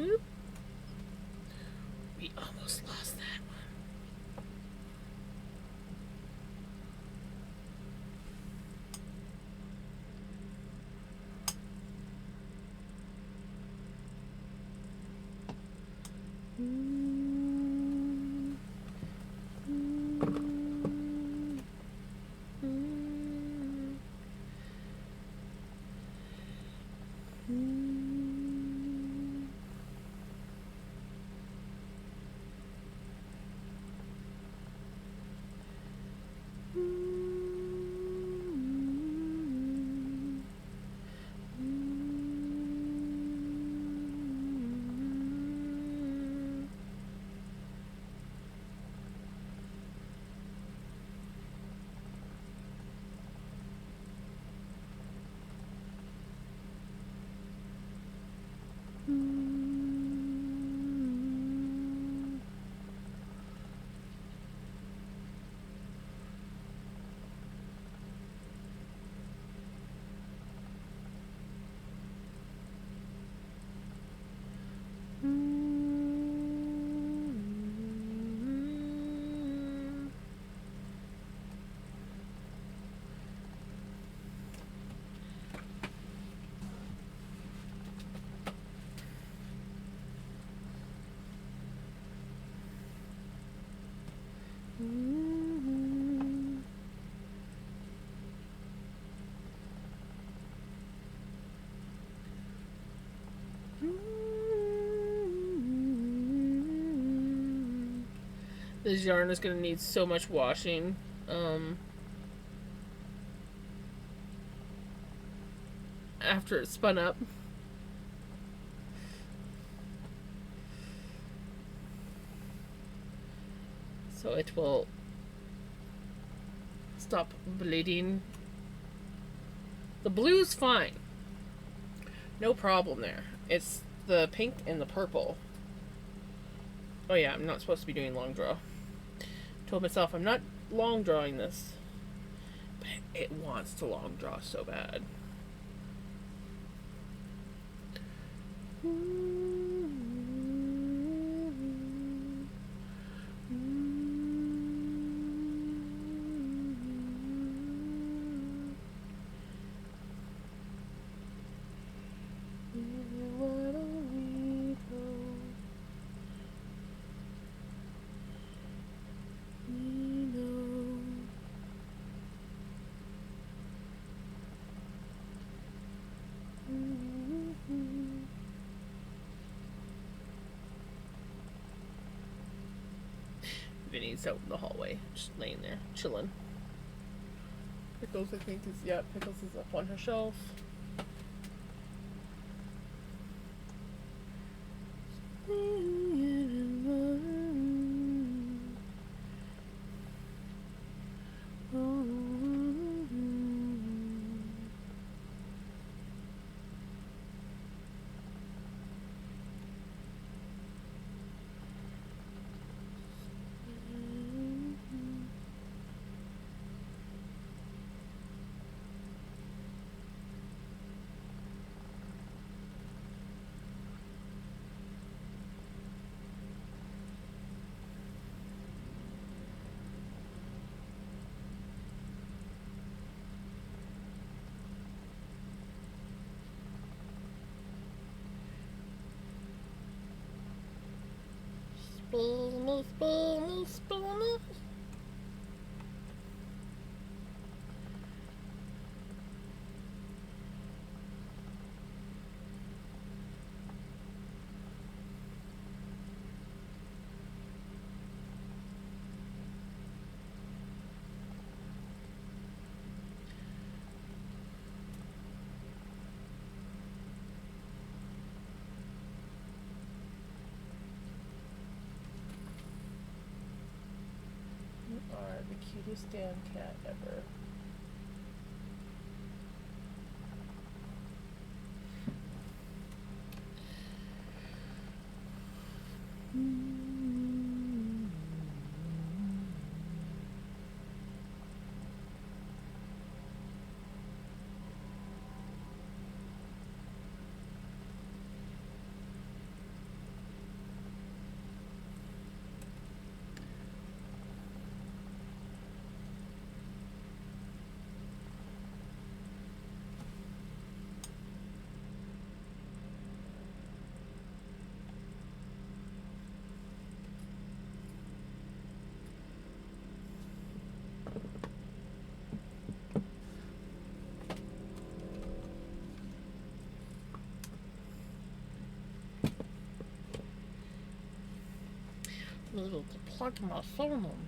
Whoop. We almost lost that one. This yarn is going to need so much washing. After it's spun up. So it will stop bleeding. The blue's fine. No problem there. It's the pink and the purple. Oh yeah, I'm not supposed to be doing long draw. Told myself I'm not long drawing this. But it wants to long draw so bad. Vinny's out in the hallway, just laying there, chilling. Pickles, I think, Pickles is up on her shelf. Spoony, spoony, spoony. You are the cutest damn cat ever. needed to plug my phone in.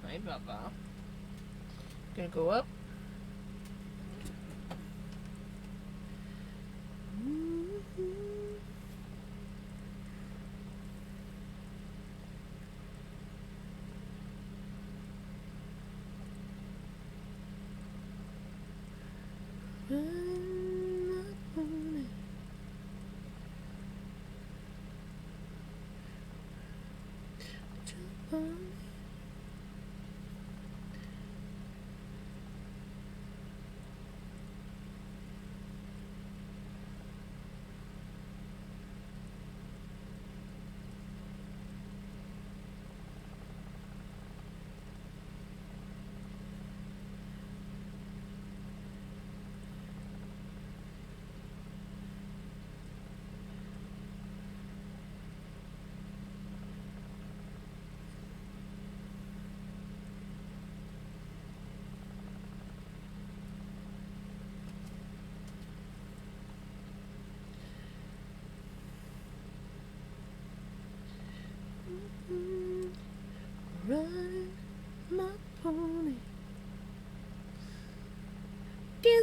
Hi, Baba. Gonna go up. Mm-hmm.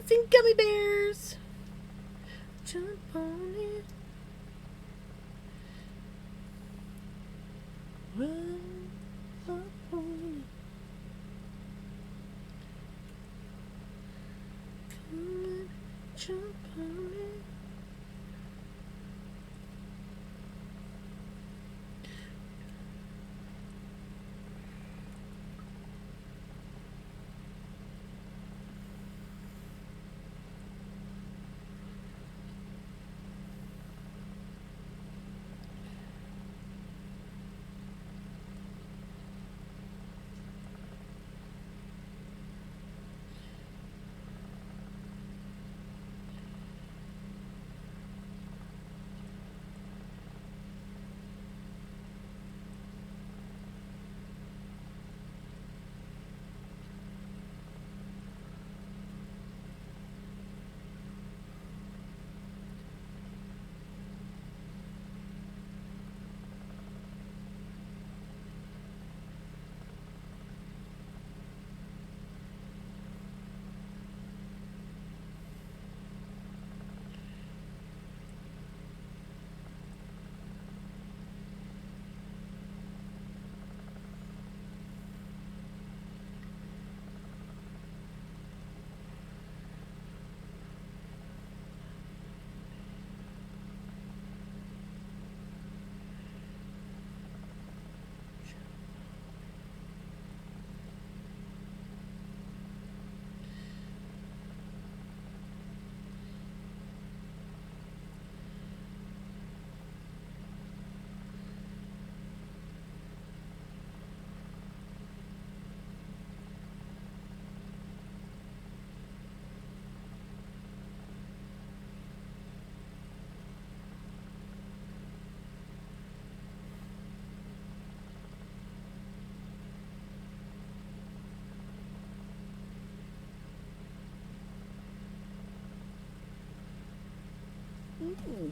Dancing gummy bears. Jump on it. Run up on it. Come on, jump on it. Ooh.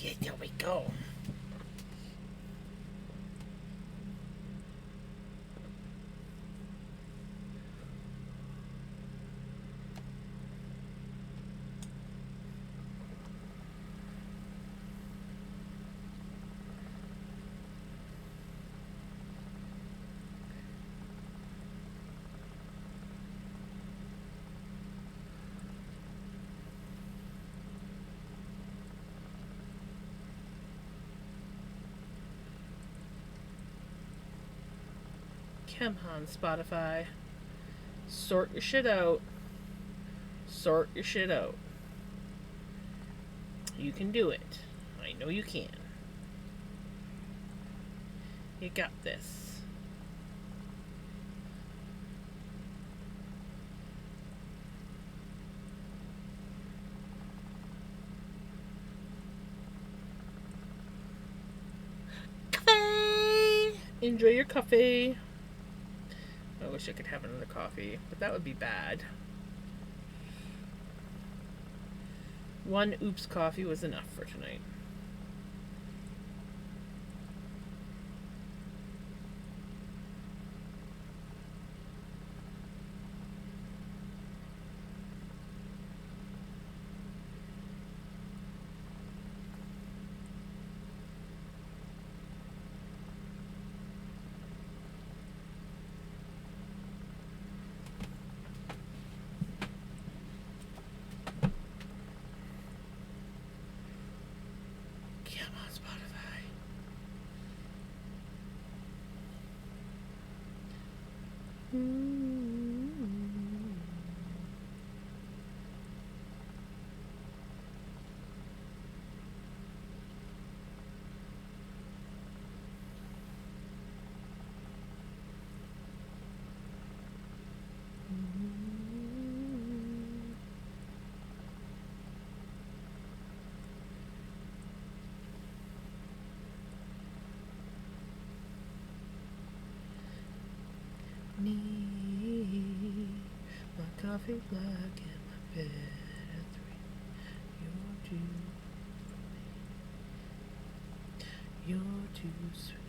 Yeah, there we go. Come on, Spotify. Sort your shit out. Sort your shit out. You can do it. I know you can. You got this. Coffee! Enjoy your coffee. I wish I could have another coffee, but that would be bad. One oops coffee was enough for tonight. Come on, Spotify. coffee black in my bed at 3. You're too for me. You're too sweet for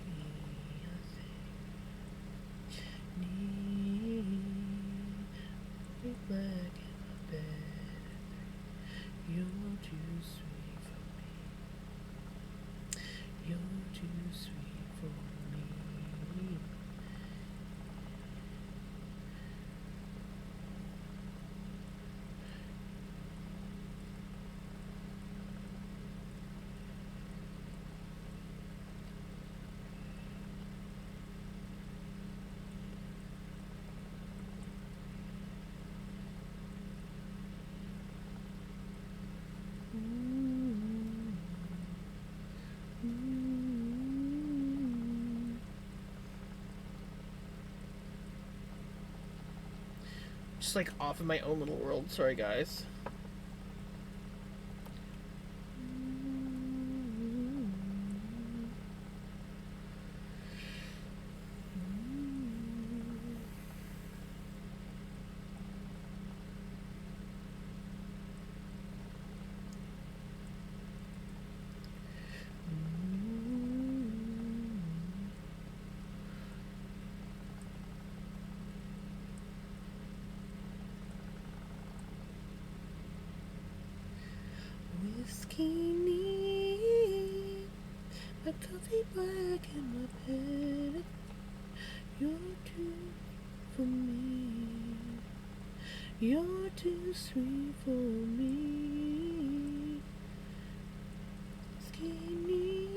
me. I think need coffee black in my bed at 3. You're too sweet for me. You're too sweet for me. Just like off in my own little world. Sorry, guys. Whiskey neat, my coffee black in my bed. You're too for me. You're too sweet for me. Whiskey neat.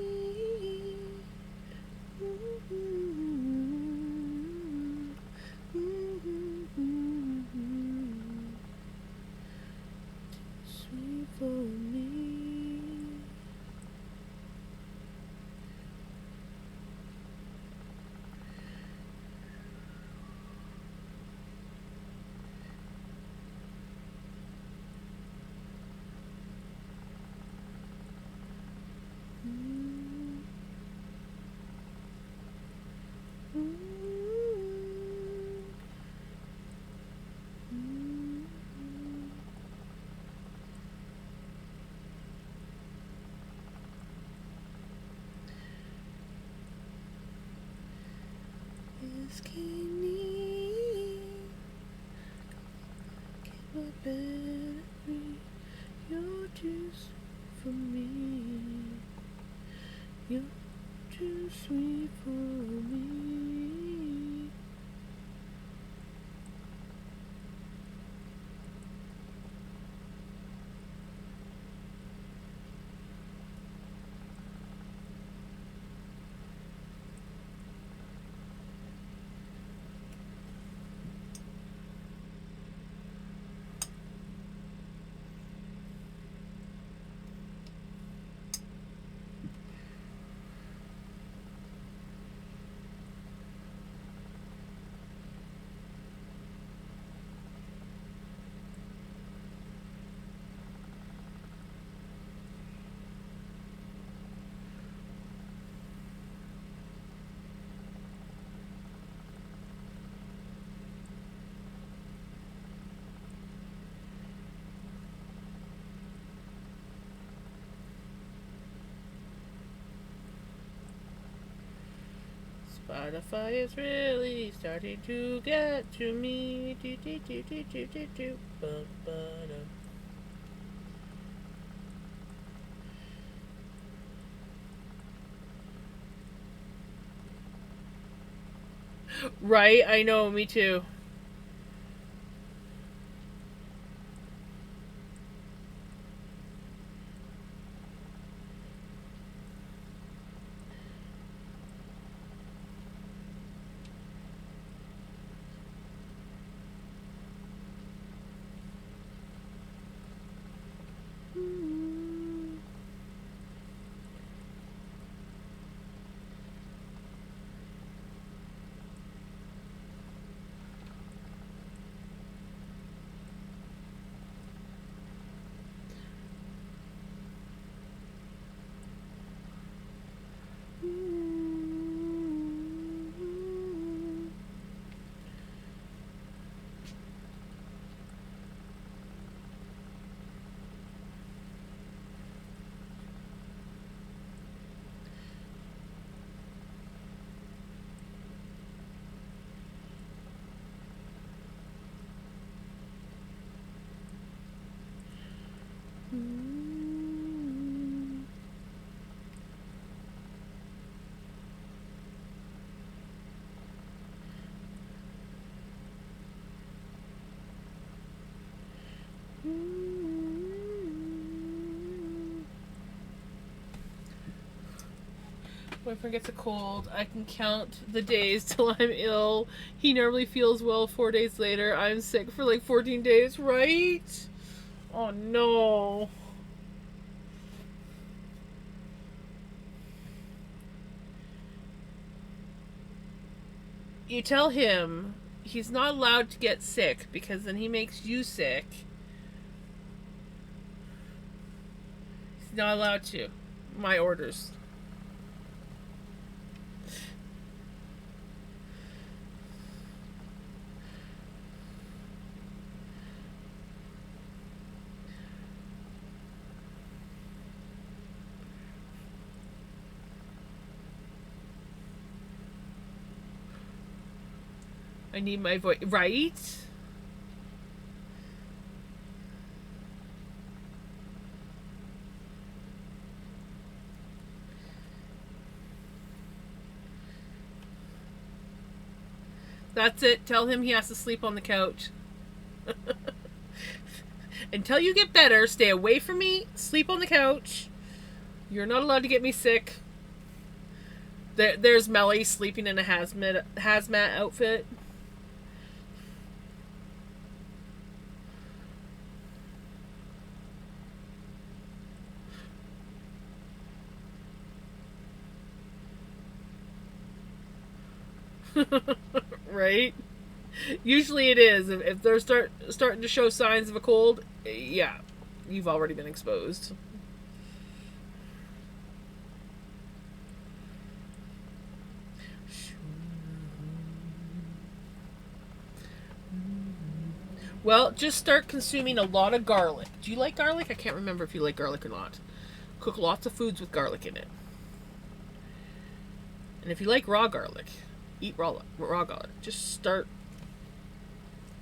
Sweet for me. Skinny, get my battery. You're too sweet for me. You're too sweet for me. Spotify is really starting to get to me. Do, do, do, do, do, do, do. Ba-ba-dum. Right? I know, me too. Boyfriend gets a cold. I can count the days till I'm ill. He normally feels well 4 days later. I'm sick for like 14 days, right? Oh no. You tell him he's not allowed to get sick because then he makes you sick. He's not allowed to. My orders. I need my voice. Right? That's it. Tell him he has to sleep on the couch. Until you get better, stay away from me. Sleep on the couch. You're not allowed to get me sick. There's Melly sleeping in a hazmat outfit. Right? Usually it is. If they're starting to show signs of a cold, yeah, you've already been exposed. Well, just start consuming a lot of garlic. Do you like garlic? I can't remember if you like garlic or not. Cook lots of foods with garlic in it. And if you like raw garlic, eat raw garlic. Just start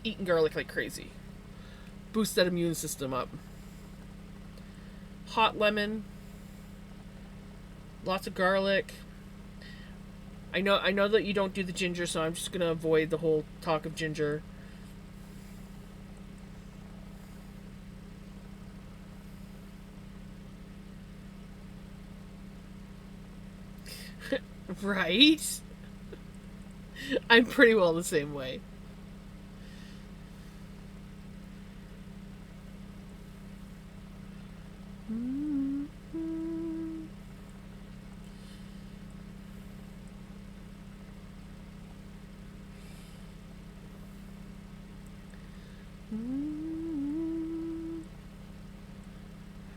eating garlic like crazy. Boost that immune system up. Hot lemon. Lots of garlic. I know that you don't do the ginger, so I'm just gonna avoid the whole talk of ginger. Right? I'm pretty well the same way.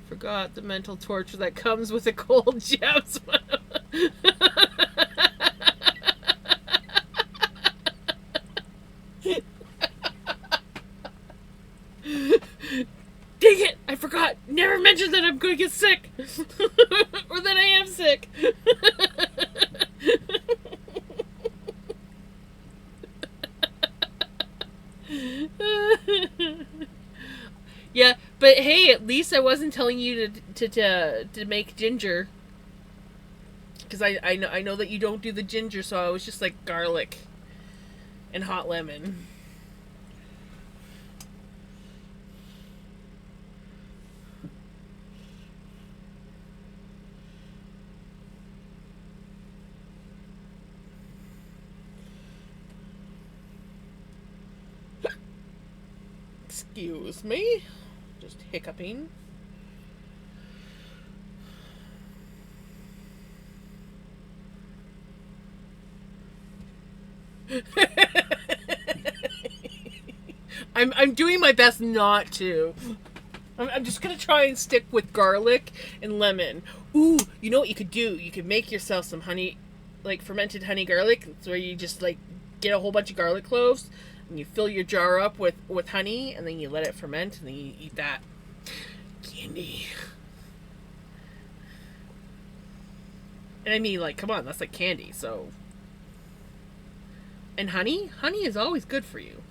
Forgot the mental torture that comes with a cold, Jeff's. Dang it! I forgot! Never mentioned that I'm gonna get sick! Or that I am sick! Yeah, but hey, at least I wasn't telling you to make ginger. Because I know that you don't do the ginger, so I was just like garlic and hot lemon. Excuse me. Just hiccuping. I'm doing my best not to. I'm just gonna try and stick with garlic and lemon. Ooh, you know what you could do? You could make yourself some honey, like fermented honey garlic. It's where you just like get a whole bunch of garlic cloves and you fill your jar up with honey and then you let it ferment and then you eat that. Candy. And I mean, like, come on, that's like candy, so. And honey? Honey is always good for you.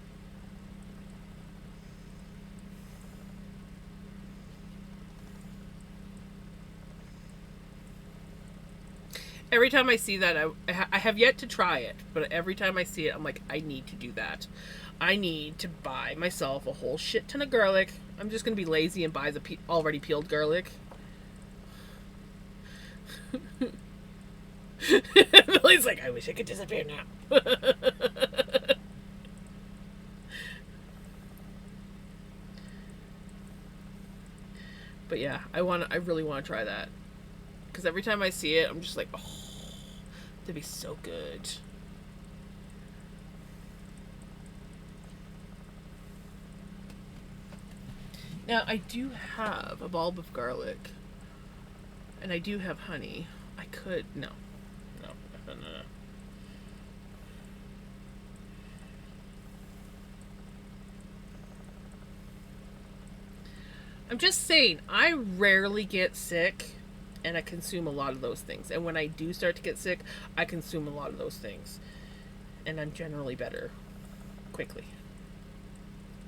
Every time I see that, I have yet to try it, but every time I see it, I'm like, I need to do that. I need to buy myself a whole shit ton of garlic. I'm just gonna be lazy and buy the already peeled garlic. Billy's like, I wish I could disappear now. But yeah, I really want to try that because every time I see it, I'm just like, oh, that'd be so good. Now I do have a bulb of garlic, and I do have honey. I could no. I'm just saying, I rarely get sick, and I consume a lot of those things. And when I do start to get sick, I consume a lot of those things. And I'm generally better quickly.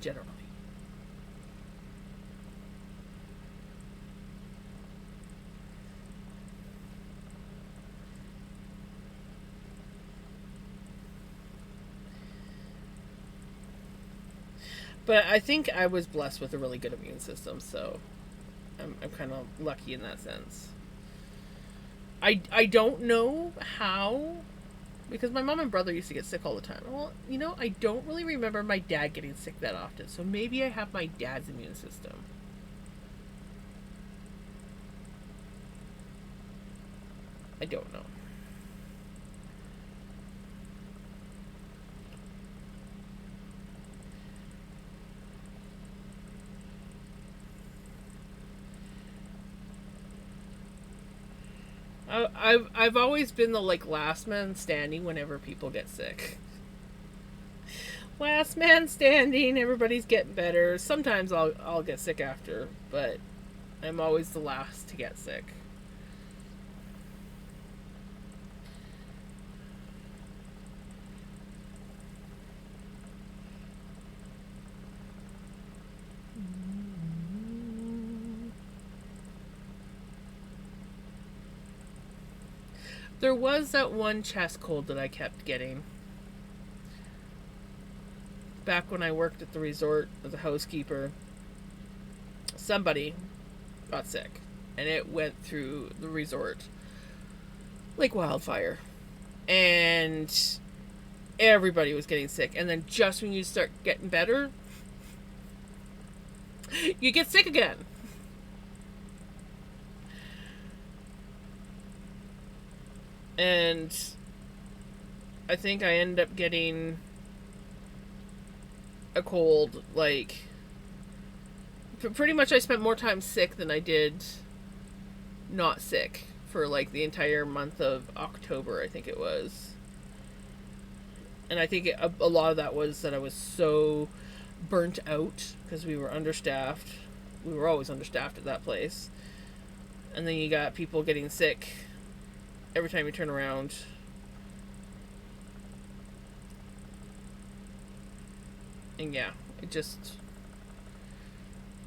Generally. But I think I was blessed with a really good immune system, so I'm kind of lucky in that sense. I don't know how, because my mom and brother used to get sick all the time. Well, I don't really remember my dad getting sick that often, so maybe I have my dad's immune system. I don't know. I've always been the last man standing whenever people get sick. Last man standing. Everybody's getting better. Sometimes I'll get sick after, but I'm always the last to get sick. There was that one chest cold that I kept getting. Back when I worked at the resort as a housekeeper, somebody got sick. And it went through the resort like wildfire. And everybody was getting sick. And then just when you start getting better, you get sick again. And I think I ended up getting a cold, pretty much I spent more time sick than I did not sick for the entire month of October, I think it was. And I think a lot of that was that I was so burnt out because we were understaffed. We were always understaffed at that place. And then you got people getting sick every time you turn around. And yeah, it just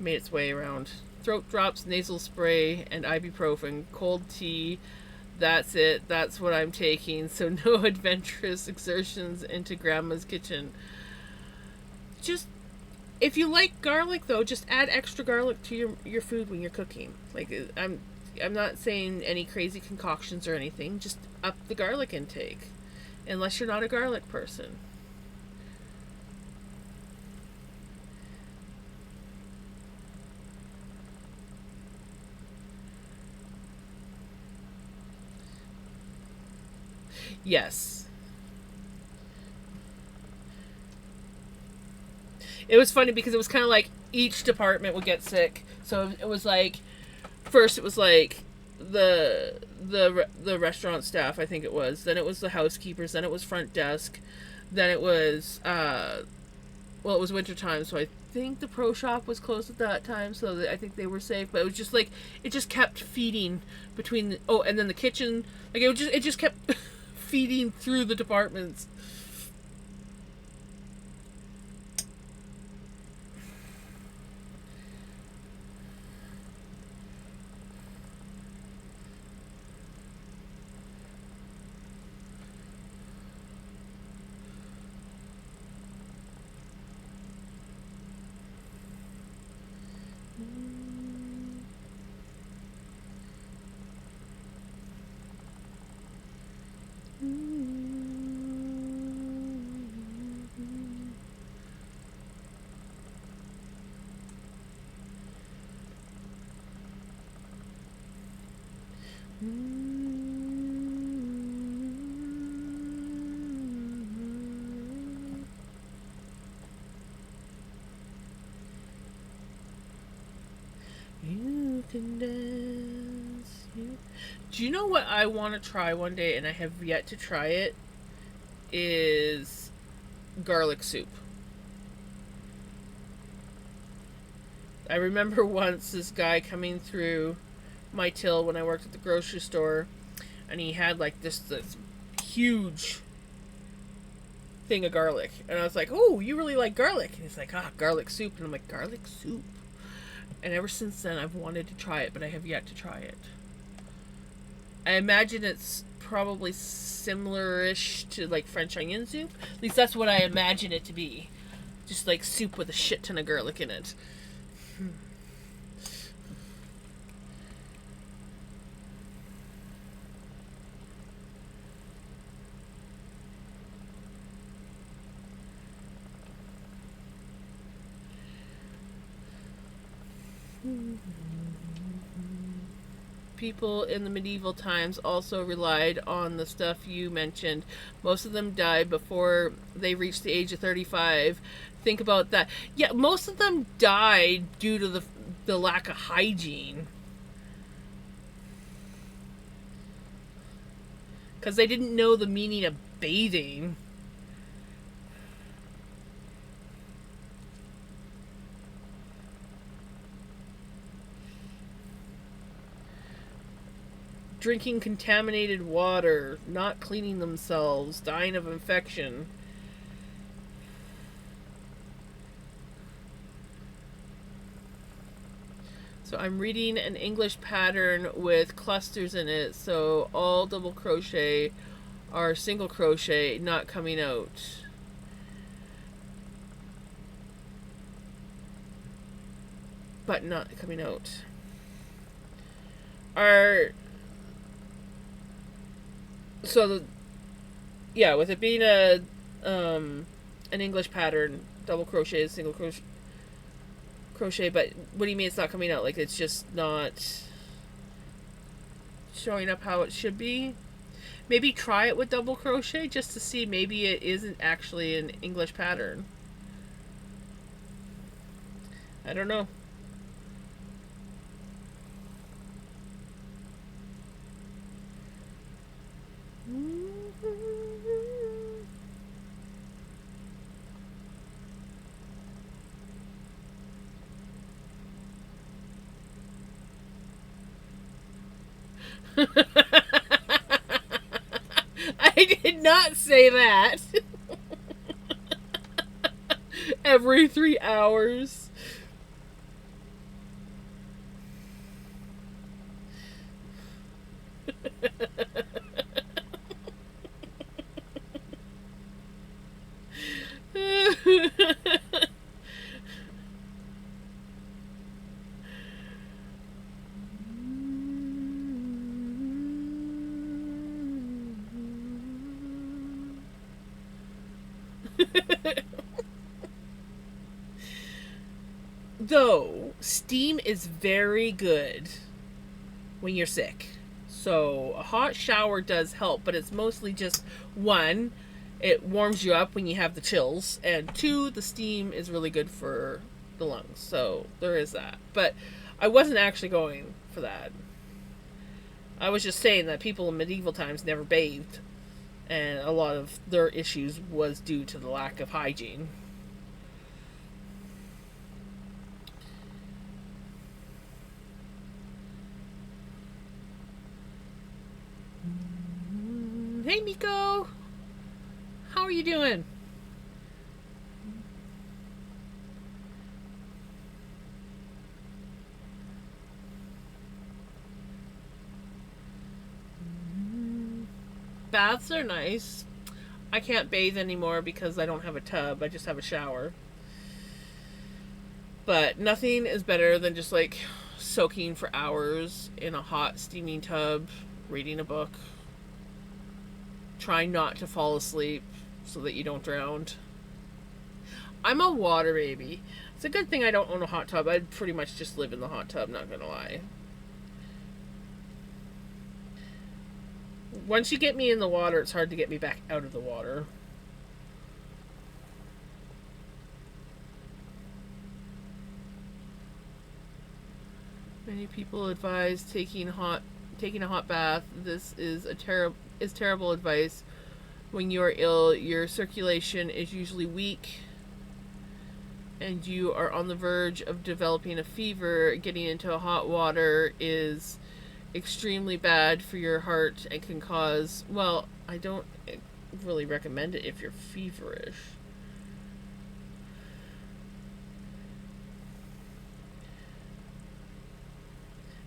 made its way around. Throat drops, nasal spray, and ibuprofen, cold tea. That's it. That's what I'm taking. So no adventurous excursions into grandma's kitchen. Just, if you like garlic though, just add extra garlic to your food when you're cooking. I'm not saying any crazy concoctions or anything. Just up the garlic intake. Unless you're not a garlic person. Yes. It was funny because it was kind of like each department would get sick. So it was first it was the restaurant staff, I think it was. Then it was the housekeepers. Then it was front desk. Then it was it was winter time, so I think the pro shop was closed at that time, so I think they were safe. But it was just it just kept feeding between and then the kitchen, it just kept feeding through the departments. You can dance. Do you know what I want to try one day, and I have yet to try it? Is garlic soup. I remember once this guy coming through my till when I worked at the grocery store, and he had like this huge thing of garlic, and I was like, "Oh, you really like garlic?" And he's like, "Ah, garlic soup," and I'm like, "Garlic soup." And ever since then, I've wanted to try it, but I have yet to try it. I imagine it's probably similar-ish to like French onion soup. At least that's what I imagine it to be. Just like soup with a shit ton of garlic in it. People in the medieval times also relied on the stuff you mentioned. Most of them died before they reached the age of 35. Think about that. Yeah, most of them died due to the lack of hygiene. Because they didn't know the meaning of bathing. Drinking contaminated water, not cleaning themselves, dying of infection. So I'm reading an English pattern with clusters in it, so all double crochet are single crochet, not coming out. But not coming out. With it being an English pattern, double crochet is single crochet, but what do you mean it's not coming out? Like it's just not showing up how it should be? Maybe try it with double crochet just to see, maybe it isn't actually an English pattern. I don't know. I did not say that. Every 3 hours. Though, steam is very good when you're sick. So, a hot shower does help, but it's mostly just, one, it warms you up when you have the chills, and two, the steam is really good for the lungs. So, there is that. But I wasn't actually going for that. I was just saying that people in medieval times never bathed, and a lot of their issues was due to the lack of hygiene. Hey, Miko! How are you doing? Baths are nice. I can't bathe anymore because I don't have a tub. I just have a shower. But nothing is better than just like soaking for hours in a hot steaming tub, reading a book. Try not to fall asleep so that you don't drown. I'm a water baby. It's a good thing I don't own a hot tub. I'd pretty much just live in the hot tub, not gonna lie. Once you get me in the water, it's hard to get me back out of the water. Many people advise taking a hot bath. This is terrible advice. When you are ill, your circulation is usually weak and you are on the verge of developing a fever. Getting into hot water is extremely bad for your heart and can cause, well, I don't really recommend it if you're feverish.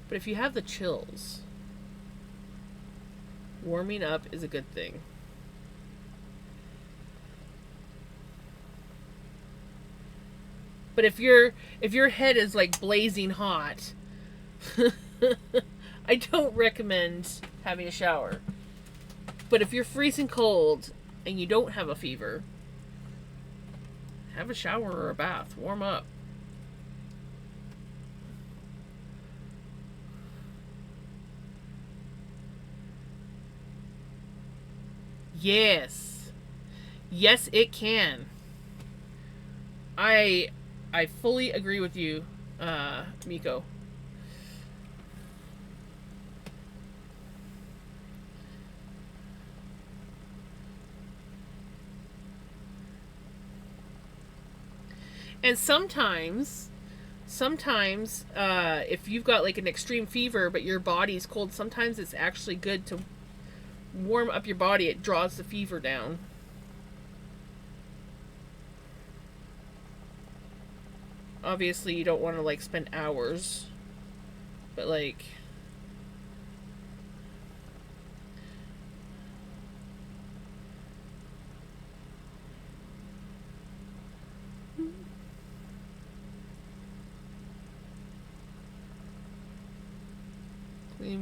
But if you have the chills, warming up is a good thing. But if your head is like blazing hot, I don't recommend having a shower. But if you're freezing cold and you don't have a fever, have a shower or a bath. Warm up. Yes. Yes, it can. I fully agree with you, Miko. And sometimes, if you've got like an extreme fever but your body's cold, sometimes it's actually good to warm up your body. It draws the fever down. Obviously, you don't want to like spend hours, but like,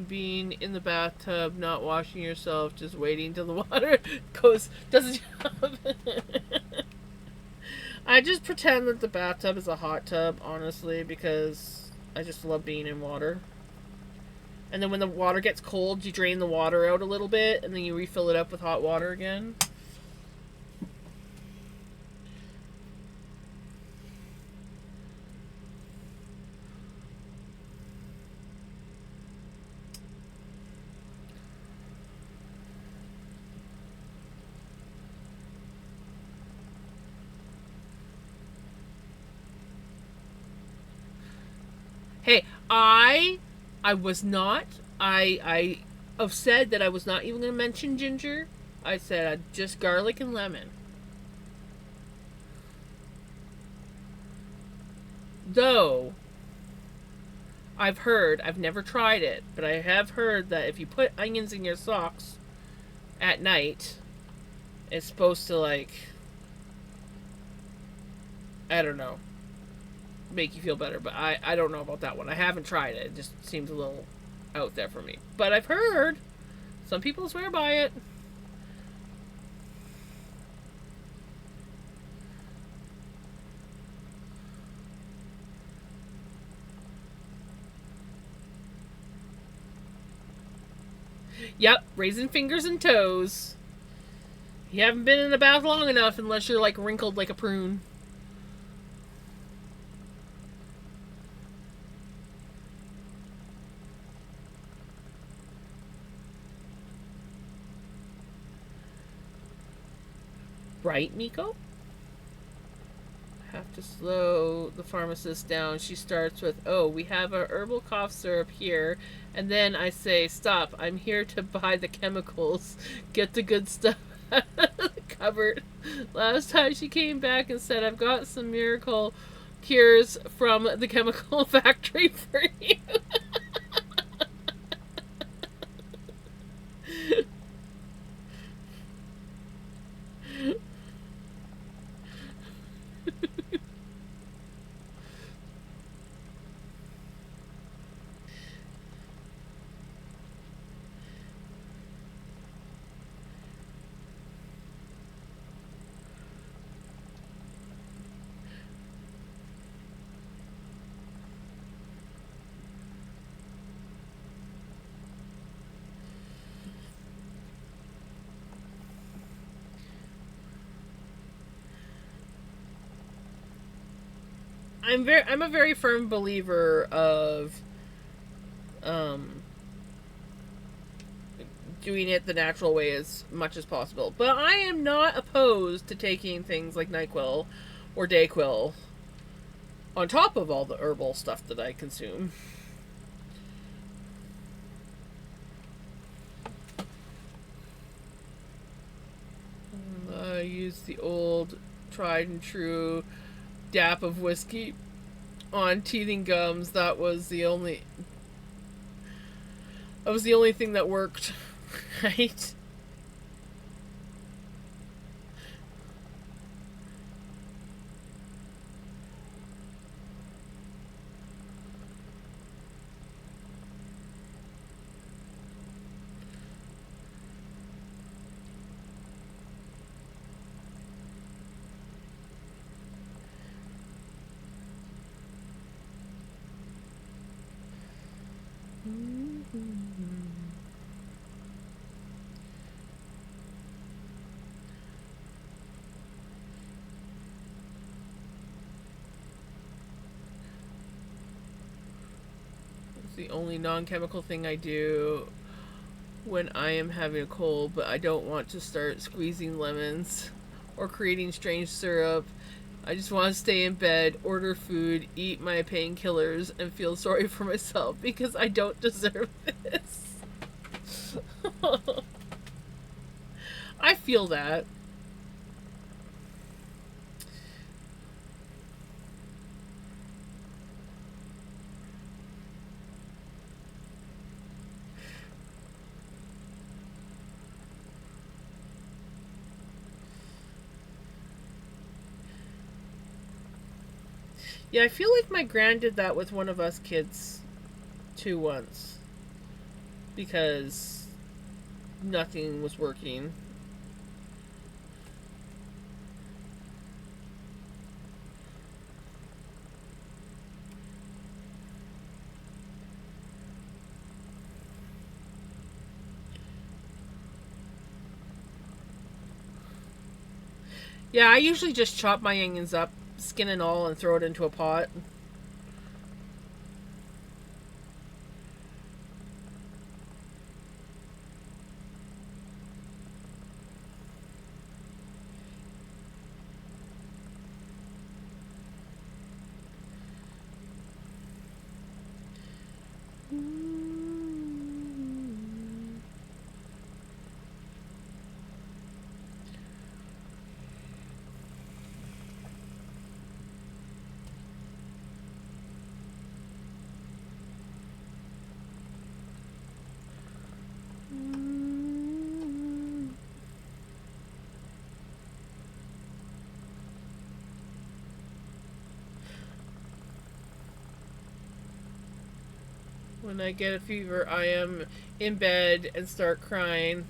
being in the bathtub, not washing yourself, just waiting till the water does the job. I just pretend that the bathtub is a hot tub, honestly, because I just love being in water. And then when the water gets cold, you drain the water out a little bit, and then you refill it up with hot water again. Hey, I was not. I have said that I was not even going to mention ginger. I said just garlic and lemon. Though, I've never tried it, but I have heard that if you put onions in your socks at night, it's supposed to, like, I don't know, make you feel better. But I don't know about that one. I haven't tried it. It just seems a little out there for me. But I've heard some people swear by it. Yep, raising fingers and toes. You haven't been in a bath long enough unless you're like wrinkled like a prune. Right, Miko? Have to slow the pharmacist down. She starts with, "Oh, we have a herbal cough syrup here." And then I say, "Stop, I'm here to buy the chemicals. Get the good stuff out of the cupboard." Last time she came back and said, "I've got some miracle cures from the chemical factory for you." I'm a very firm believer of doing it the natural way as much as possible. But I am not opposed to taking things like NyQuil or DayQuil on top of all the herbal stuff that I consume. I use the old tried and true dap of whiskey on teething gums. That was the only thing that worked, right? It's the only non-chemical thing I do when I am having a cold, but I don't want to start squeezing lemons or creating strange syrup. I just want to stay in bed, order food, eat my painkillers, and feel sorry for myself because I don't deserve this. I feel that. Yeah, I feel like my gran did that with one of us kids too once because nothing was working. Yeah, I usually just chop my onions up, skin and all, and throw it into a pot. When I get a fever, I am in bed and start crying.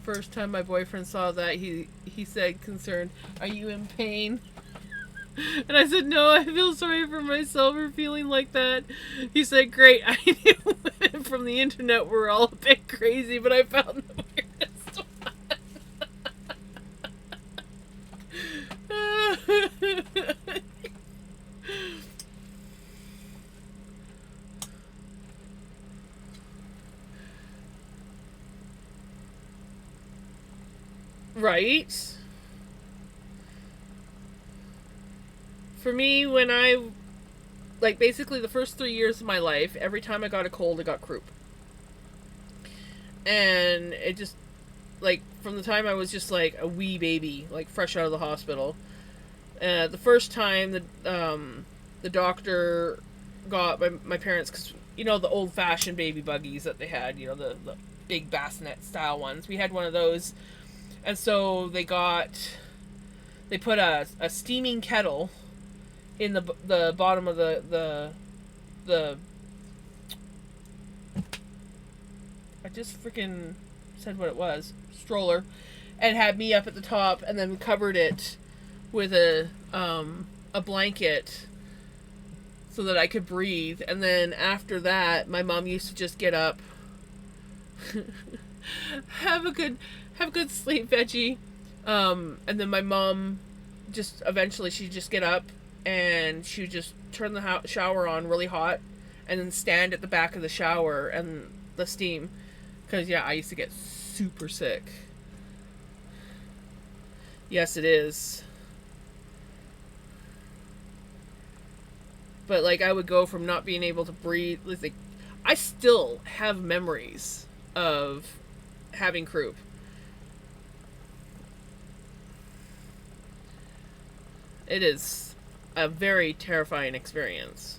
First time my boyfriend saw that, he said, concerned, "Are you in pain?" And I said, "No, I feel sorry for myself for feeling like that." He said, "Great, I knew women from the internet were all a bit crazy, but I found the weirdest one." Right? For me, when I, like, basically the first 3 years of my life, every time I got a cold, I got croup. And it just, like, from the time I was just, like, a wee baby, like, fresh out of the hospital. The first time the doctor got my parents, because, you know, the old-fashioned baby buggies that they had, you know, the big bassinet style ones. We had one of those. And so they put a steaming kettle in the bottom of the I just freaking said what it was, stroller, and had me up at the top, and then covered it with a blanket so that I could breathe. And then after that, my mom used to just get up, have a good sleep, Veggie. And then my mom just eventually she'd just get up and she would just turn the shower on really hot and then stand at the back of the shower and the steam. Because, yeah, I used to get super sick. Yes, it is. But, like, I would go from not being able to breathe. Like, I still have memories of having croup. It is a very terrifying experience.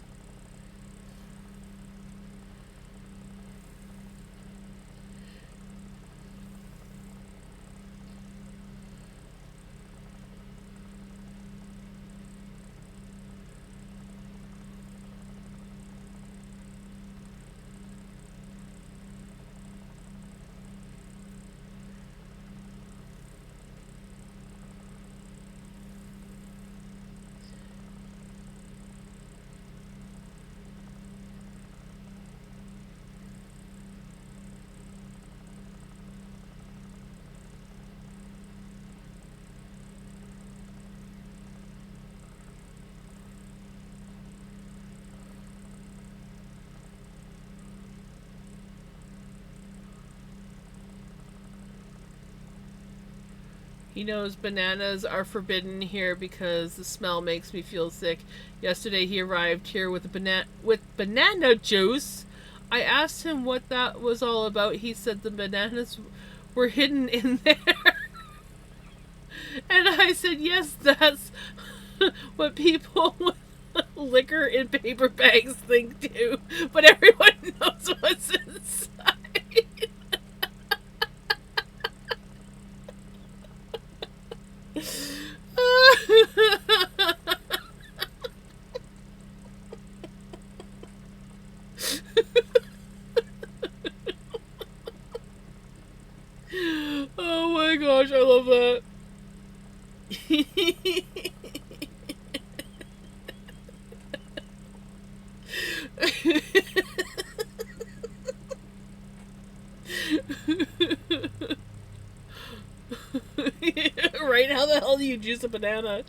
He knows bananas are forbidden here because the smell makes me feel sick. Yesterday he arrived here with banana juice. I asked him what that was all about. He said the bananas were hidden in there. And I said, yes, that's what people with liquor in paper bags think too. But everyone knows what's inside. Oh my gosh, I love that. Right? How the hell do you juice a banana?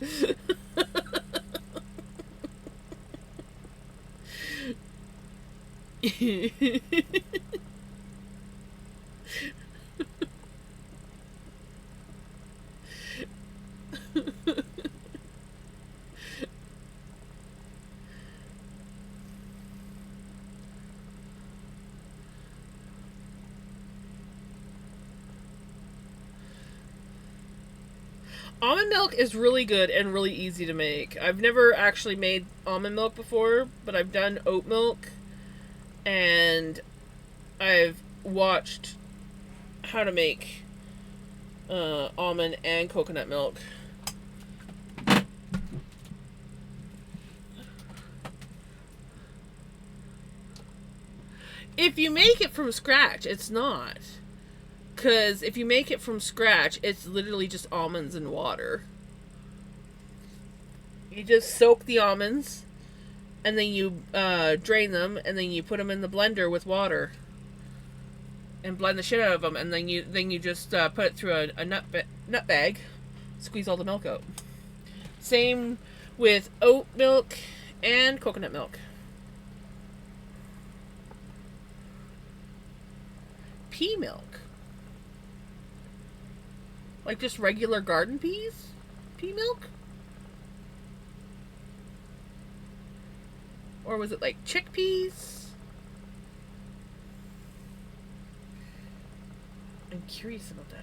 Almond milk is really good and really easy to make. I've never actually made almond milk before, but I've done oat milk, and I've watched how to make almond and coconut milk. If you make it from scratch, it's not. Because if you make it from scratch, it's literally just almonds and water. You just soak the almonds, and then you drain them, and then you put them in the blender with water, and blend the shit out of them, and then you just put it through a nut bag, squeeze all the milk out. Same with oat milk and coconut milk. Pea milk. Like just regular garden peas? Pea milk? Or was it like chickpeas? I'm curious about that.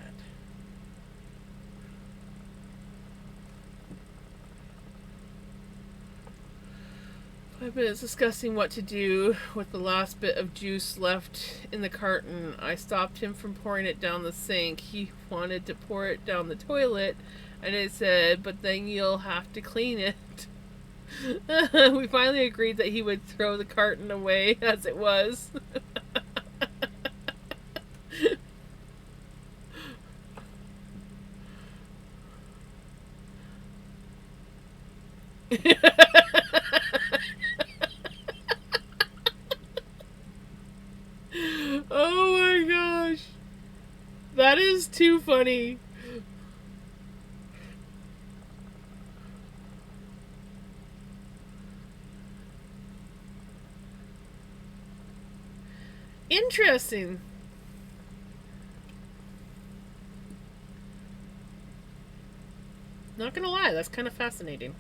5 minutes discussing what to do with the last bit of juice left in the carton. I stopped him from pouring it down the sink. He wanted to pour it down the toilet, and I said, but then you'll have to clean it. We finally agreed that he would throw the carton away as it was. Oh my gosh. That is too funny. Interesting. Not gonna lie, that's kind of fascinating.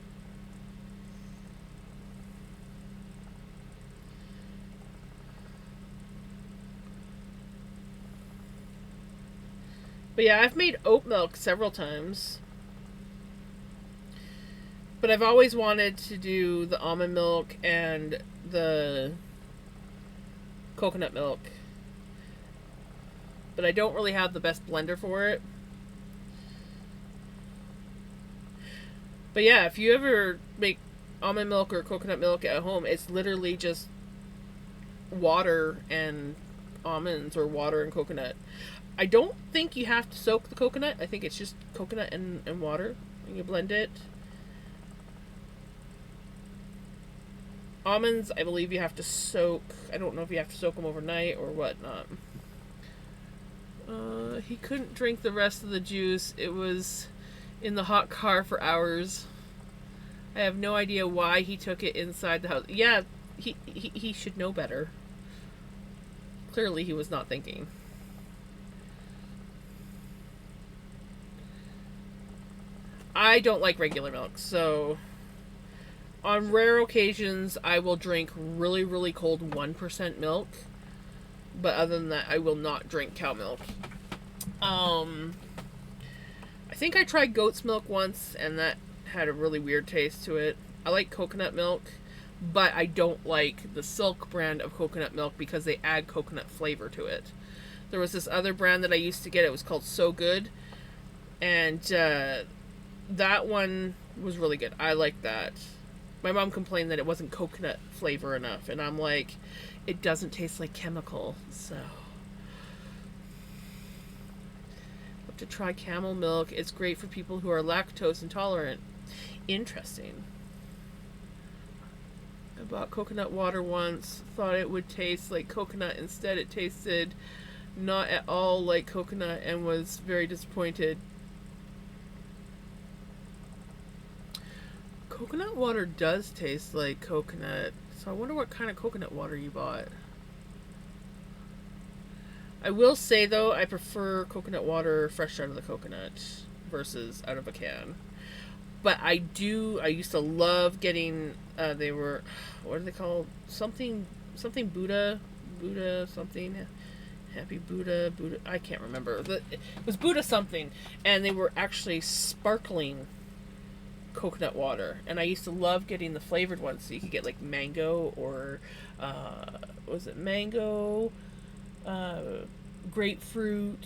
But yeah, I've made oat milk several times. But I've always wanted to do the almond milk and the coconut milk. But I don't really have the best blender for it. But yeah, if you ever make almond milk or coconut milk at home, it's literally just water and almonds or water and coconut. I don't think you have to soak the coconut. I think it's just coconut and water. And you blend it. Almonds, I believe you have to soak. I don't know if you have to soak them overnight or whatnot. He couldn't drink the rest of the juice. It was in the hot car for hours. I have no idea why he took it inside the house. Yeah, he should know better. Clearly he was not thinking. I don't like regular milk, so on rare occasions I will drink really, really cold 1% milk. But other than that, I will not drink cow milk. I think I tried goat's milk once, and that had a really weird taste to it. I like coconut milk, but I don't like the Silk brand of coconut milk because they add coconut flavor to it. There was this other brand that I used to get. It was called So Good, and that one was really good. I like that. My mom complained that it wasn't coconut flavor enough, and I'm like, it doesn't taste like chemical, so. Have to try camel milk. It's great for people who are lactose intolerant. Interesting. I bought coconut water once. Thought it would taste like coconut. Instead, it tasted not at all like coconut and was very disappointed. Coconut water does taste like coconut. So I wonder what kind of coconut water you bought. I will say, though, I prefer coconut water fresh out of the coconut versus out of a can. But I used to love getting, they were, what are they called? Something Buddha, something. Happy Buddha, I can't remember. It was Buddha something. And they were actually sparkling coconut water. And I used to love getting the flavored ones. So you could get like mango or, was it mango? Grapefruit.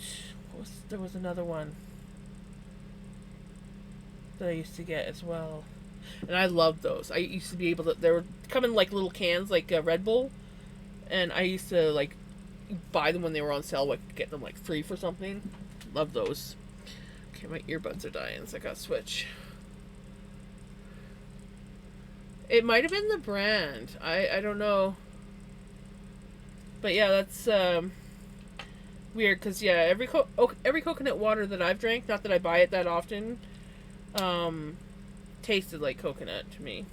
There was another one that I used to get as well, and I loved those. I used to be able to. They were come in like little cans, like a Red Bull, and I used to like buy them when they were on sale. Like get them like 3 for something. Love those. Okay, my earbuds are dying, so I gotta switch. It might have been the brand. I don't know. But yeah, that's weird because yeah, every coconut water that I've drank, not that I buy it that often, tasted like coconut to me.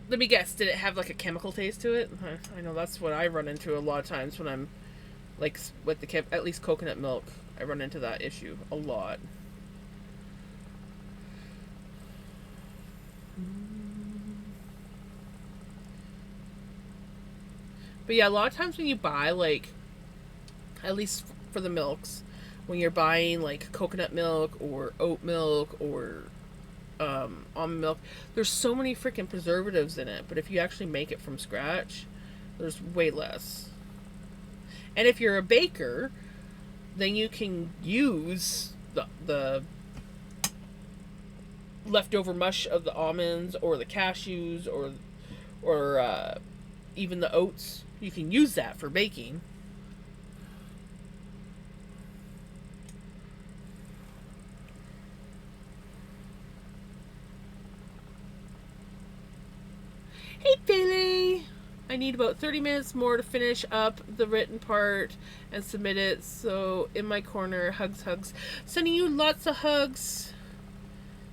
Let me guess, did it have like a chemical taste to it? I know that's what I run into a lot of times when I'm like with the at least coconut milk. I run into that issue a lot. But yeah, a lot of times when you buy, like, at least for the milks, when you're buying, like, coconut milk or oat milk or almond milk, there's so many freaking preservatives in it. But if you actually make it from scratch, there's way less. And if you're a baker, then you can use the leftover mush of the almonds or the cashews or even the oats. You can use that for baking. Hey, Billy! I need about 30 minutes more to finish up the written part and submit it. So, in my corner, hugs. Sending you lots of hugs.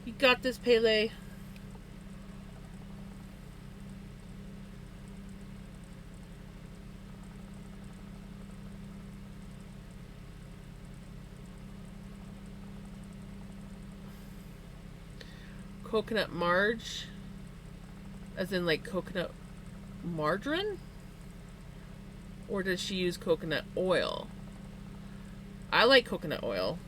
You got this, Pele. Coconut marge, as in like coconut margarine? Or does she use coconut oil? I like coconut oil.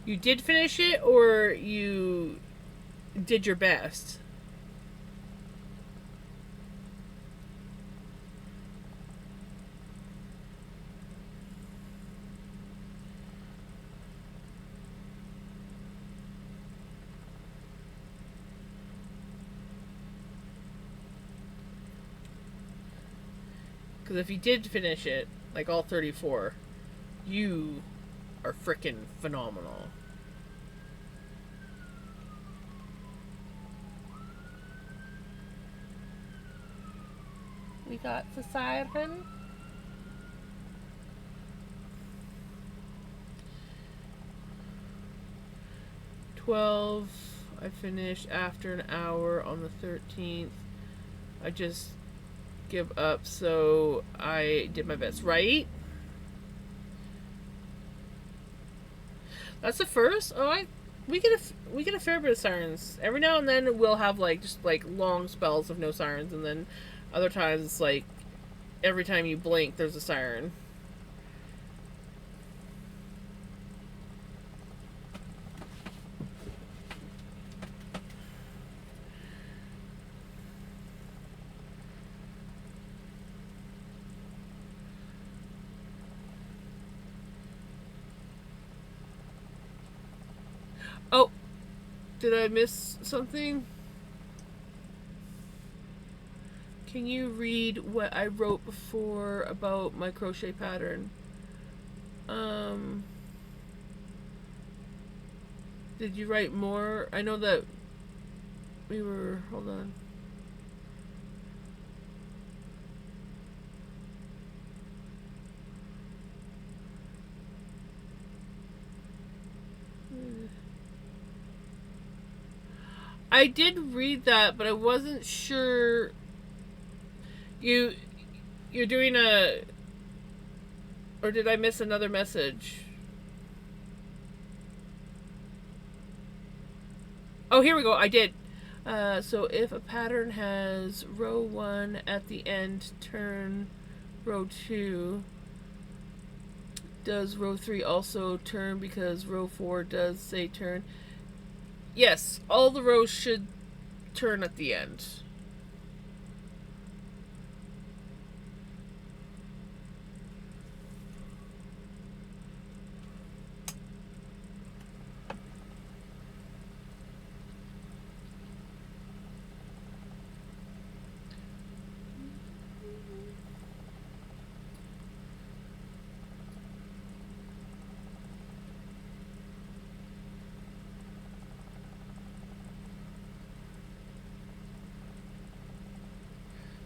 You did finish it, or you did your best? Because if you did finish it, like all 34, you are freaking phenomenal. We got the siren. $12. I finished after an hour on the 13th. I just give up, so I did my best. Right? That's the first. We get a fair bit of sirens every now and then. We'll have like just like long spells of no sirens, and then other times it's like every time you blink, there's a siren. Oh, did I miss something? Can you read what I wrote before about my crochet pattern? Did you write more? I know that we were... Hold on. I did read that, but I wasn't sure. You're doing a... Or did I miss another message? Oh, here we go. I did. So if a pattern has row 1 at the end, turn row 2. Does row 3 also turn because row 4 does say turn? Yes, all the rows should turn at the end.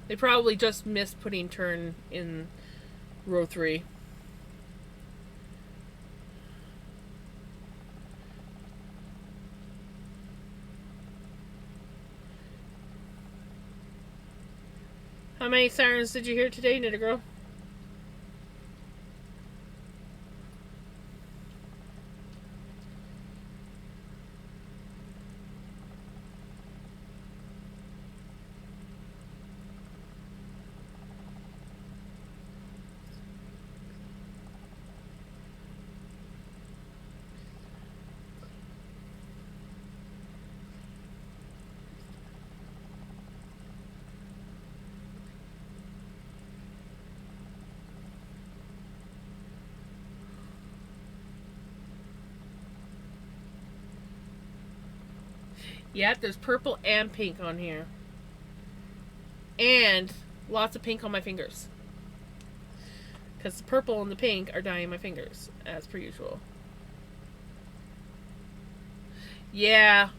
They probably just missed putting turn in row 3. How many sirens did you hear today, Knitted Girl? Yeah, there's purple and pink on here. And lots of pink on my fingers. Because the purple and the pink are dyeing my fingers, as per usual. Yeah.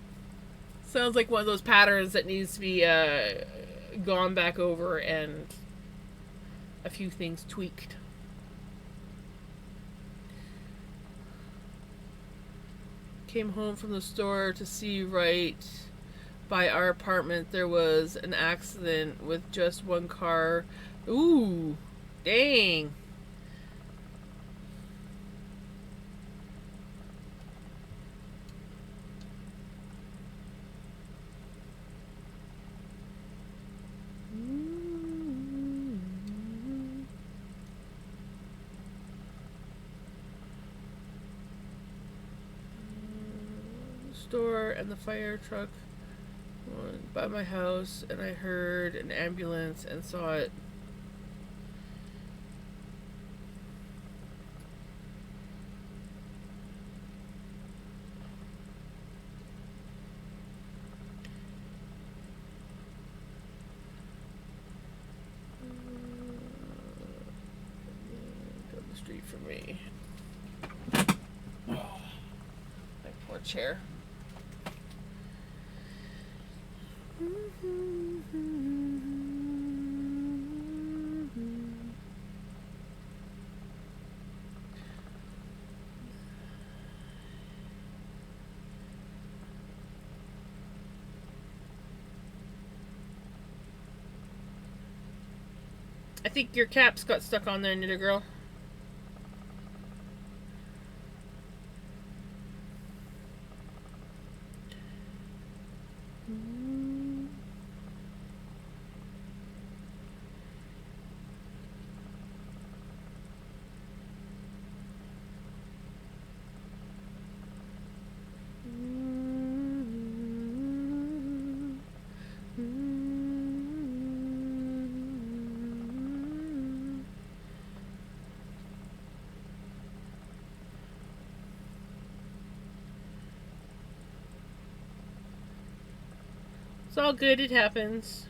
Sounds like one of those patterns that needs to be gone back over and a few things tweaked. Came home from the store to see right by our apartment there was an accident with just one car. Ooh, dang. Store and the fire truck went by my house, and I heard an ambulance and saw it. Down the street from me. Oh, my poor chair. I think your caps got stuck on there, Knitter Girl. It's all good, it happens.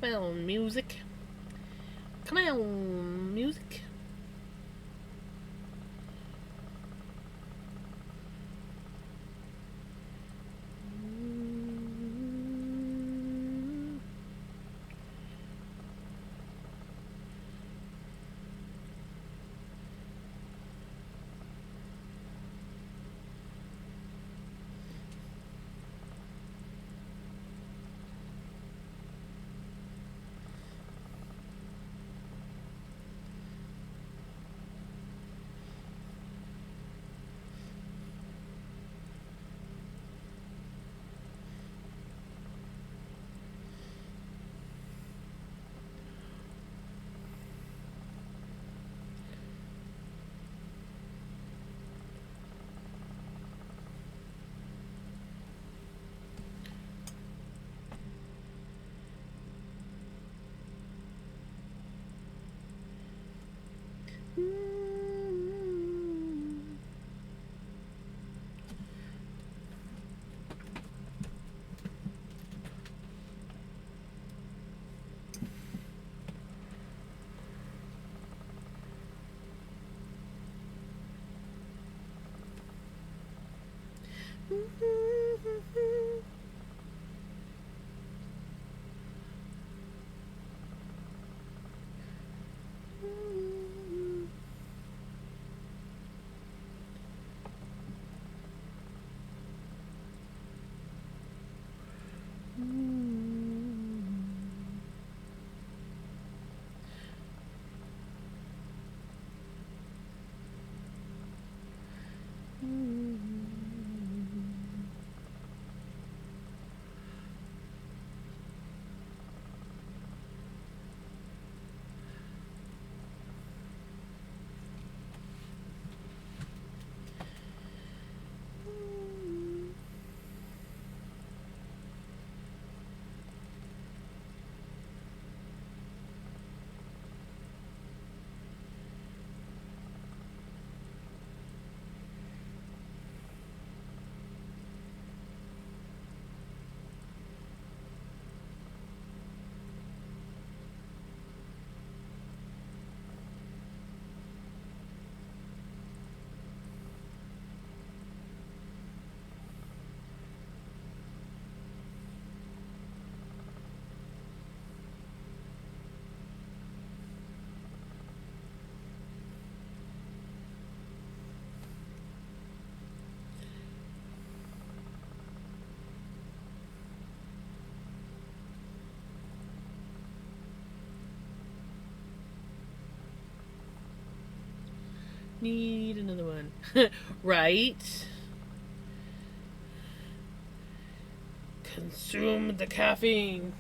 Come on, music. Come on, music. Need another one. Right. Consume the caffeine.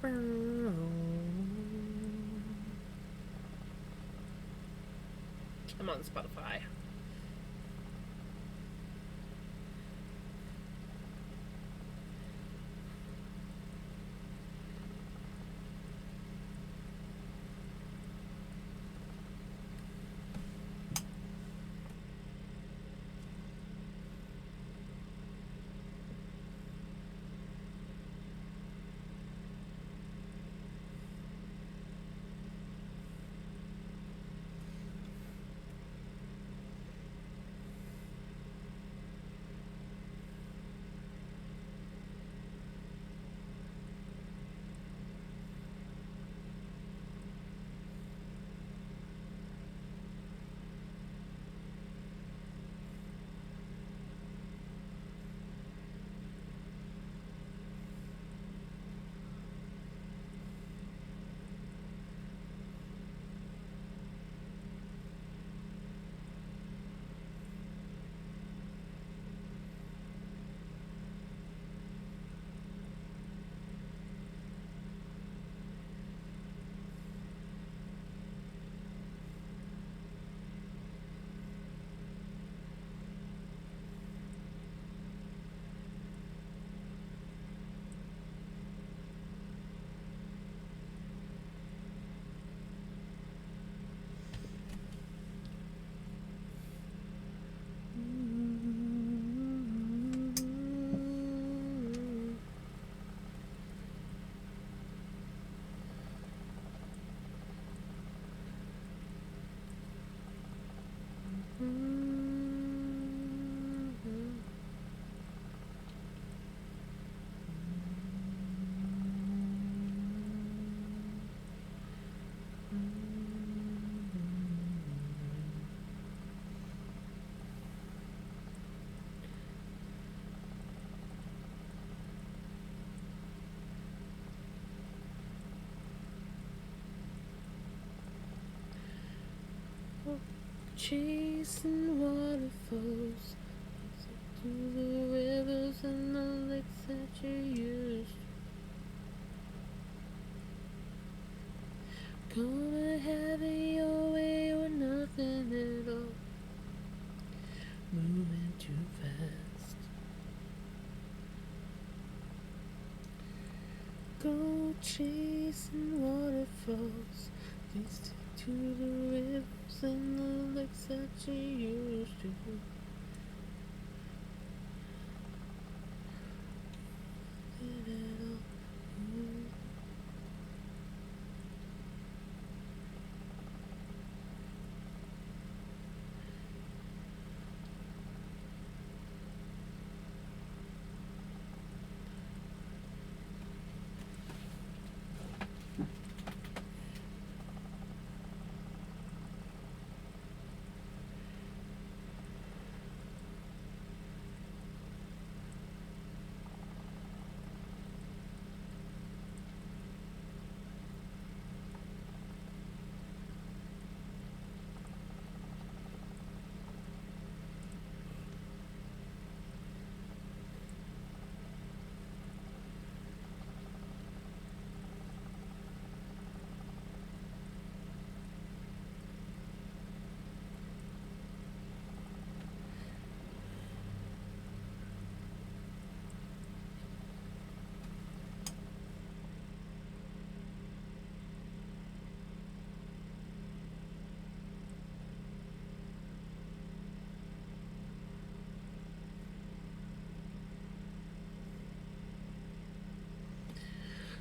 I'm on Spotify. Chasing waterfalls to the rivers and the lakes that you used. Gonna have it your way or nothing at all. Moving too fast. Go chasing waterfalls. Please stick to the rivers and the lakes that you used to.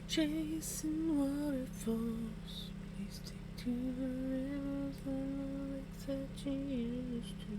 Chasing waterfalls, please stick to the rivers and the lakes that you used to.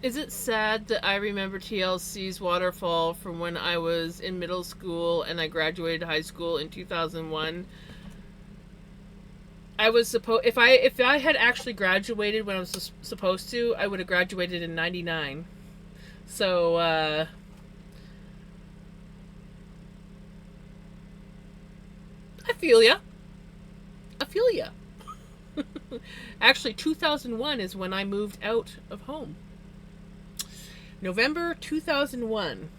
Is it sad that I remember TLC's Waterfall from when I was in middle school and I graduated high school in 2001? I was supposed if I had actually graduated when I was supposed to, I would have graduated in 99. So I feel ya. I feel ya. Actually, 2001 is when I moved out of home. November 2001.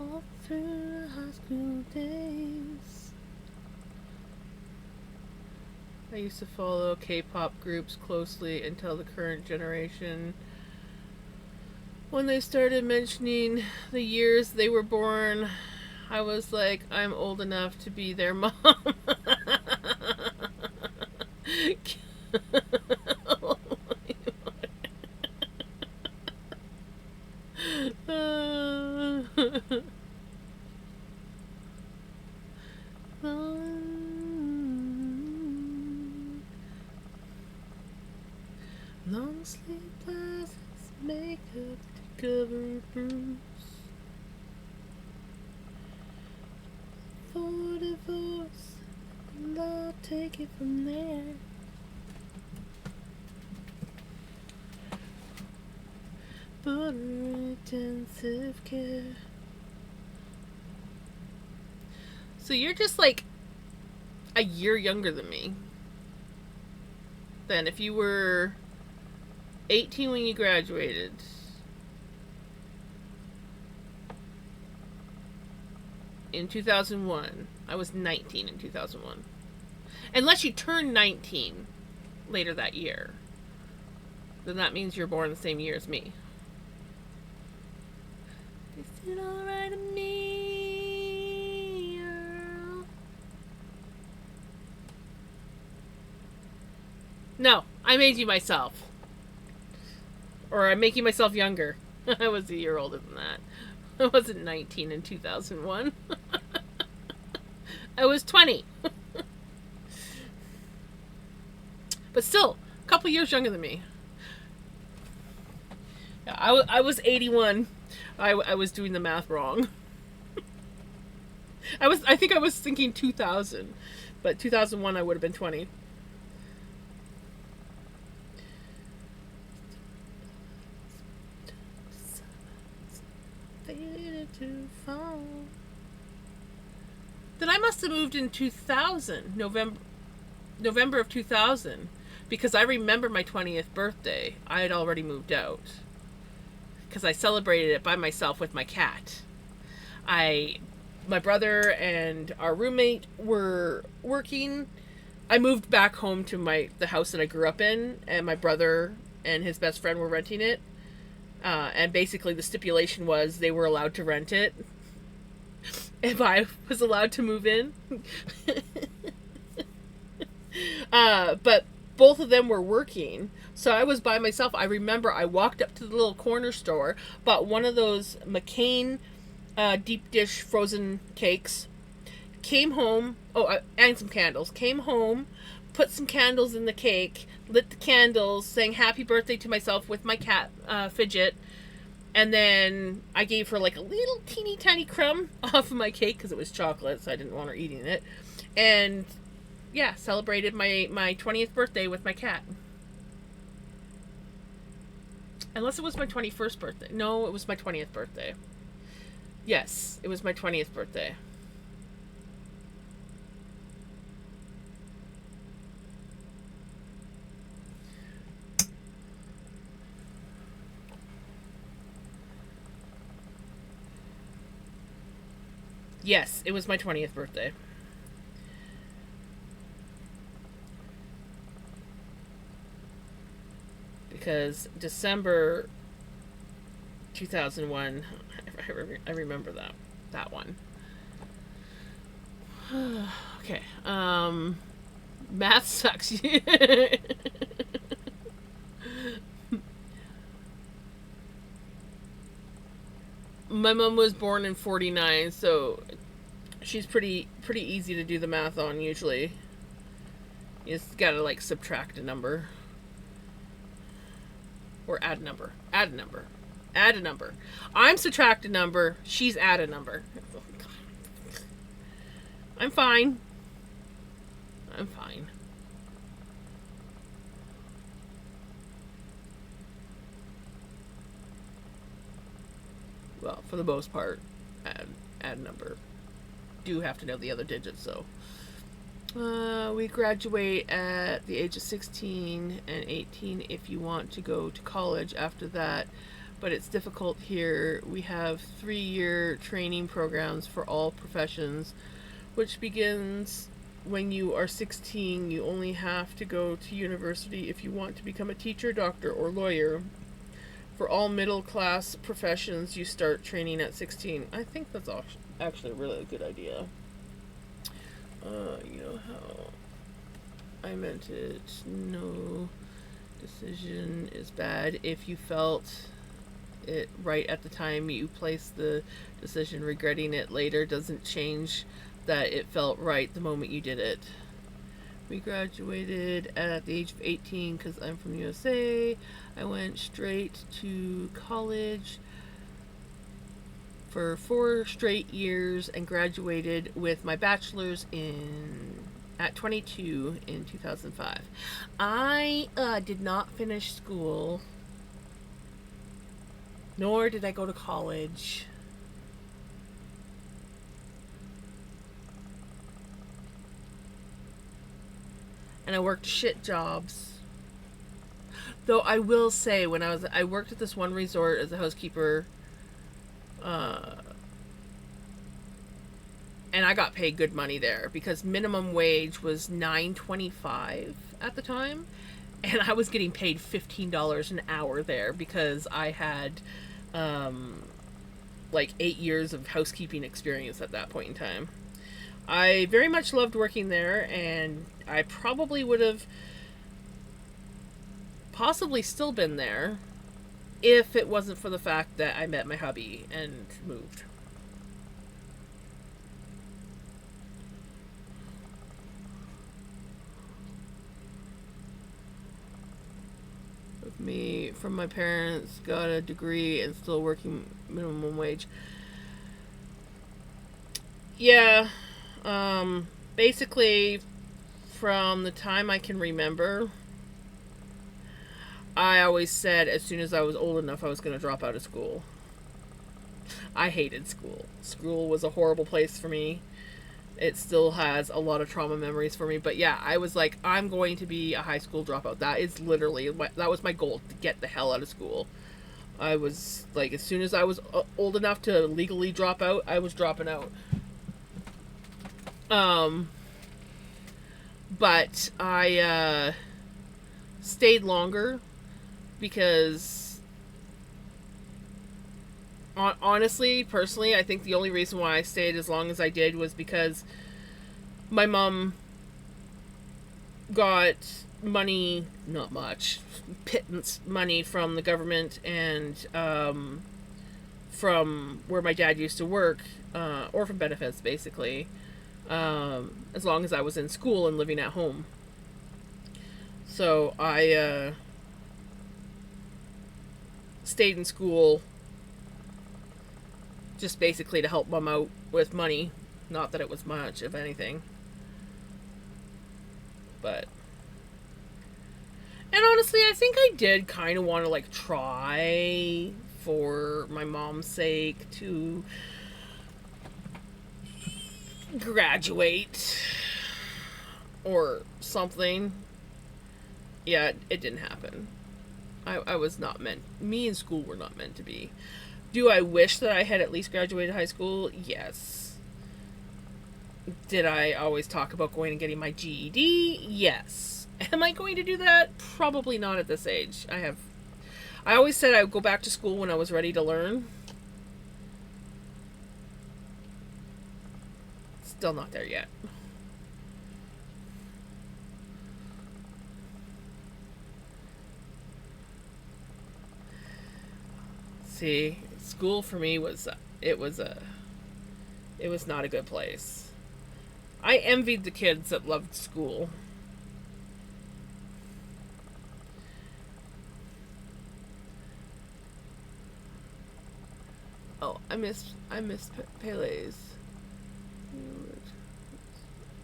All through high school days, I used to follow K-pop groups closely until the current generation. When they started mentioning the years they were born, I was like, I'm old enough to be their mom. Long sleep glasses, makeup to cover bruise. For divorce, and I'll take it from there. But intensive care. So you're just like a year younger than me. Then if you were 18 when you graduated. In 2001. I was 19 in 2001. Unless you turn 19 later that year. Then that means you're born the same year as me. Is it alright to me, girl? No, I made you myself. Or I'm making myself younger. I was a year older than that. I wasn't 19 in 2001. I was 20. But still, a couple years younger than me. Yeah, I was 81. I was doing the math wrong. I think I was thinking 2000. But 2001 I would have been 20. Then I must have moved in 2000, November of 2000, because I remember my 20th birthday. I had already moved out because I celebrated it by myself with my cat. My brother and our roommate were working. I moved back home to the house that I grew up in, and my brother and his best friend were renting it. And basically the stipulation was they were allowed to rent it if I was allowed to move in. But both of them were working, so I was by myself. I remember I walked up to the little corner store, bought one of those McCain deep dish frozen cakes, came home, and some candles, came home, put some candles in the cake, lit the candles, sang happy birthday to myself with my cat, Fidget, And then I gave her like a little teeny tiny crumb off of my cake because it was chocolate, so I didn't want her eating it. And yeah, celebrated my 20th birthday with my cat. Unless it was my 21st birthday. No, it was my 20th birthday. Yes, it was my 20th birthday. Yes, it was my 20th birthday. Because December 2001, I remember that one. Okay. Math sucks. My mom was born in 49, so she's pretty easy to do the math on usually. You just gotta like subtract a number. Or add a number. Add a number. Add a number. I'm subtract a number, she's add a number. I'm fine. I'm fine. Well, for the most part, add a number. Do have to know the other digits, so. We graduate at the age of 16 and 18 if you want to go to college after that, but it's difficult here. We have 3-year training programs for all professions, which begins when you are 16. You only have to go to university if you want to become a teacher, doctor, or lawyer. For all middle class professions, you start training at 16. I think that's actually a really good idea. You know how I meant it. No decision is bad. If you felt it right at the time you placed the decision, regretting it later doesn't change that it felt right the moment you did it. We graduated at the age of 18 because I'm from USA. I went straight to college for 4 straight years and graduated with my bachelor's at 22 in 2005. I did not finish school, nor did I go to college. And I worked shit jobs. Though I will say, when I worked at this one resort as a housekeeper, and I got paid good money there because minimum wage was $9.25 at the time, and I was getting paid $15 an hour there because I had like 8 years of housekeeping experience at that point in time. I very much loved working there, and I probably would have possibly still been there if it wasn't for the fact that I met my hubby and moved. With me, from my parents, got a degree and still working minimum wage. Yeah, basically, from the time I can remember, I always said as soon as I was old enough I was going to drop out of school. I hated school. School was a horrible place for me. It still has a lot of trauma memories for me. But yeah, I was like, I'm going to be a high school dropout. That is literally, that was my goal, to get the hell out of school. I was like, as soon as I was old enough to legally drop out, I was dropping out. But I stayed longer because honestly, personally, I think the only reason why I stayed as long as I did was because my mom got money, not much, pittance money from the government and from where my dad used to work, orphan benefits basically, as long as I was in school and living at home. So I stayed in school just basically to help mom out with money. Not that it was much, if anything. But, and honestly, I think I did kind of want to like try for my mom's sake to graduate or something. Yeah, it didn't happen. I was not meant, me and school were not meant to be. Do I wish that I had at least graduated high school? Yes. Did I always talk about going and getting my GED? Yes. Am I going to do that? Probably not at this age. I always said I would go back to school when I was ready to learn. Still not there yet. See, school for me was not a good place. I envied the kids that loved school. Oh, I missed Pele's.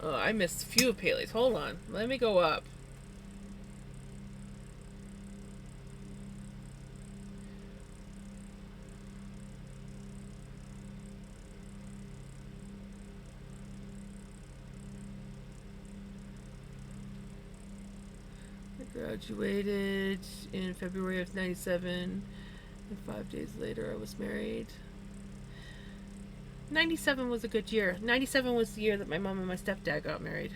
Oh, I missed a few of Pele's. Hold on. Let me go up. I graduated in February of 97, and 5 days later I was married. 97 was a good year. 97 was the year that my mom and my stepdad got married.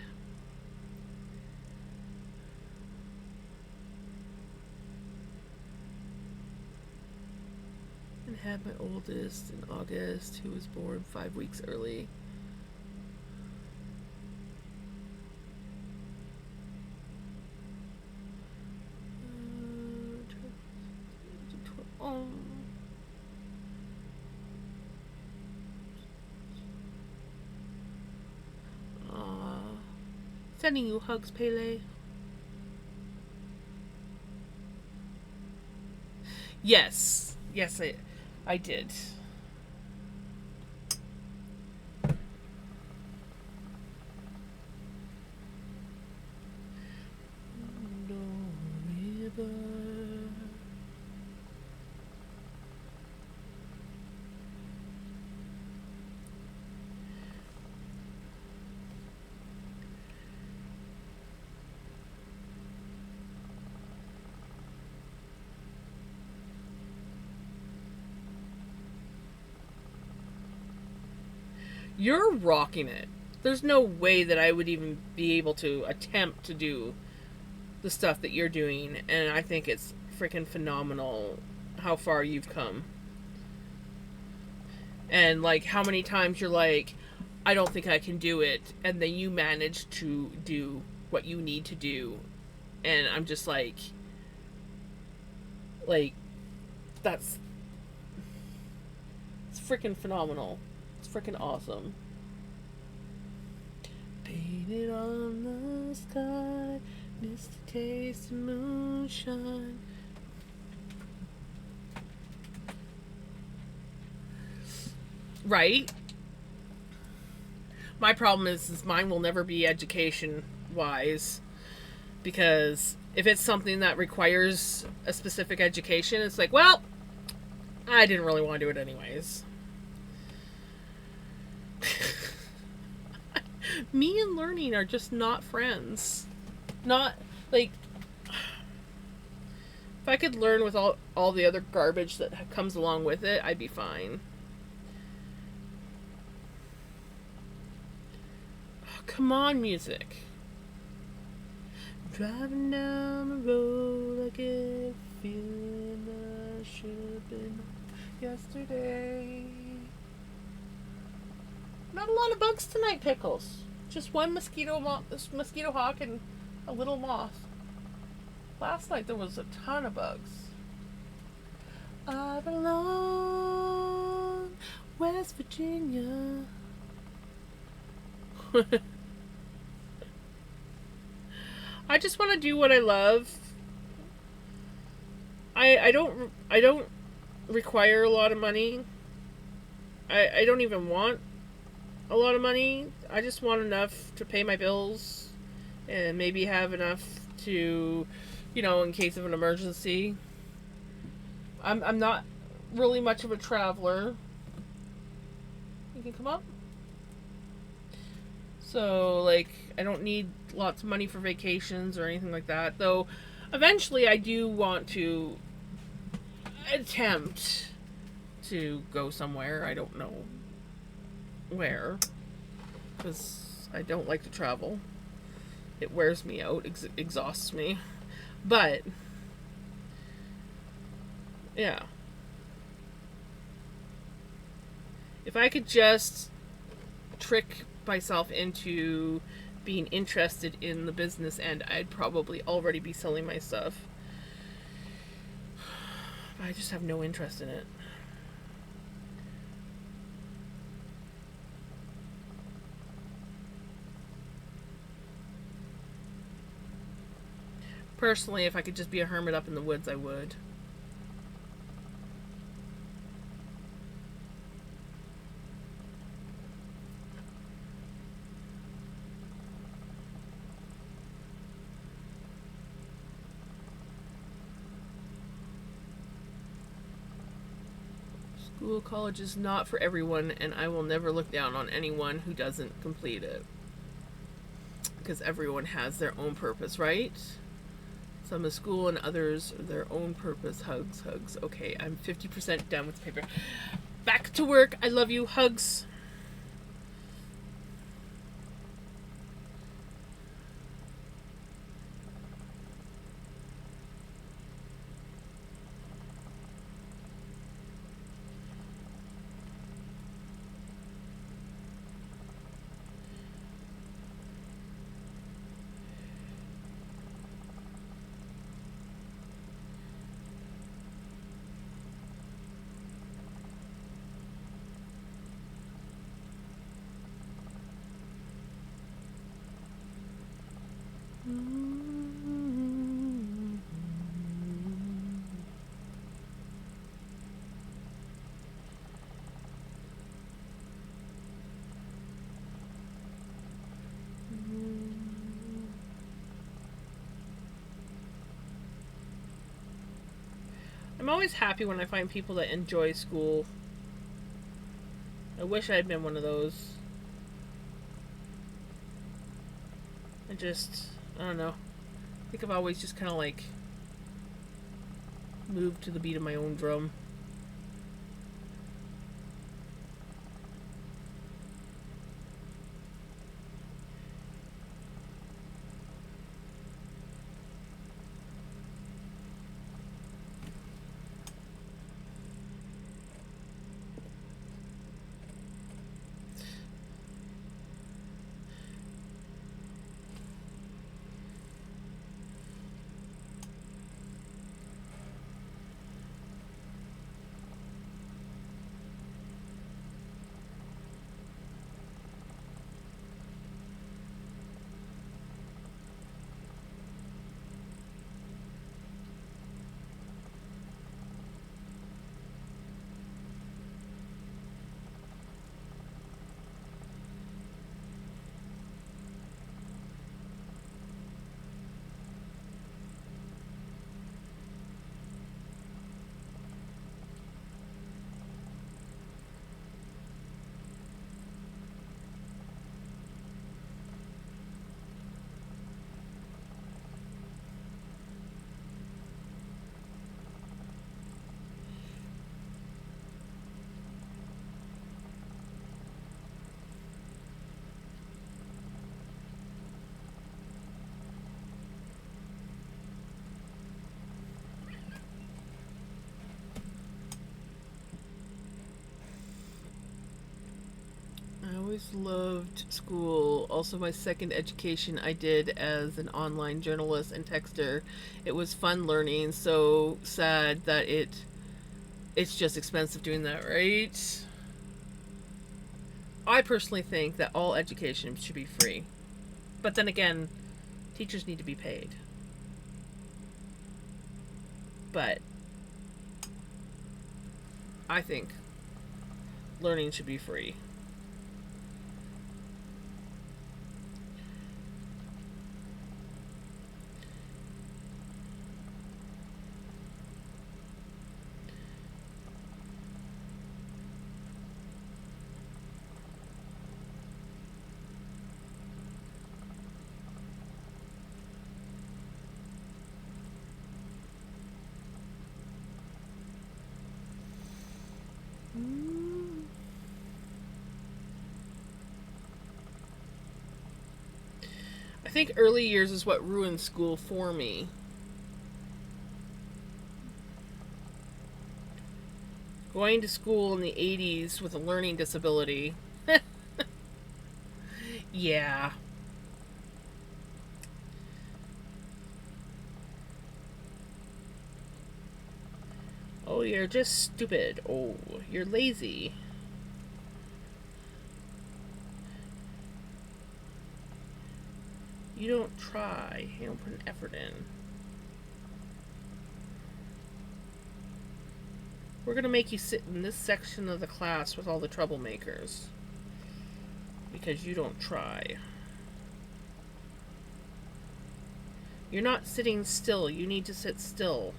And had my oldest in August, who was born 5 weeks early. Oh. Sending you hugs, Pele. Yes. Yes, I did. You're rocking it. There's no way that I would even be able to attempt to do the stuff that you're doing, and I think it's freaking phenomenal how far you've come. And like how many times you're like, I don't think I can do it, and then you manage to do what you need to do, and I'm just like that's, it's freaking phenomenal. It's freaking awesome. Painted on the sky, missed the taste of moonshine. Right? My problem is mine will never be education wise, because if it's something that requires a specific education, it's like, well, I didn't really want to do it anyways. Me and learning are just not friends. Not, like, if I could learn with all the other garbage that comes along with it, I'd be fine. Oh, come on, music. Driving down the road, I get a feeling I should have been yesterday. Not a lot of bugs tonight, Pickles. Just one mosquito hawk and a little moth. Last night there was a ton of bugs. I belong West Virginia. I just want to do what I love. I don't require a lot of money. I don't even want a lot of money. I just want enough to pay my bills and maybe have enough to, in case of an emergency. I'm not really much of a traveler. You can come up. So, like, I don't need lots of money for vacations or anything like that. Though, eventually, I do want to attempt to go somewhere. I don't know where. Because I don't like to travel. It wears me out, exhausts me. But, yeah. If I could just trick myself into being interested in the business end, I'd probably already be selling my stuff. I just have no interest in it. Personally, if I could just be a hermit up in the woods, I would. School, college is not for everyone, and I will never look down on anyone who doesn't complete it. Because everyone has their own purpose, right? Some is school and others their own purpose. Hugs, hugs. Okay, I'm 50% done with the paper. Back to work. I love you. Hugs. I'm always happy when I find people that enjoy school. I wish I had been one of those. I don't know. I think I've always just kind of like moved to the beat of my own drum. I always loved school. Also, my second education I did as an online journalist and texter. It was fun learning. So sad that it's just expensive doing that, right? I personally think that all education should be free. But then again, teachers need to be paid. But I think learning should be free. I think early years is what ruined school for me. Going to school in the 80s with a learning disability. Yeah. Oh, you're just stupid. Oh, you're lazy. You don't try. You don't put an effort in. We're going to make you sit in this section of the class with all the troublemakers. Because you don't try. You're not sitting still. You need to sit still.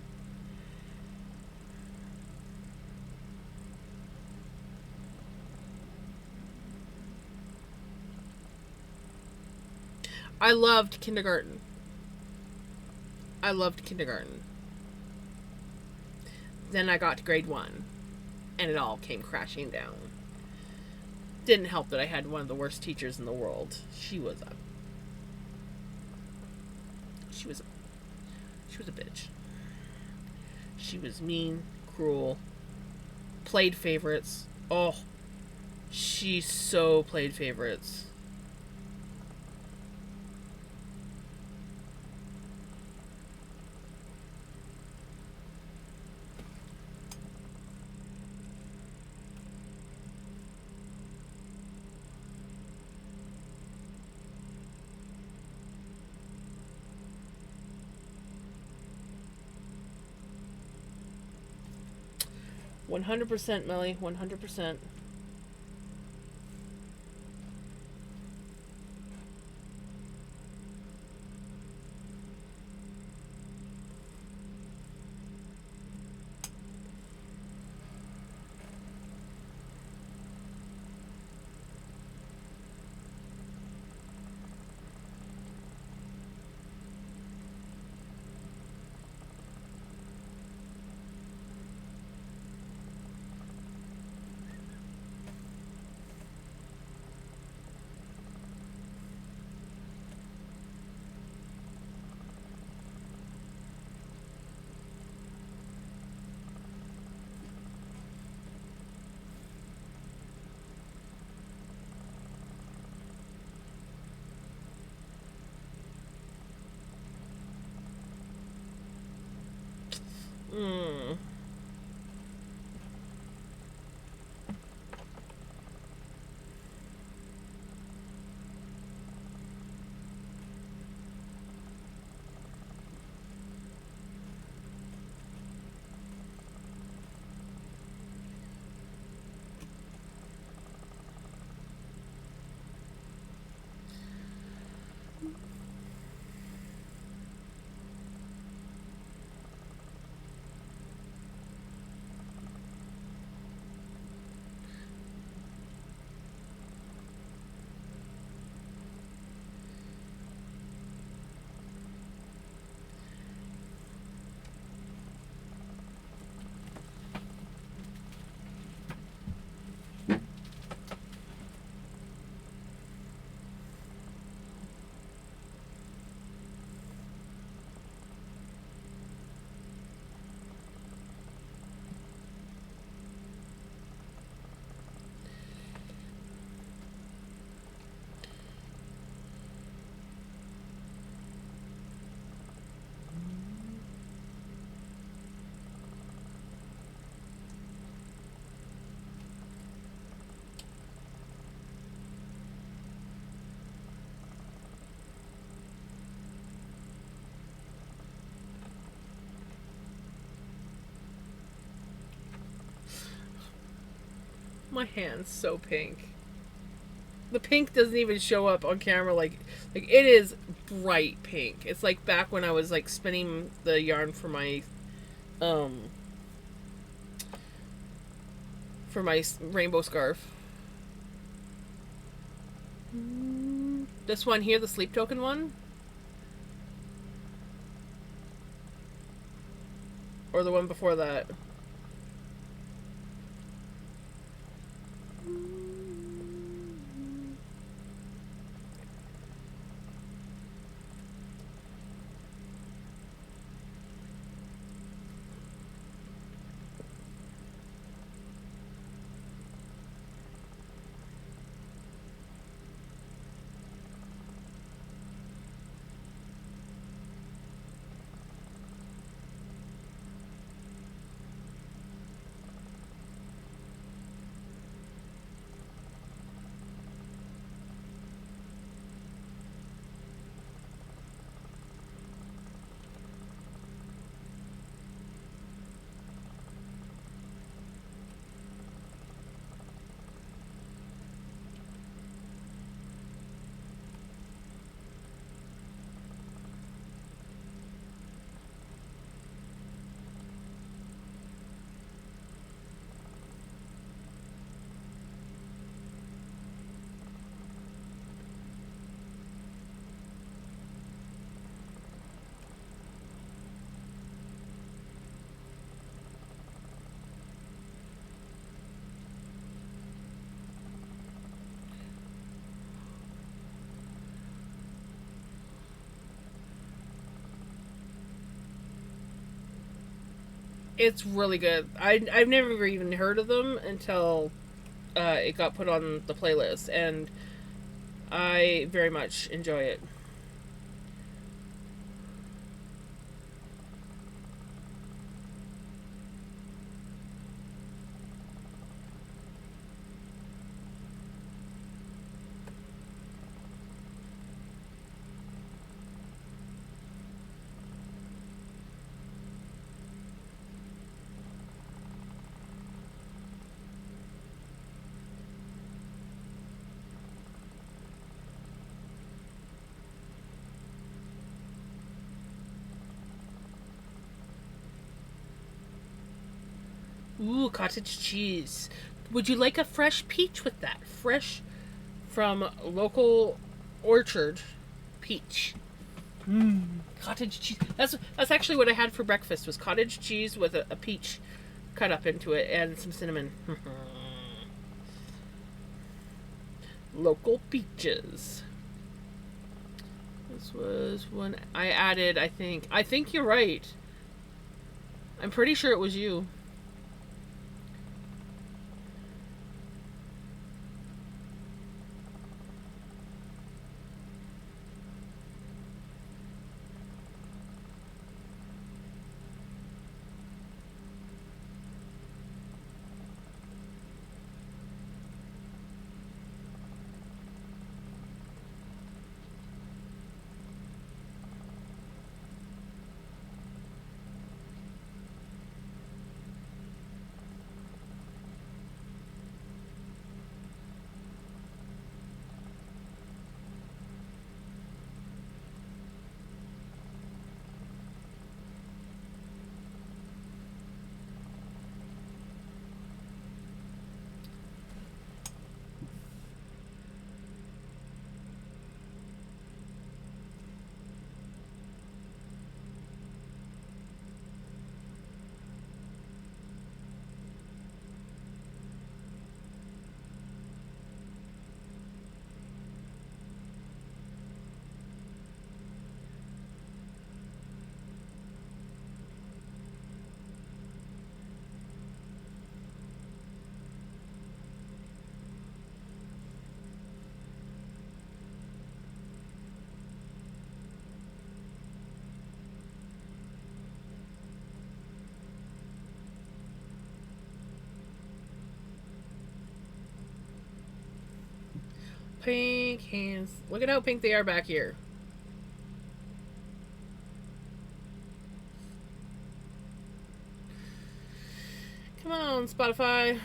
I loved kindergarten. I loved kindergarten. Then I got to grade 1, and it all came crashing down. Didn't help that I had one of the worst teachers in the world. She was a bitch. She was mean, cruel, played favorites. Oh, she so played favorites. $100%, Melly. 100%. My hand's so pink. The pink doesn't even show up on camera like it is bright pink. It's like back when I was like spinning the yarn um for my rainbow scarf. This one here, the sleep token one? Or the one before that? It's really good. I've never even heard of them until it got put on the playlist, and I very much enjoy it. Ooh, cottage cheese. Would you like a fresh peach with that? Fresh from local orchard peach. Cottage cheese. That's actually what I had for breakfast was cottage cheese with a peach cut up into it and some cinnamon. Local peaches. This was one I added, I think. I think you're right. I'm pretty sure it was you. Pink hands. Look at how pink they are back here. Come on, Spotify.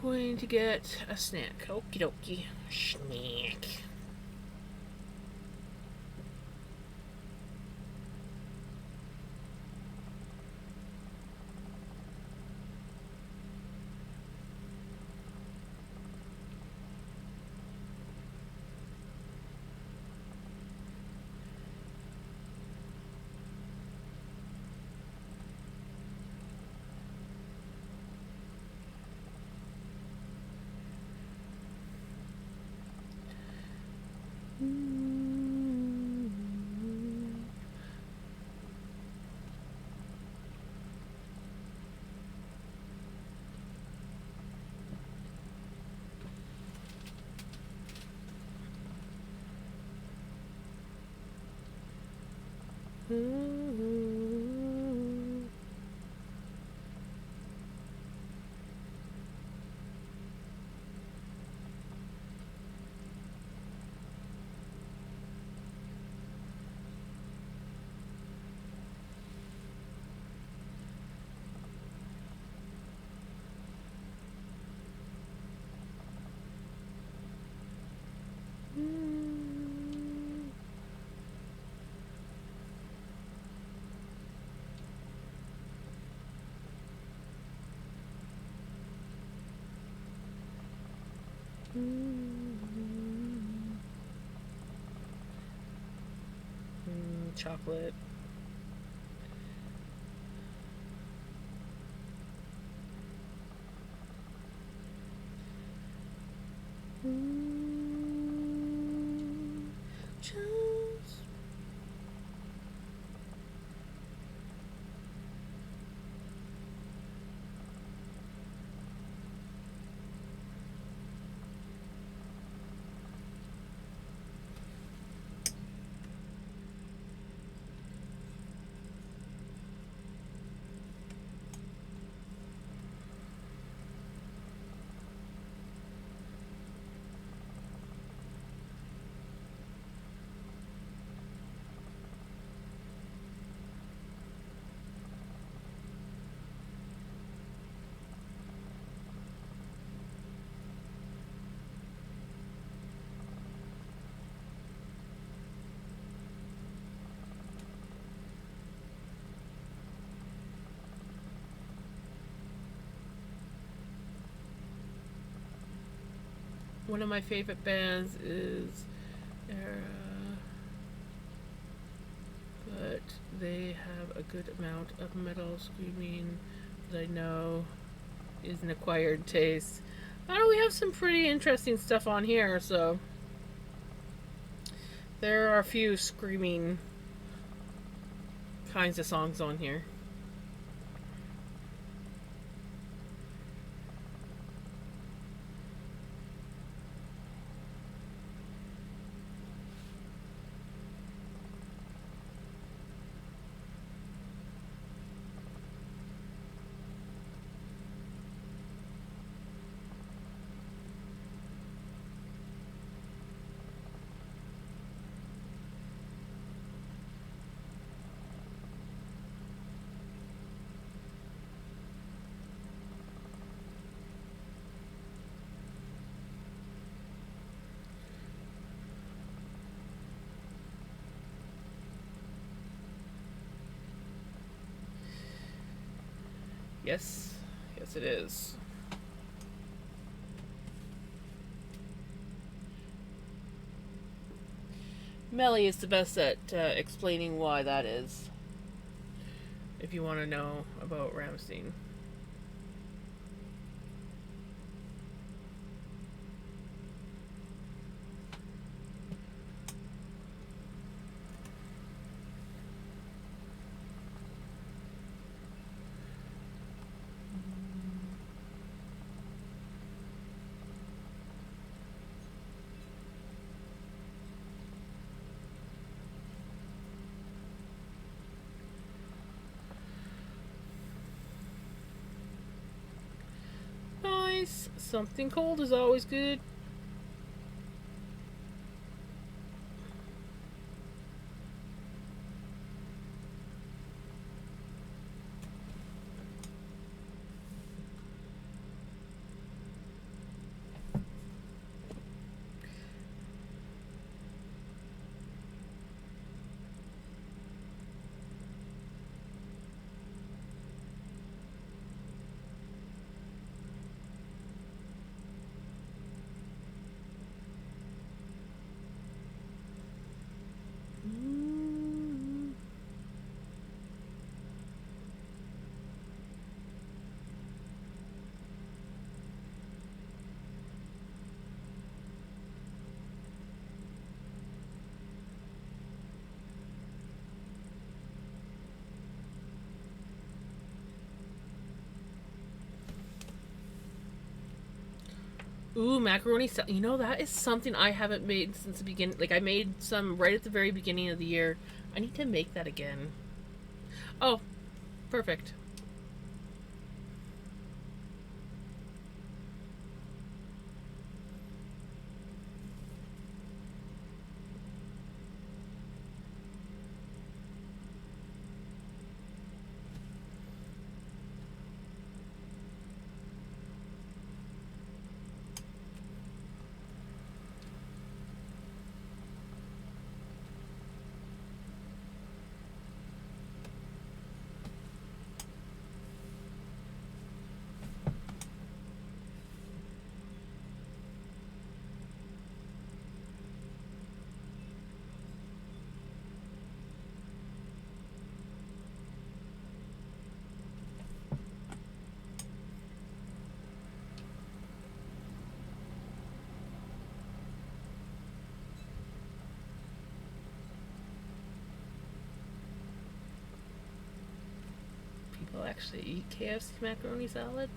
going to get a snack. Okie dokie. Snack. Chocolate. One of my favorite bands is Era, but they have a good amount of metal screaming that I know is an acquired taste. Oh, we have some pretty interesting stuff on here, so there are a few screaming kinds of songs on here. Yes, yes, it is. Melly is the best at explaining why that is. If you want to know about Ramstein. Nice. Something cold is always good. Ooh, macaroni salad. You know, that is something I haven't made since the beginning. Like, I made some right at the very beginning of the year. I need to make that again. Oh, perfect. People actually eat KFC macaroni salad?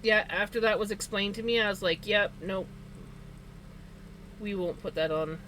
Yeah, after that was explained to me, I was like, yep, nope, we won't put that on.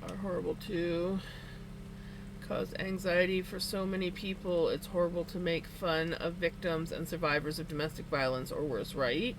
Are horrible too. Cause anxiety for so many people. It's horrible to make fun of victims and survivors of domestic violence or worse, right?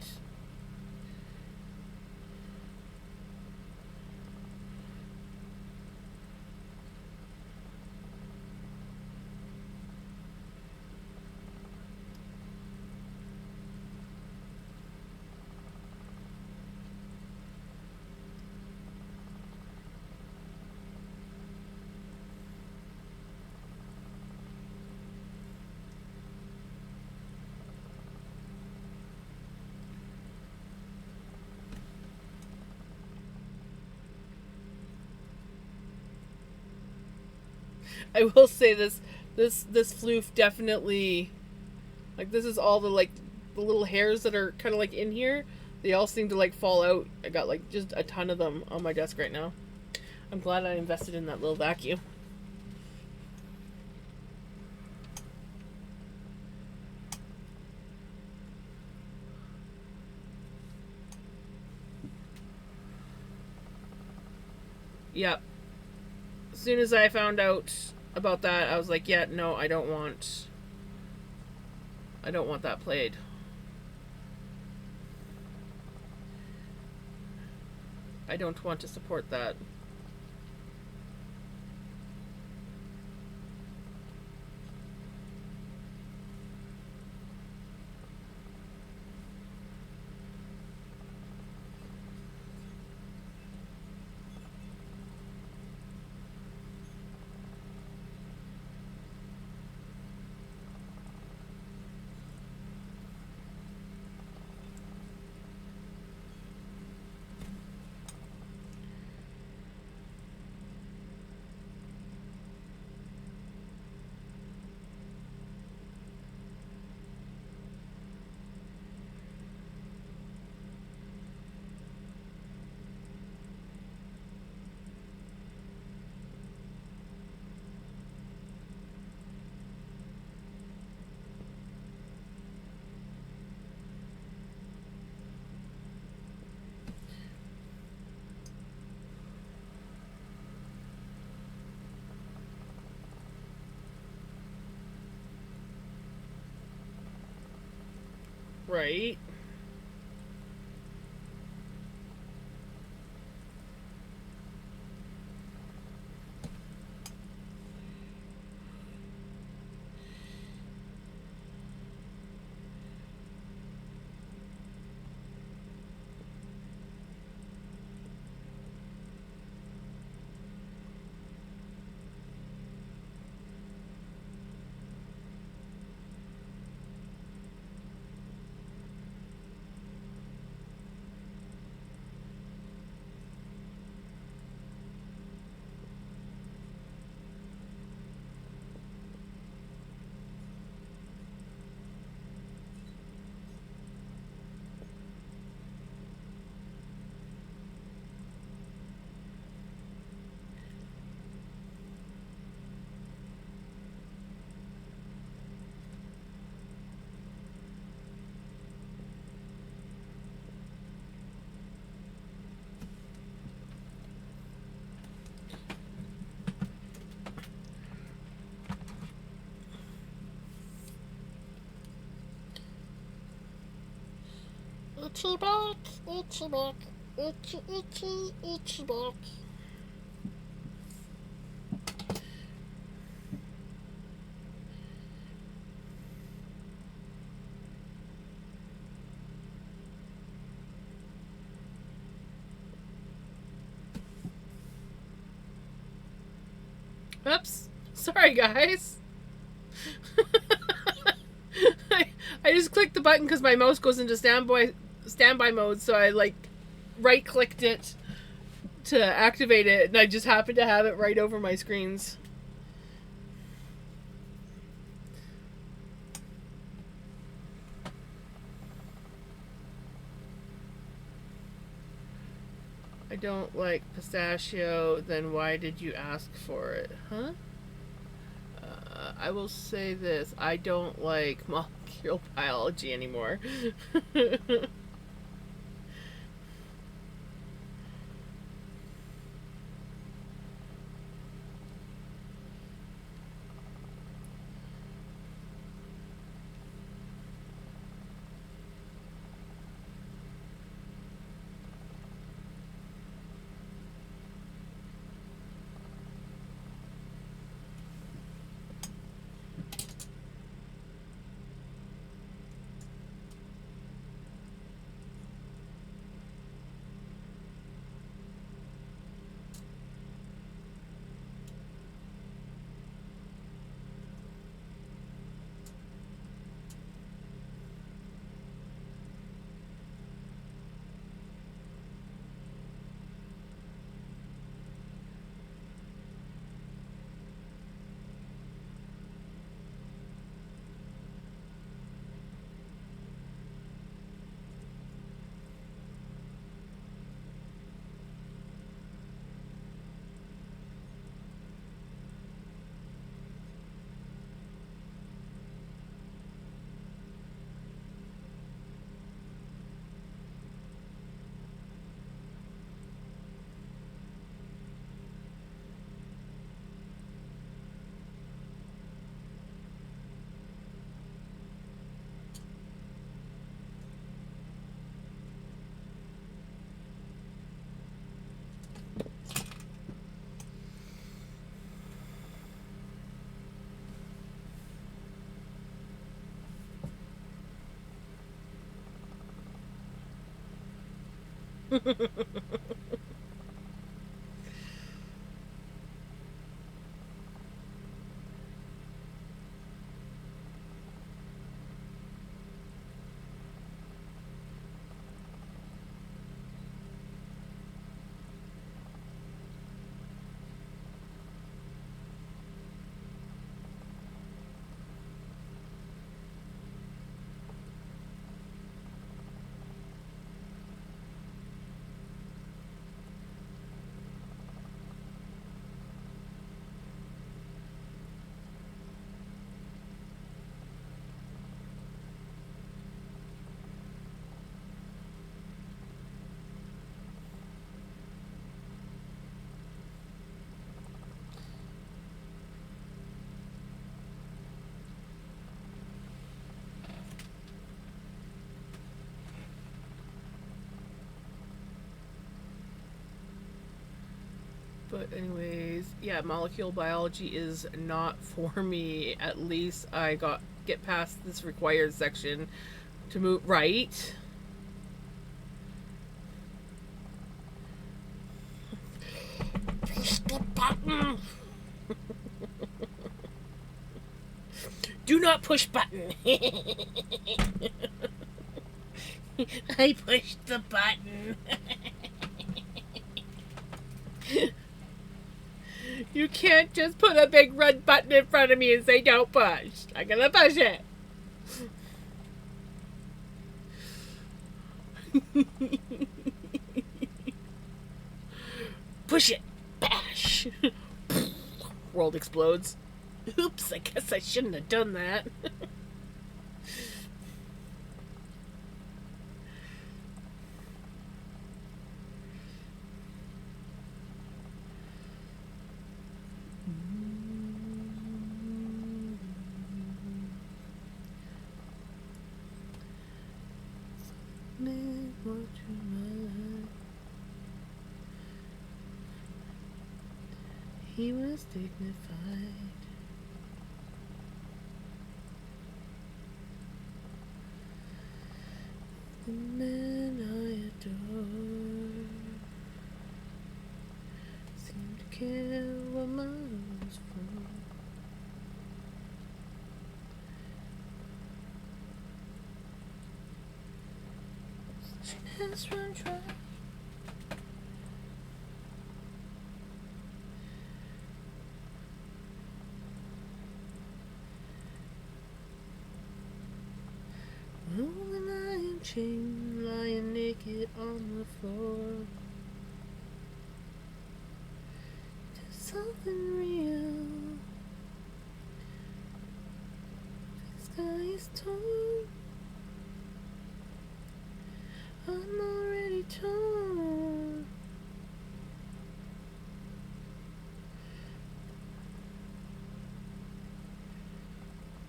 I will say this floof definitely, like, this is all the, like, the little hairs that are kind of like in here. They all seem to like fall out. I got like just a ton of them on my desk right now. I'm glad I invested in that little vacuum. Yep. As soon as I found out about that, I was like, yeah, no, I don't want that played. I don't want to support that. Right. Itchy back, itchy back, itchy, itchy, itchy back. Oops. Sorry, guys. I just clicked the button because my mouse goes into standby mode, so I like right clicked it to activate it, and I just happened to have it right over my screens. I don't like pistachio, then why did you ask for it? Huh? I will say this, I don't like molecular biology anymore. But anyways, yeah, molecular biology is not for me. At least I got get past this required section to move right. Push the button. Do not push button. I pushed the button. You can't just put a big red button in front of me and say don't push. I'm gonna push it. Push it. Bash. World explodes. Oops, I guess I shouldn't have done that. He was dignified. The man I adore seemed to care what my love was for. She has run dry. Oh, when I am chained, lying naked on the floor, to something real. The sky is torn. I'm already torn.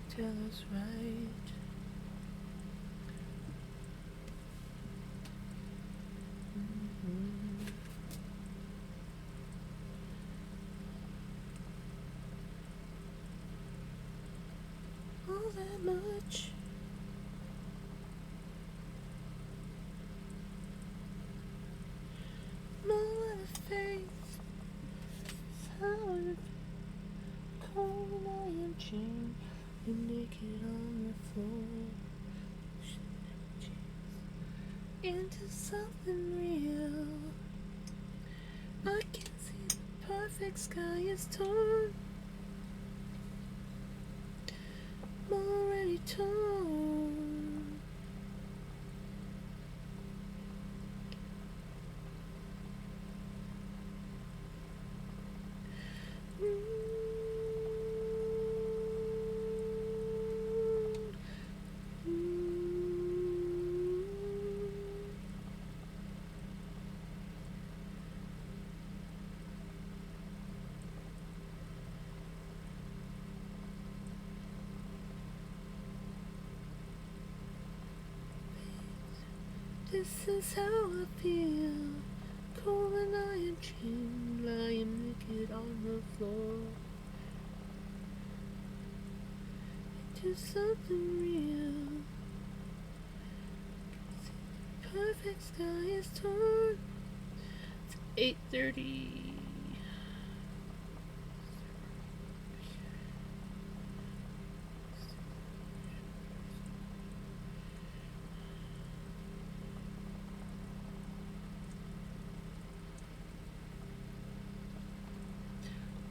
Tell us right. All that much. No other face. Solid. Cold and I am chained. And naked on the floor. Into something real. I can see the perfect sky is torn. I'm already torn. This is how I feel. Cold and I am chained, lying naked on the floor. Into something real. The perfect sky is torn. It's 8:30.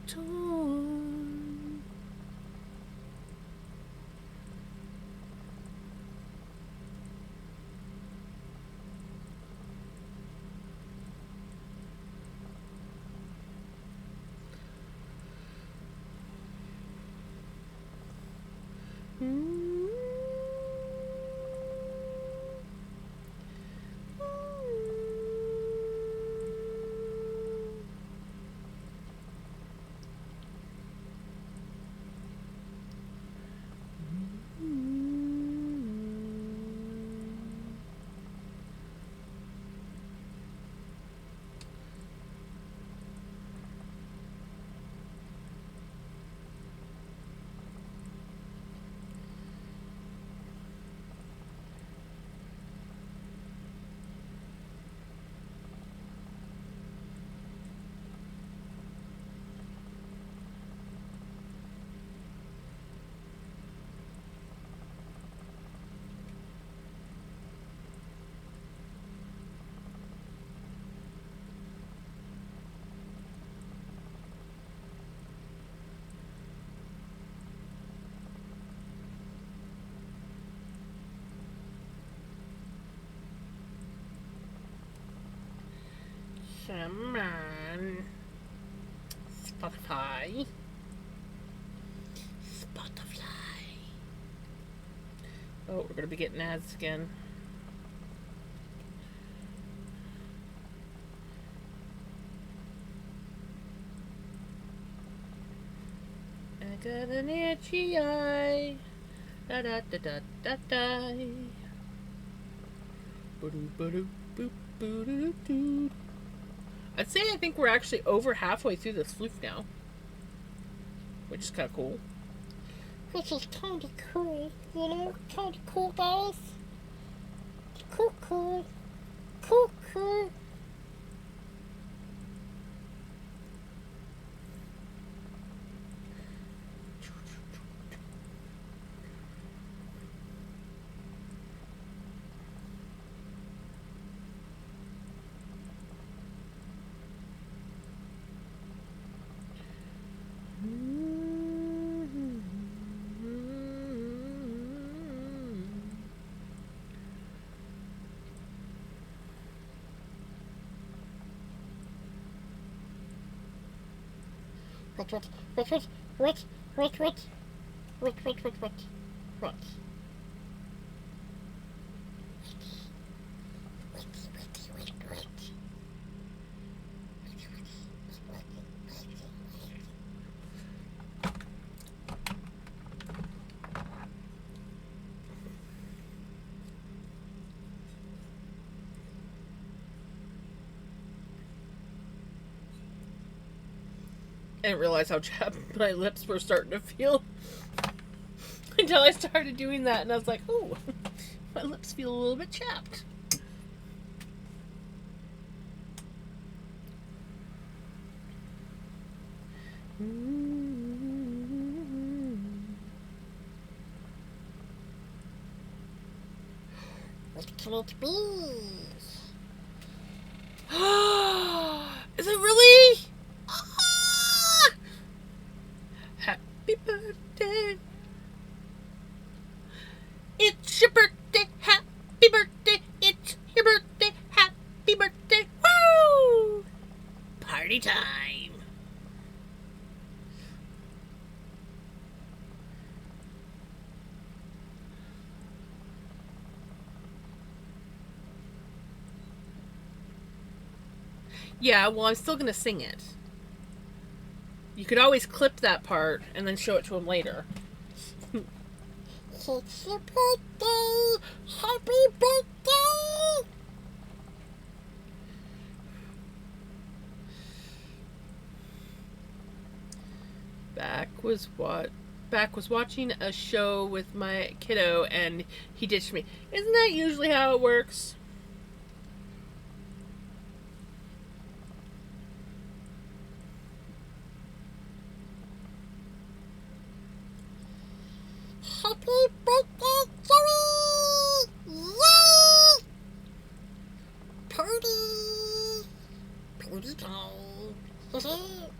Torn. Come on. Spotify. Oh, we're gonna be getting ads again. I got an itchy eye. Da da da da da da. I'd say I think we're actually over halfway through this floof now, which is kind of cool. Which is kind of cool, you know? Kind of cool, guys. Cool, cool. Cool, cool. What? I didn't realize how chapped my lips were starting to feel until I started doing that, and I was like, "Oh, my lips feel a little bit chapped." What can it be? Is it really? Ah! Happy birthday. It's your birthday. Happy birthday. It's your birthday. Happy birthday. Woo! Party time. Yeah, well, I'm still going to sing it. You could always clip that part and then show it to him later. It's your birthday! Happy birthday! Back was watching a show with my kiddo and he ditched me. Isn't that usually how it works? Happy birthday, Joey! Yay! Party! Party time!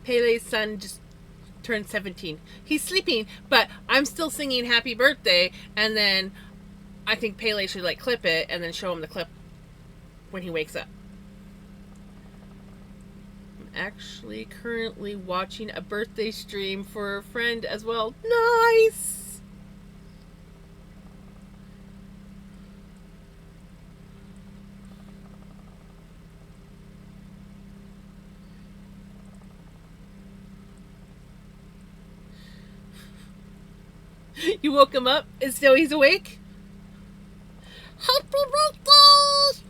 Pele's son just turned 17. He's sleeping, but I'm still singing happy birthday, and then I think Pele should like clip it and then show him the clip when he wakes up. I'm actually currently watching a birthday stream for a friend as well. Nice! You woke him up? So he's awake? Happy birthday!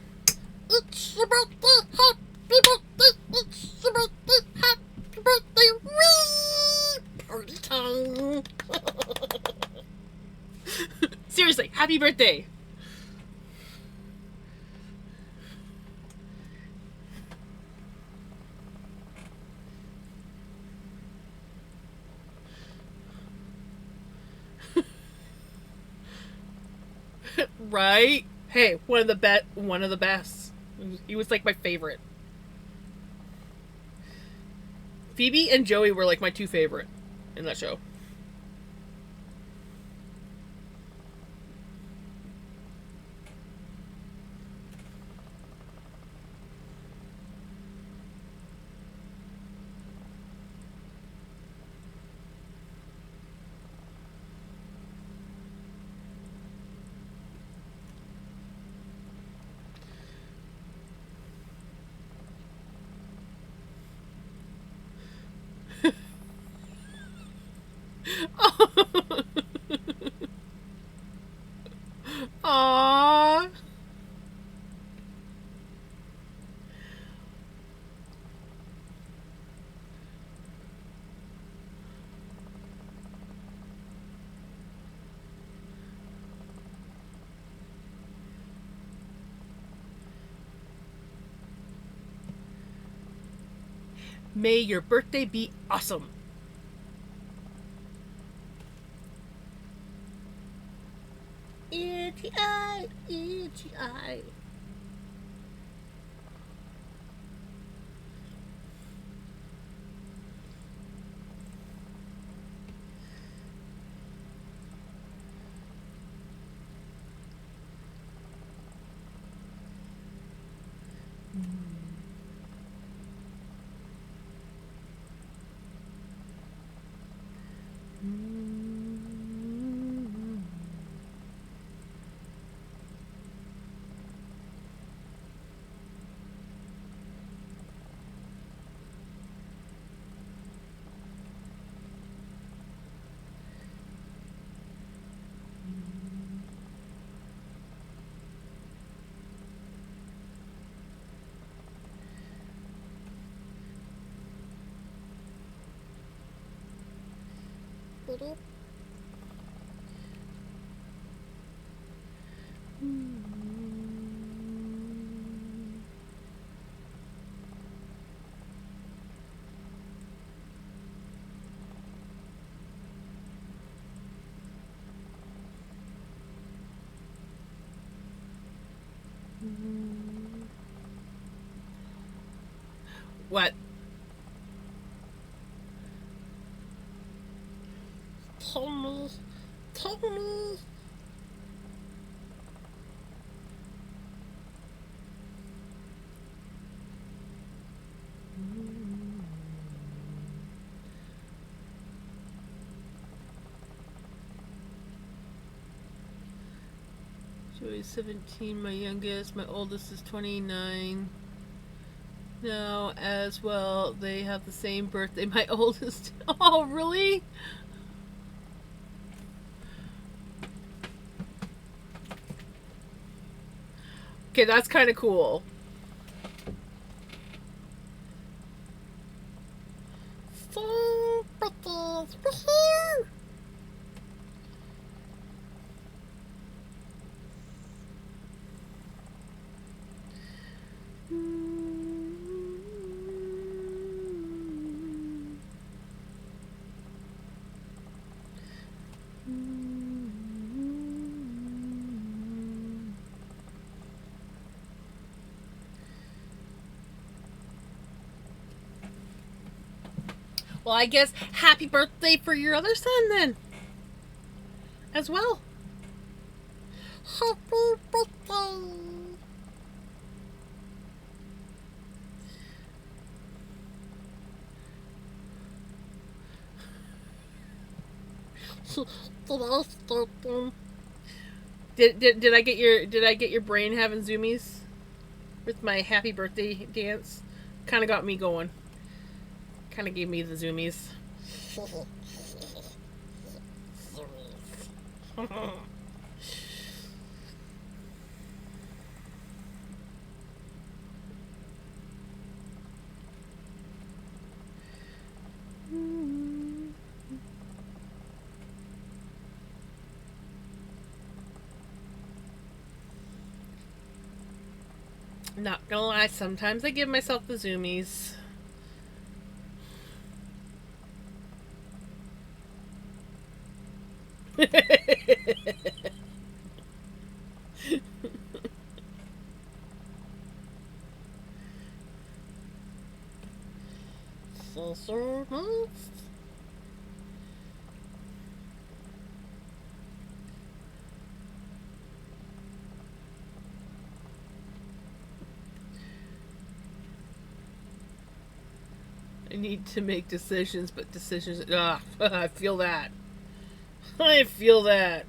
It's your birthday! Happy birthday! It's your birthday! Happy birthday! Whee! Party time! Seriously, happy birthday! Right? Hey, one of the best. He was like my favorite. Phoebe and Joey were like my two favorite in that show. Aww. May your birthday be awesome. Itchy eye, itchy eye. Boop. What? Tommy. Tommy. Joey's 17, my youngest. My oldest is 29. Now, as well, they have the same birthday. My oldest. Oh, really? Okay, that's kind of cool. Same birthdays. Woohoo! Well, I guess happy birthday for your other son then. As well. Happy birthday. Did I start them? Did I get your brain having zoomies with my happy birthday dance? Kind of got me going. Kind of gave me the zoomies. Not gonna lie, sometimes I give myself the zoomies. Sister Monster. I need to make decisions, but decisions. Ah, I feel that. I feel that.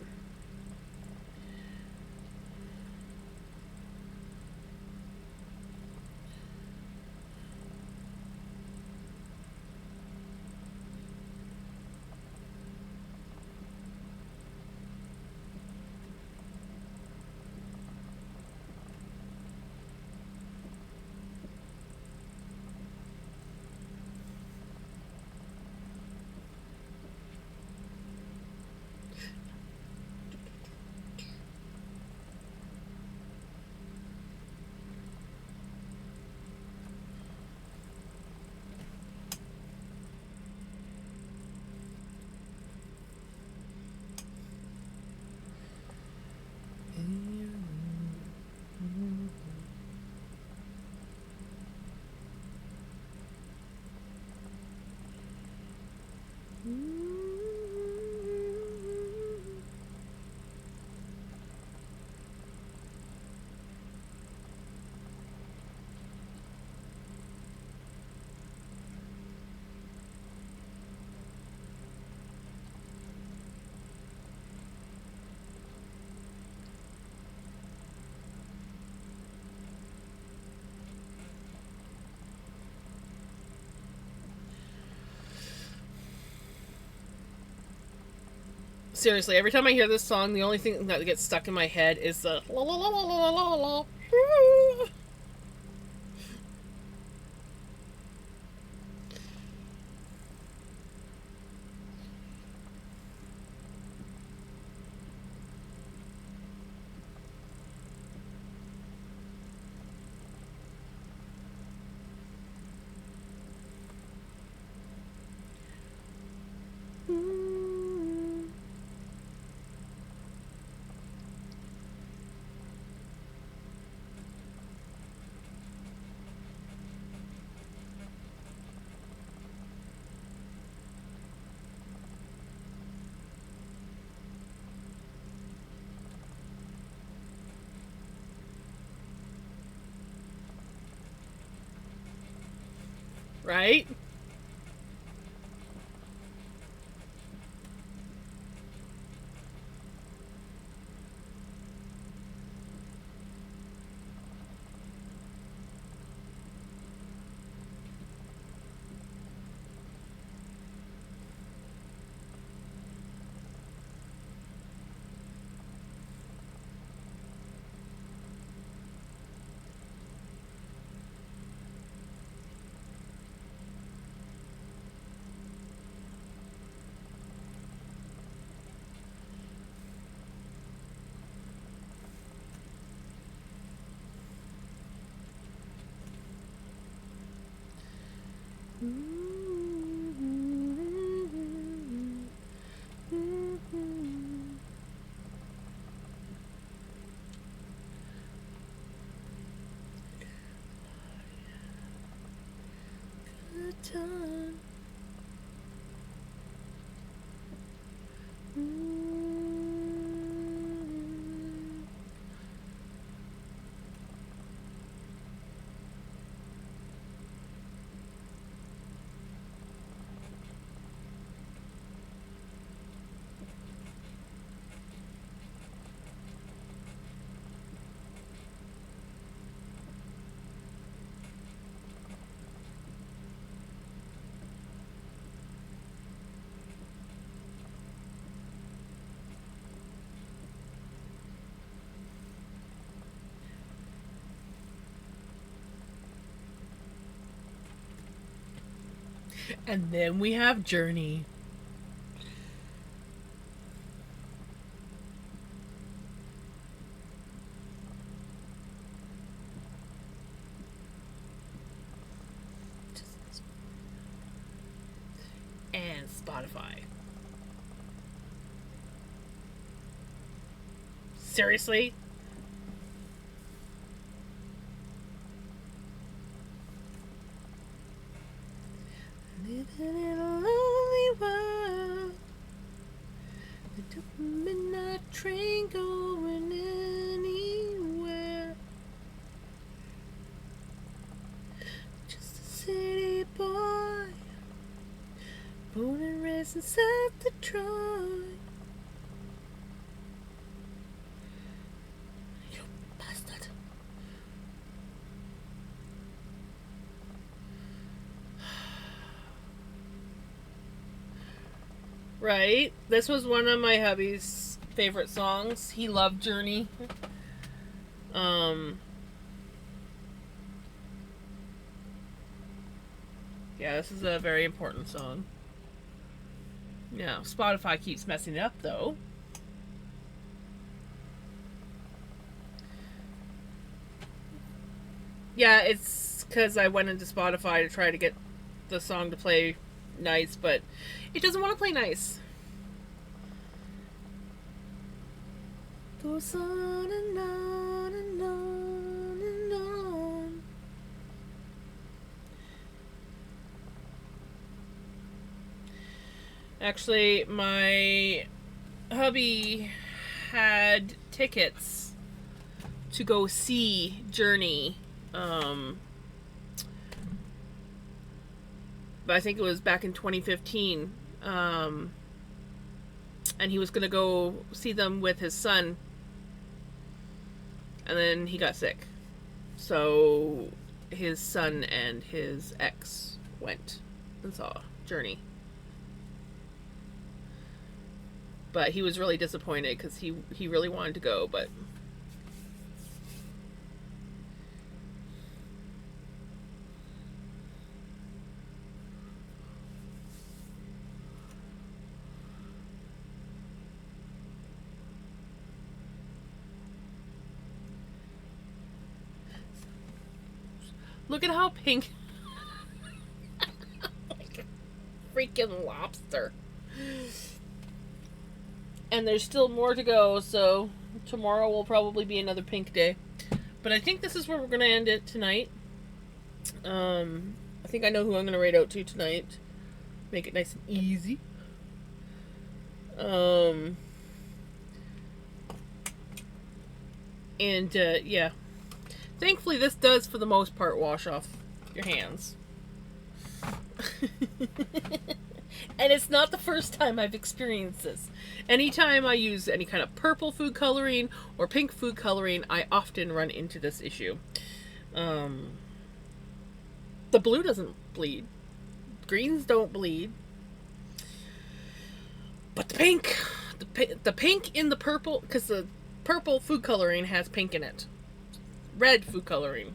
Seriously, every time I hear this song, the only thing that gets stuck in my head is the La la la la la la la. right. Good time. And then we have Journey. And Spotify. Seriously? Living in a lonely world. The midnight train going anywhere. Just a city boy, born and raised in South Detroit. You bastard. Right? This was one of my hubby's favorite songs. He loved Journey. Yeah, this is a very important song. Yeah, Spotify keeps messing it up though. Yeah, it's because I went into Spotify to try to get the song to play nice, but it doesn't want to play nice. Goes on and on and on and on. Actually, my hubby had tickets to go see Journey. But I think it was back in 2015. And he was going to go see them with his son. And then he got sick. So his son and his ex went and saw Journey. But he was really disappointed because he really wanted to go, but... Look at how pink... like a freaking lobster. And there's still more to go, so tomorrow will probably be another pink day. But I think this is where we're going to end it tonight. I think I know who I'm going to raid out to tonight. Make it nice and easy. Yeah. Thankfully, this does, for the most part, wash off your hands. And it's not the first time I've experienced this. Anytime I use any kind of purple food coloring or pink food coloring, I often run into this issue. The blue doesn't bleed. Greens don't bleed. But the pink in the purple, because the purple food coloring has pink in it. Red food coloring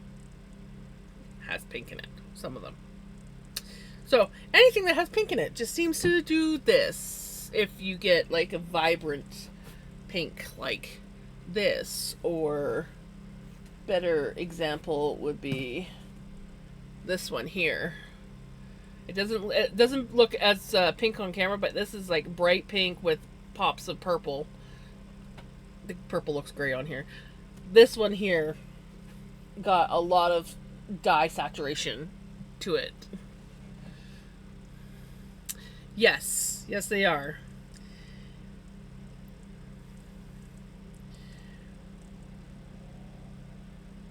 has pink in it. Some of them. So, anything that has pink in it just seems to do this. If you get, like, a vibrant pink like this, or better example would be this one here. It doesn't look as pink on camera, but this is, like, bright pink with pops of purple. The purple looks gray on here. This one here got a lot of dye saturation to it. Yes, they are.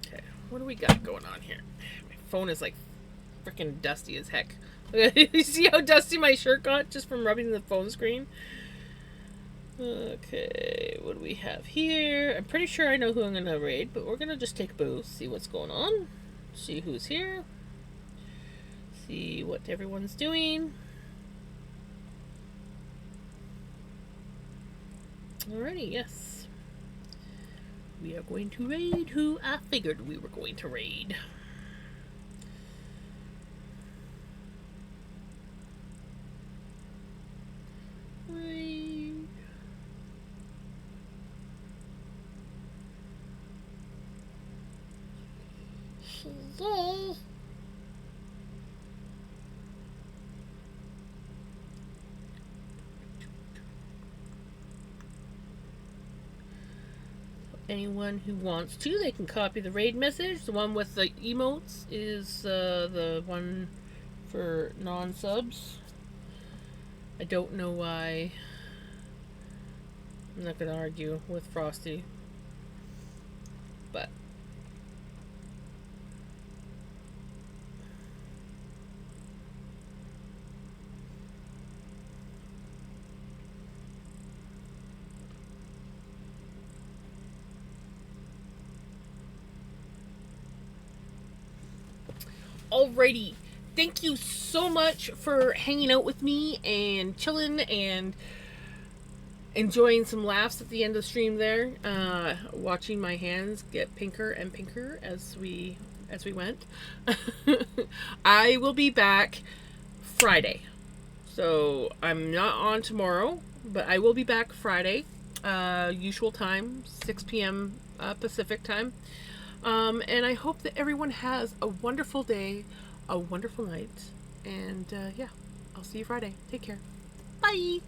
Okay, what do we got going on here? My phone is like freaking dusty as heck. You see how dusty my shirt got just from rubbing the phone screen? Okay, what do we have here? I'm pretty sure I know who I'm gonna raid, but we're gonna just take a boost, see what's going on, see who's here, see what everyone's doing. Alrighty, yes. We are going to raid who I figured we were going to raid. Raid. Yay! Anyone who wants to, they can copy the raid message. The one with the emotes is the one for non-subs. I don't know why. I'm not gonna argue with Frosty. But alrighty. Thank you so much for hanging out with me and chilling and enjoying some laughs at the end of the stream there. Watching my hands get pinker and pinker as we went. I will be back Friday. So I'm not on tomorrow, but I will be back Friday. Usual time, 6 p.m. Pacific time. And I hope that everyone has a wonderful day, a wonderful night, and yeah, I'll see you Friday. Take care. Bye!